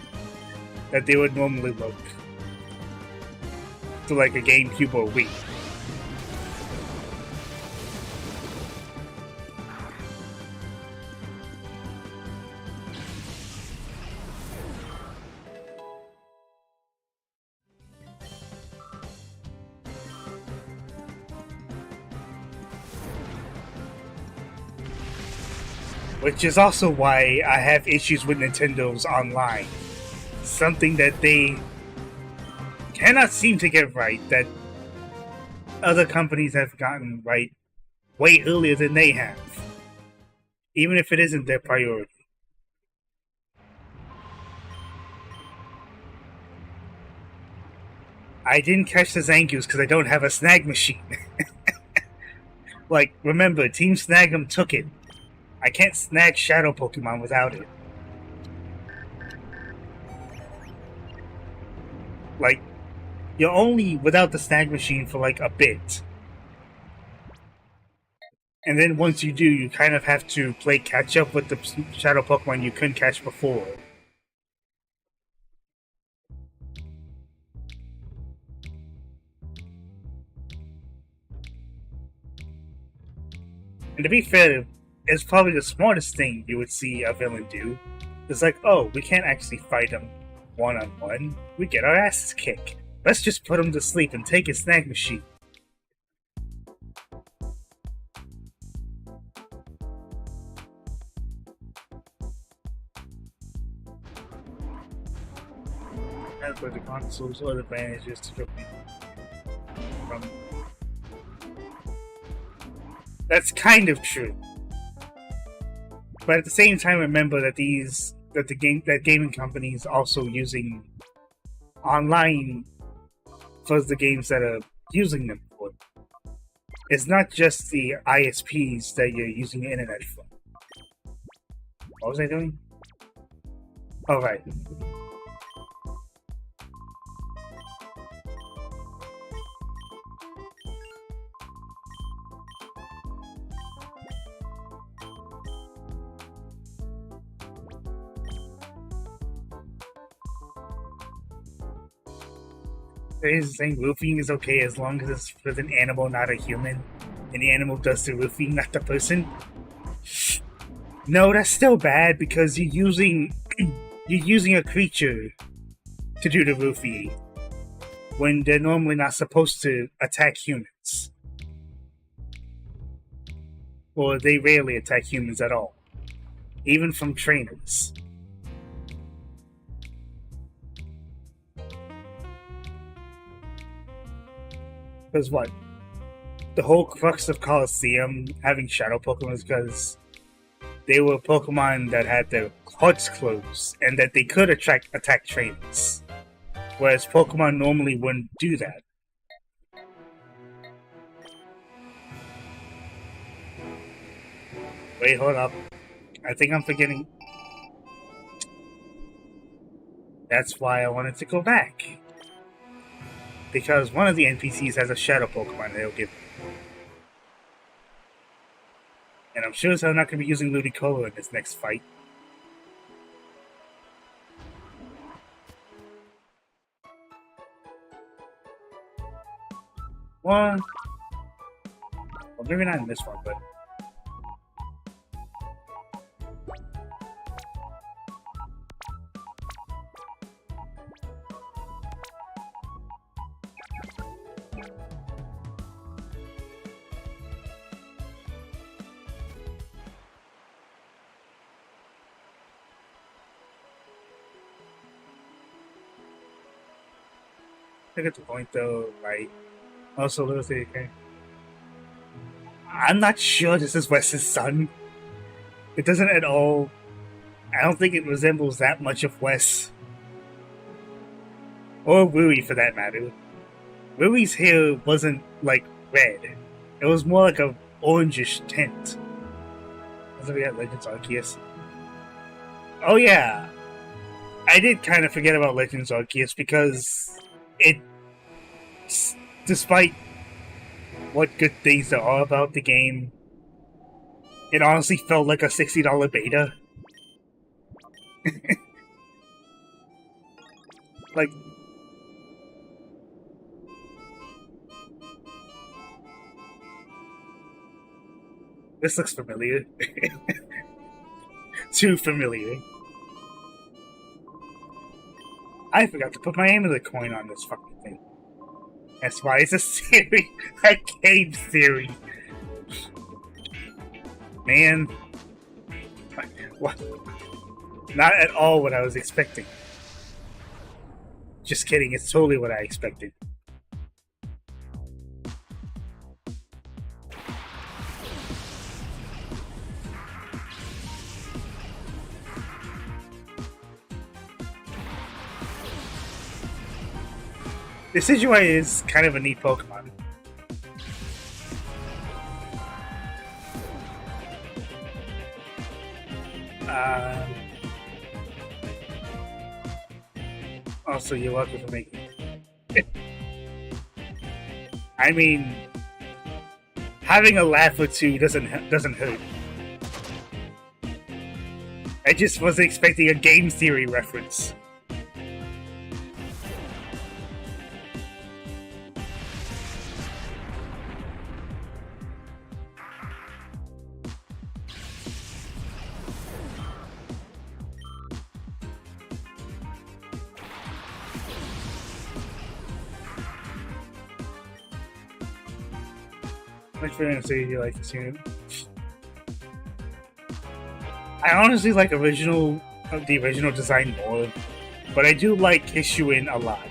look to like a GameCube or Wii. Which is also why I have issues with Nintendo's online. Something that they cannot seem to get right, that other companies have gotten right way earlier than they have. Even if it isn't their priority. I didn't catch the Zangoose because I don't have a snag machine. Like, remember, Team Snag'em took it. I can't snag Shadow Pokemon without it. Like, you're only without the snag machine for like a bit. And then once you do, you kind of have to play catch up with the Shadow Pokemon you couldn't catch before. And to be fair, it's probably the smartest thing you would see a villain do. It's like, oh, we can't actually fight him one-on-one. We get our asses kicked. Let's just put him to sleep and take his snag machine. And for the console's other advantages to compete from. That's kind of true. But at the same time, remember that gaming companies also using online for the games that are using them for. It's not just the ISPs that you're using the internet for. What was I doing? Oh, right. Here's the thing, roofing is okay as long as it's with an animal, not a human. And the animal does the roofing, not the person. No, that's still bad because you're using a creature to do the roofing when they're normally not supposed to attack humans. Or they rarely attack humans at all. Even from trainers. Because what? The whole crux of Colosseum having Shadow Pokemon is because they were Pokemon that had their hearts closed and that they could attack trainers. Whereas Pokemon normally wouldn't do that. Wait, hold up. I think I'm forgetting. That's why I wanted to go back. Because one of the NPCs has a Shadow Pokemon they'll give me. And I'm sure as hell not going to be using Ludicolo in this next fight. Well, maybe not in this one, but... I get the point though, like, also Lucy, okay. I'm not sure this is Wes's son. It doesn't at all. I don't think it resembles that much of Wes. Or Rui for that matter. Rui's hair wasn't like red. It was more like a orangish tint. Doesn't we have Legends Arceus? Oh yeah. I did kind of forget about Legends Arceus because it, despite what good things there are about the game, it honestly felt like a $60 beta. Like, this looks familiar. Too familiar. I forgot to put my amulet coin on this fucking thing. That's why it's a series, a game series. Man, What? Not at all what I was expecting. Just kidding, it's totally what I expected. Decidueye is kind of a neat Pokemon. Also, you're welcome for making it. I mean, having a laugh or two doesn't hurt. I just wasn't expecting a game theory reference. Which Venusaur do you like this unit? I honestly like the original design more, but I do like Hishuin a lot.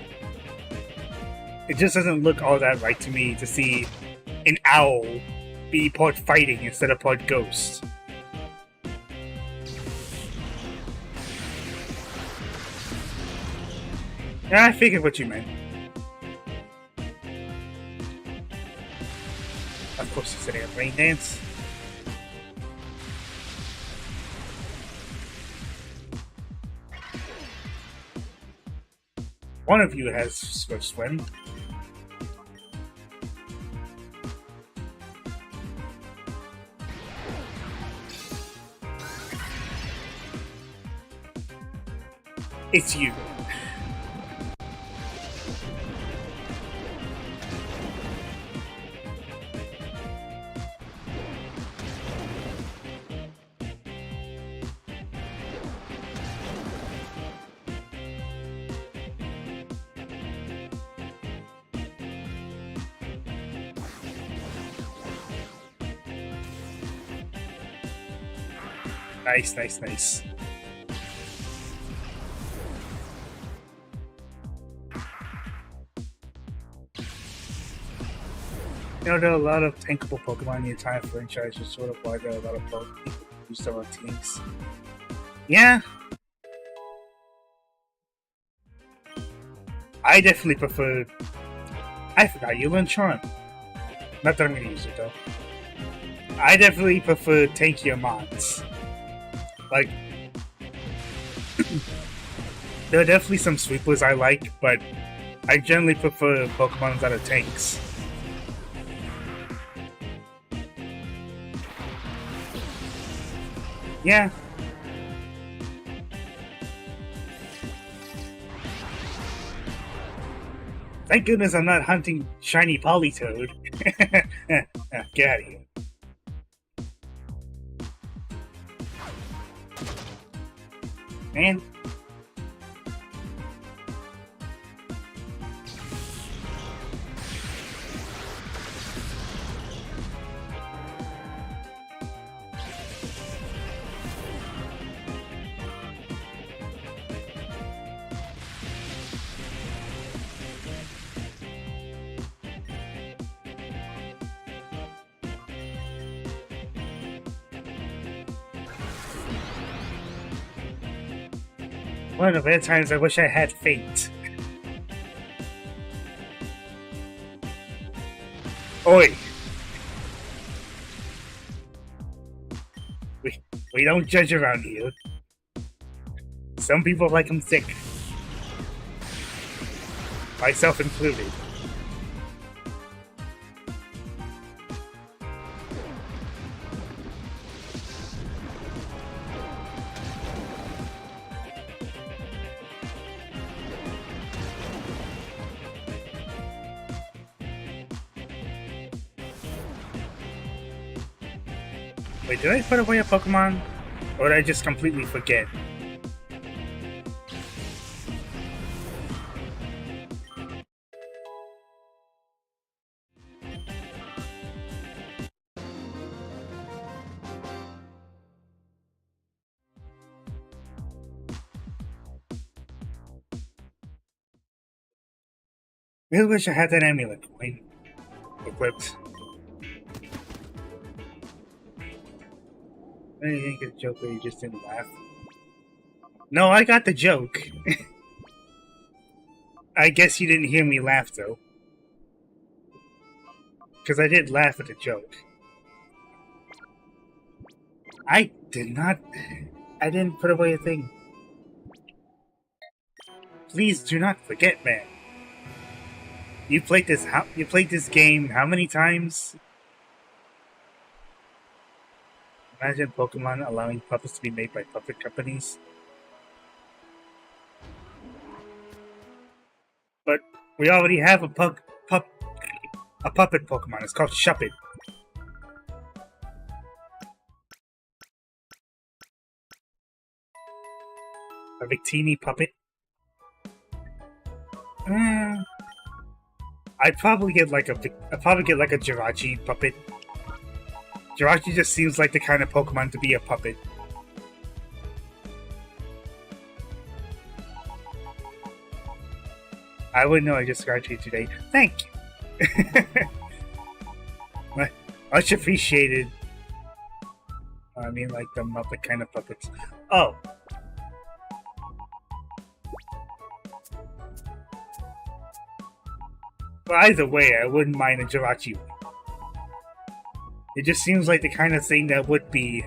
It just doesn't look all that right to me to see an owl be part fighting instead of part ghost. Yeah, I figured what you meant. Of course, he's setting up Rain Dance. One of you has Swift Swim. It's you. Nice, nice, nice. You know, there are a lot of tankable Pokemon in the entire franchise, just sort of why there are a lot of people who still on teams. Yeah. I definitely prefer... I forgot you learned Charm. Not that I'm going to use it, though. I definitely prefer tankier mons. Like... there are definitely some sweepers I like, but I generally prefer Pokemon that are tanks. Yeah. Thank goodness I'm not hunting shiny Politoed. Get out of here. Man. One of the rare times I wish I had Fate. Oi! We don't judge around here. Some people like them thick. Myself included. Wait, did I put away a Pokemon? Or did I just completely forget? Really wish I had that amulet coin equipped. I didn't get a joke where you just didn't laugh. No, I got the joke. I guess you didn't hear me laugh, though. Because I did laugh at the joke. I didn't put away a thing. Please do not forget, man. You played this game how many times? Imagine Pokemon allowing puppets to be made by puppet companies. But we already have a puppet Pokemon. It's called Shuppet. A Victini puppet. I'd probably get like a Jirachi puppet. Jirachi just seems like the kind of Pokemon to be a puppet. I wouldn't know. I just graduated today. Thank you. Much appreciated. I mean, like the Muppet kind of puppets. Oh. Well, either way, I wouldn't mind a Jirachi. It just seems like the kind of thing that would be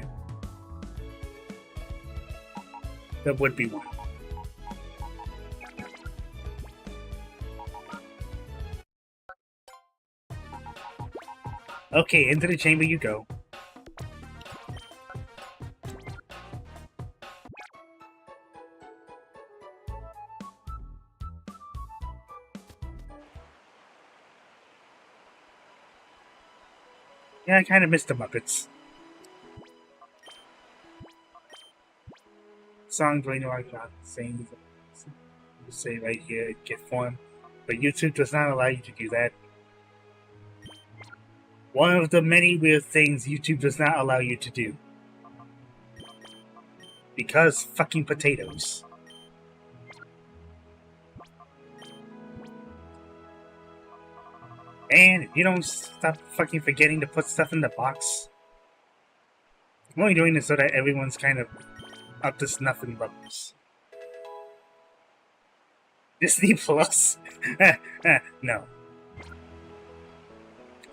one. Okay, into the chamber you go. Yeah, I kind of missed the Muppets. Song Dwayne Rock saying say right here in GIF form, but YouTube does not allow you to do that. One of the many weird things YouTube does not allow you to do. Because fucking potatoes. And if you don't stop fucking forgetting to put stuff in the box. I'm only doing this so that everyone's kind of up to snuff and bubbles. Disney Plus? No.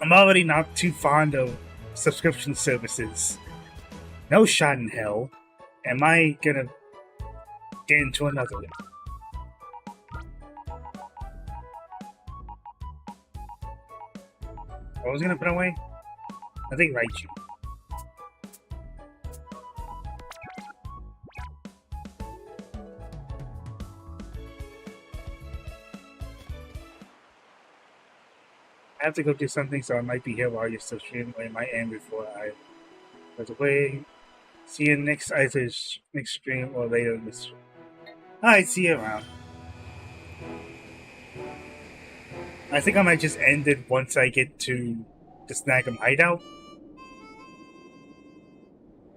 I'm already not too fond of subscription services. No shot in hell am I gonna get into another one. What was I gonna put away? I think Raichu. I have to go do something, so I might be here while you're still streaming, or I might end before I go away. See you next stream or later in this stream. Alright, see you around. I think I might just end it once I get to the Snag'em hideout.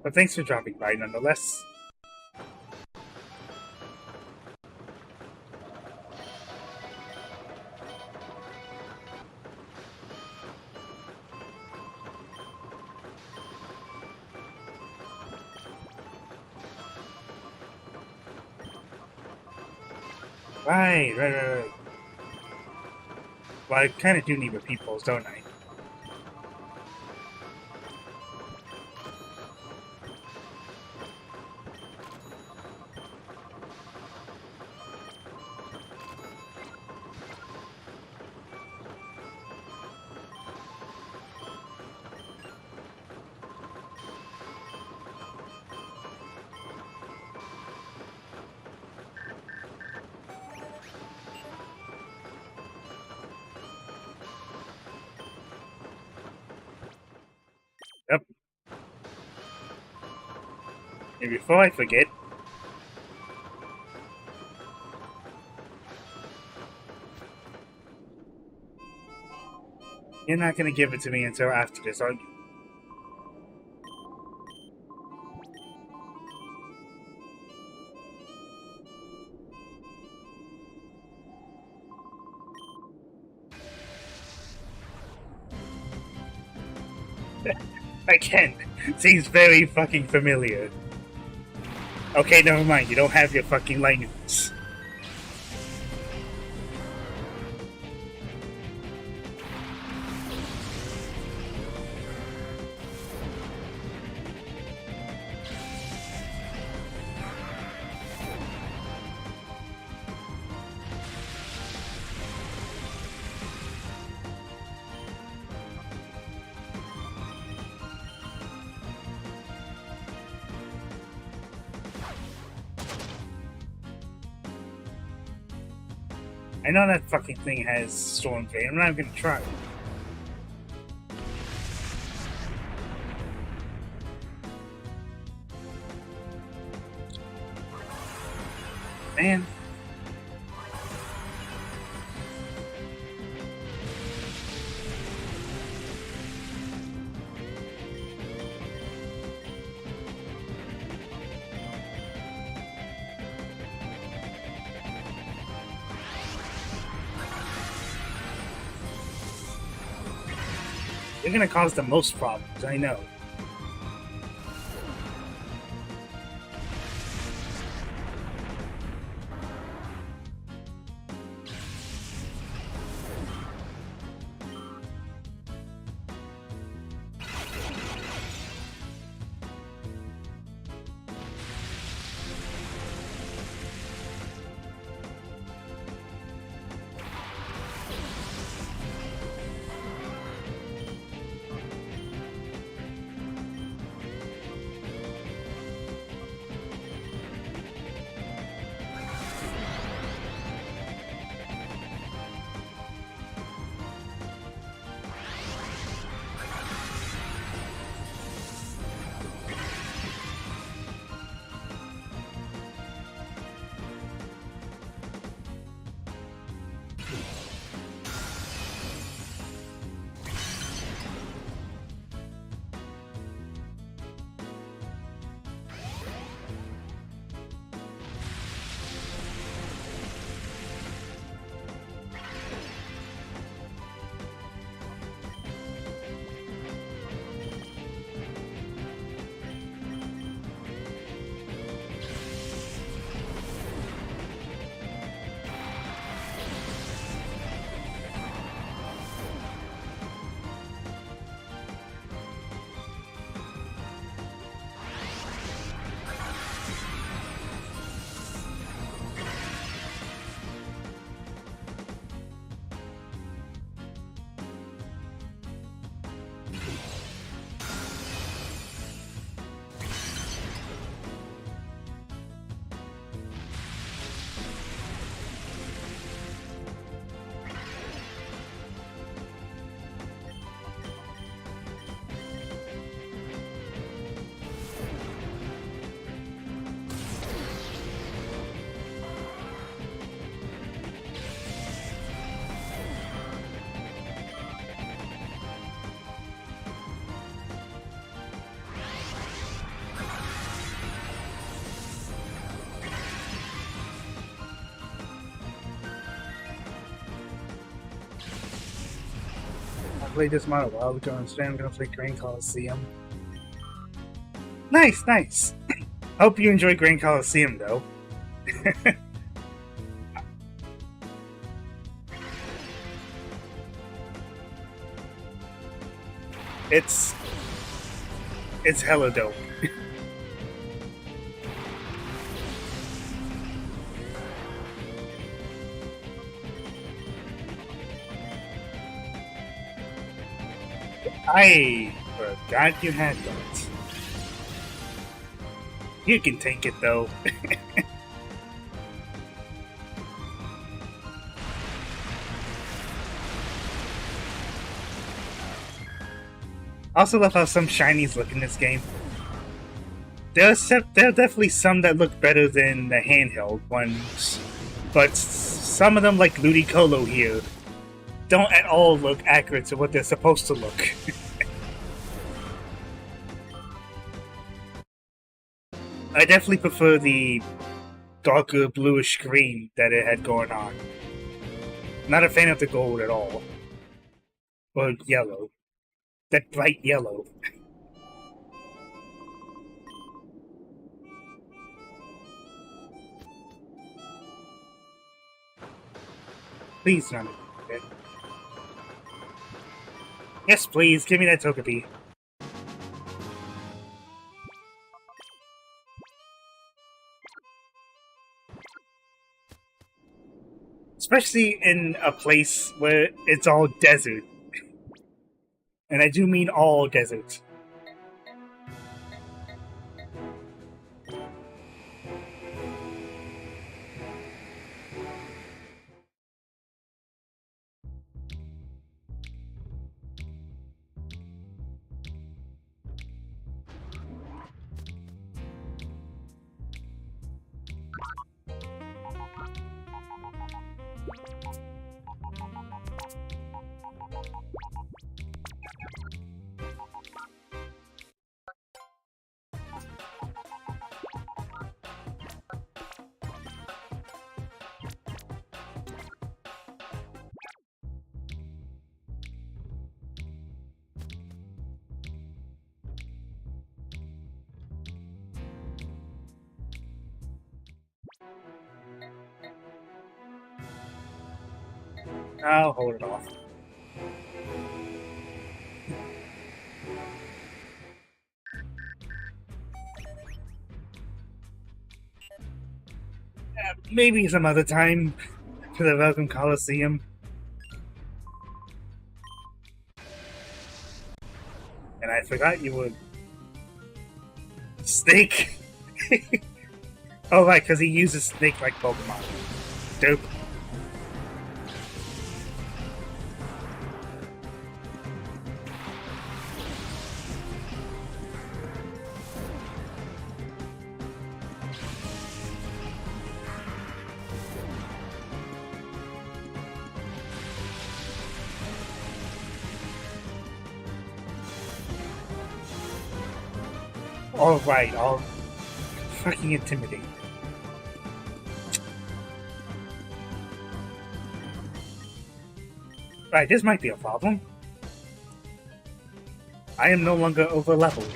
But thanks for dropping by nonetheless. Right. Well, I kind of do need repeat pulls, don't I? Yep. And before I forget, you're not going to give it to me until after this, are you? Again, seems very fucking familiar. Okay, never mind. You don't have your fucking lightnings. I know that fucking thing has Storm Fade. I'm not even gonna try. Man. You're gonna cause the most problems, I know. Played this model a while ago, and today I'm gonna play Grand Coliseum. Nice, nice. Hope you enjoy Grand Coliseum, though. It's hella dope. I forgot you had that. You can take it though. I also love how some shinies look in this game. There are definitely some that look better than the handheld ones, but some of them, like Ludicolo here, don't at all look accurate to what they're supposed to look. I definitely prefer the darker bluish green that it had going on. Not a fan of the gold at all. Or yellow. That bright yellow. Please, run it. Yes, please, give me that Togepi. Especially in a place where it's all desert. And I do mean all desert. I'll hold it off. Maybe some other time for the Welcome Coliseum. And I forgot you were... Snake? Oh, right, because he uses snake-like Pokemon. Dope. Alright, I'll fucking intimidate. Right, this might be a problem. I am no longer over-leveled.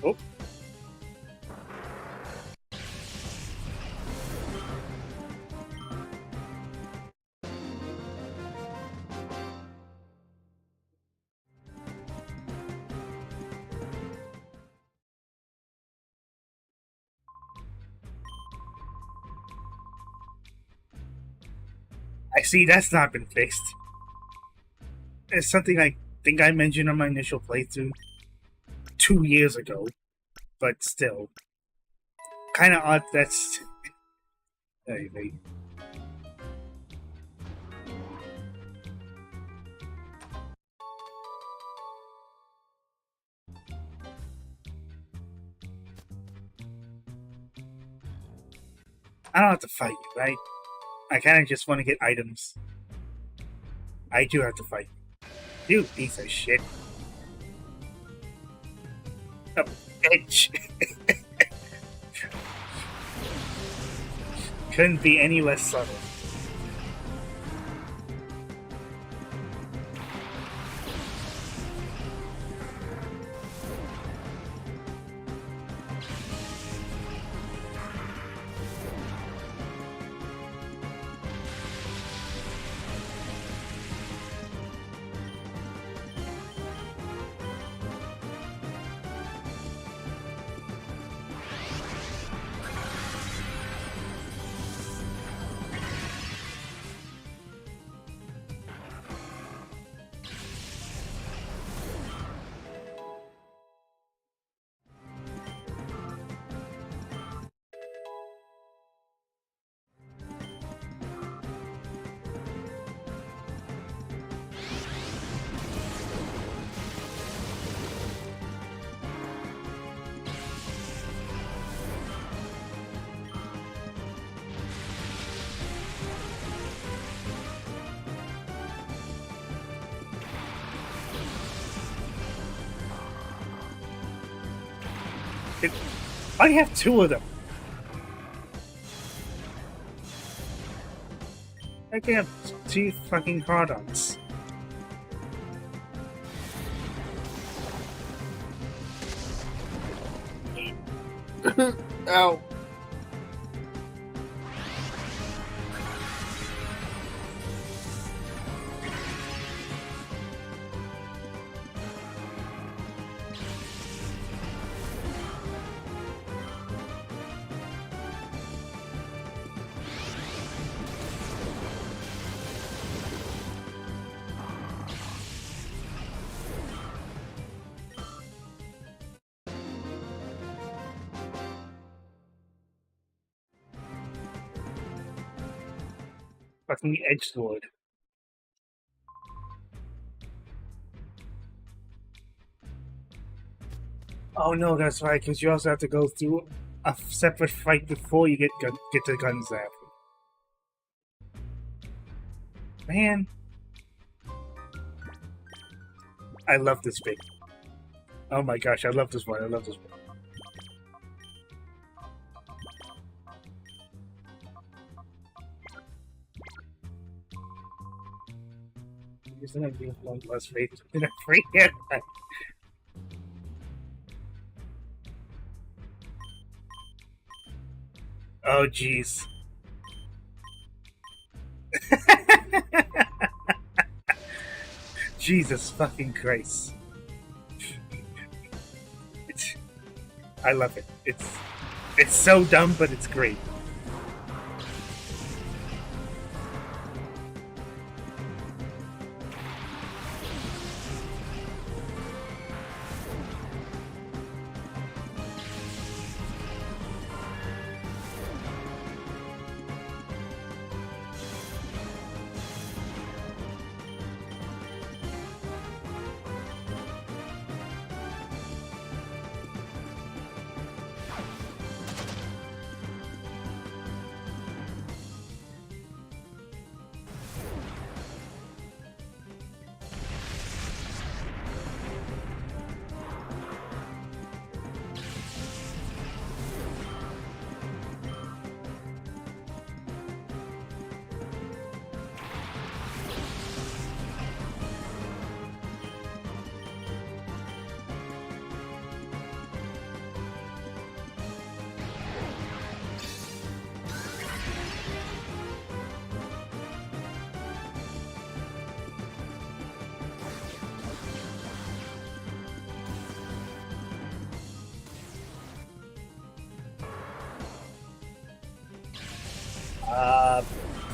Oh. I see that's not been fixed. It's something I think I mentioned on my initial playthrough 2 years ago, but still. Kind of odd that's... Anyway. I don't have to fight you, right? I kind of just want to get items. I do have to fight you. You piece of shit. A bitch. Couldn't be any less subtle. It, I have two of them. I can have two fucking products. Ow. Fucking edge sword. Oh no, that's right, because you also have to go through a separate fight before you get the gun zap. Man, I love this bit. Oh my gosh, I love this one. I love this one. Isn't it being one less faith in a free hand? Oh jeez. Jesus fucking Christ. I love it. It's so dumb, but it's great.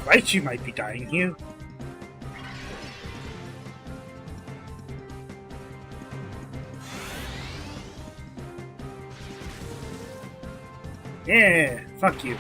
Right, you might be dying here. Yeah, fuck you.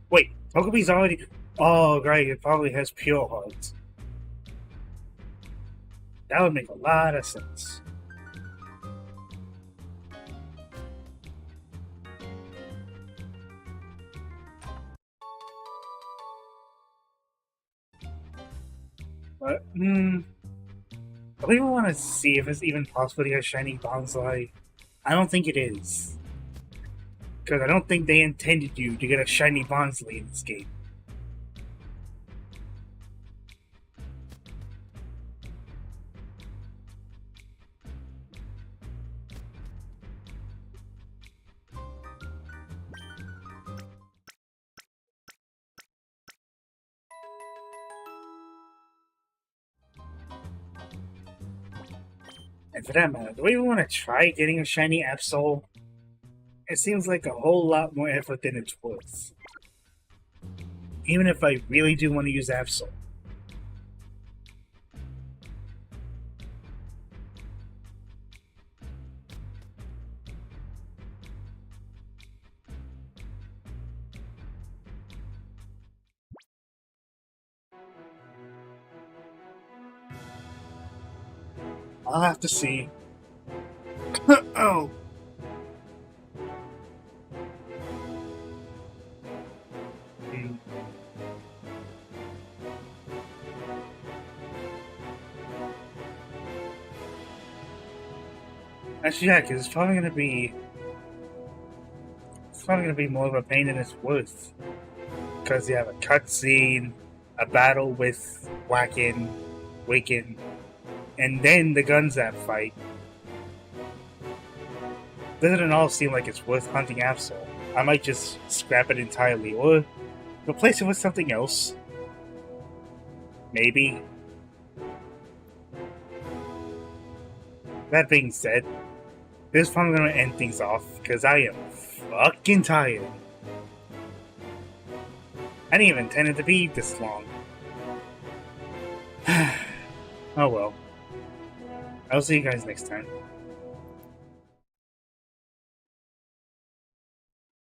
Wait, Pokebee's already. Oh, great, it probably has pure hearts. That would make a lot of sense. But, Do we even want to see if it's even possible to get a shiny bonsai? I don't think it is. Because I don't think they intended you to get a shiny bonsai in this game. And for that matter, do we even want to try getting a shiny Absol? It seems like a whole lot more effort than it's worth. Even if I really do want to use Absol. I'll have to see. Oh. Actually, yeah, because it's probably gonna be more of a pain than it's worth. Because you have a cutscene, a battle with Waken, and then the Gunzap fight. Doesn't all seem like it's worth hunting Absol. I might just scrap it entirely, or replace it with something else. Maybe. That being said, this is probably going to end things off, because I am fucking tired. I didn't even intend it to be this long. Oh well. I'll see you guys next time.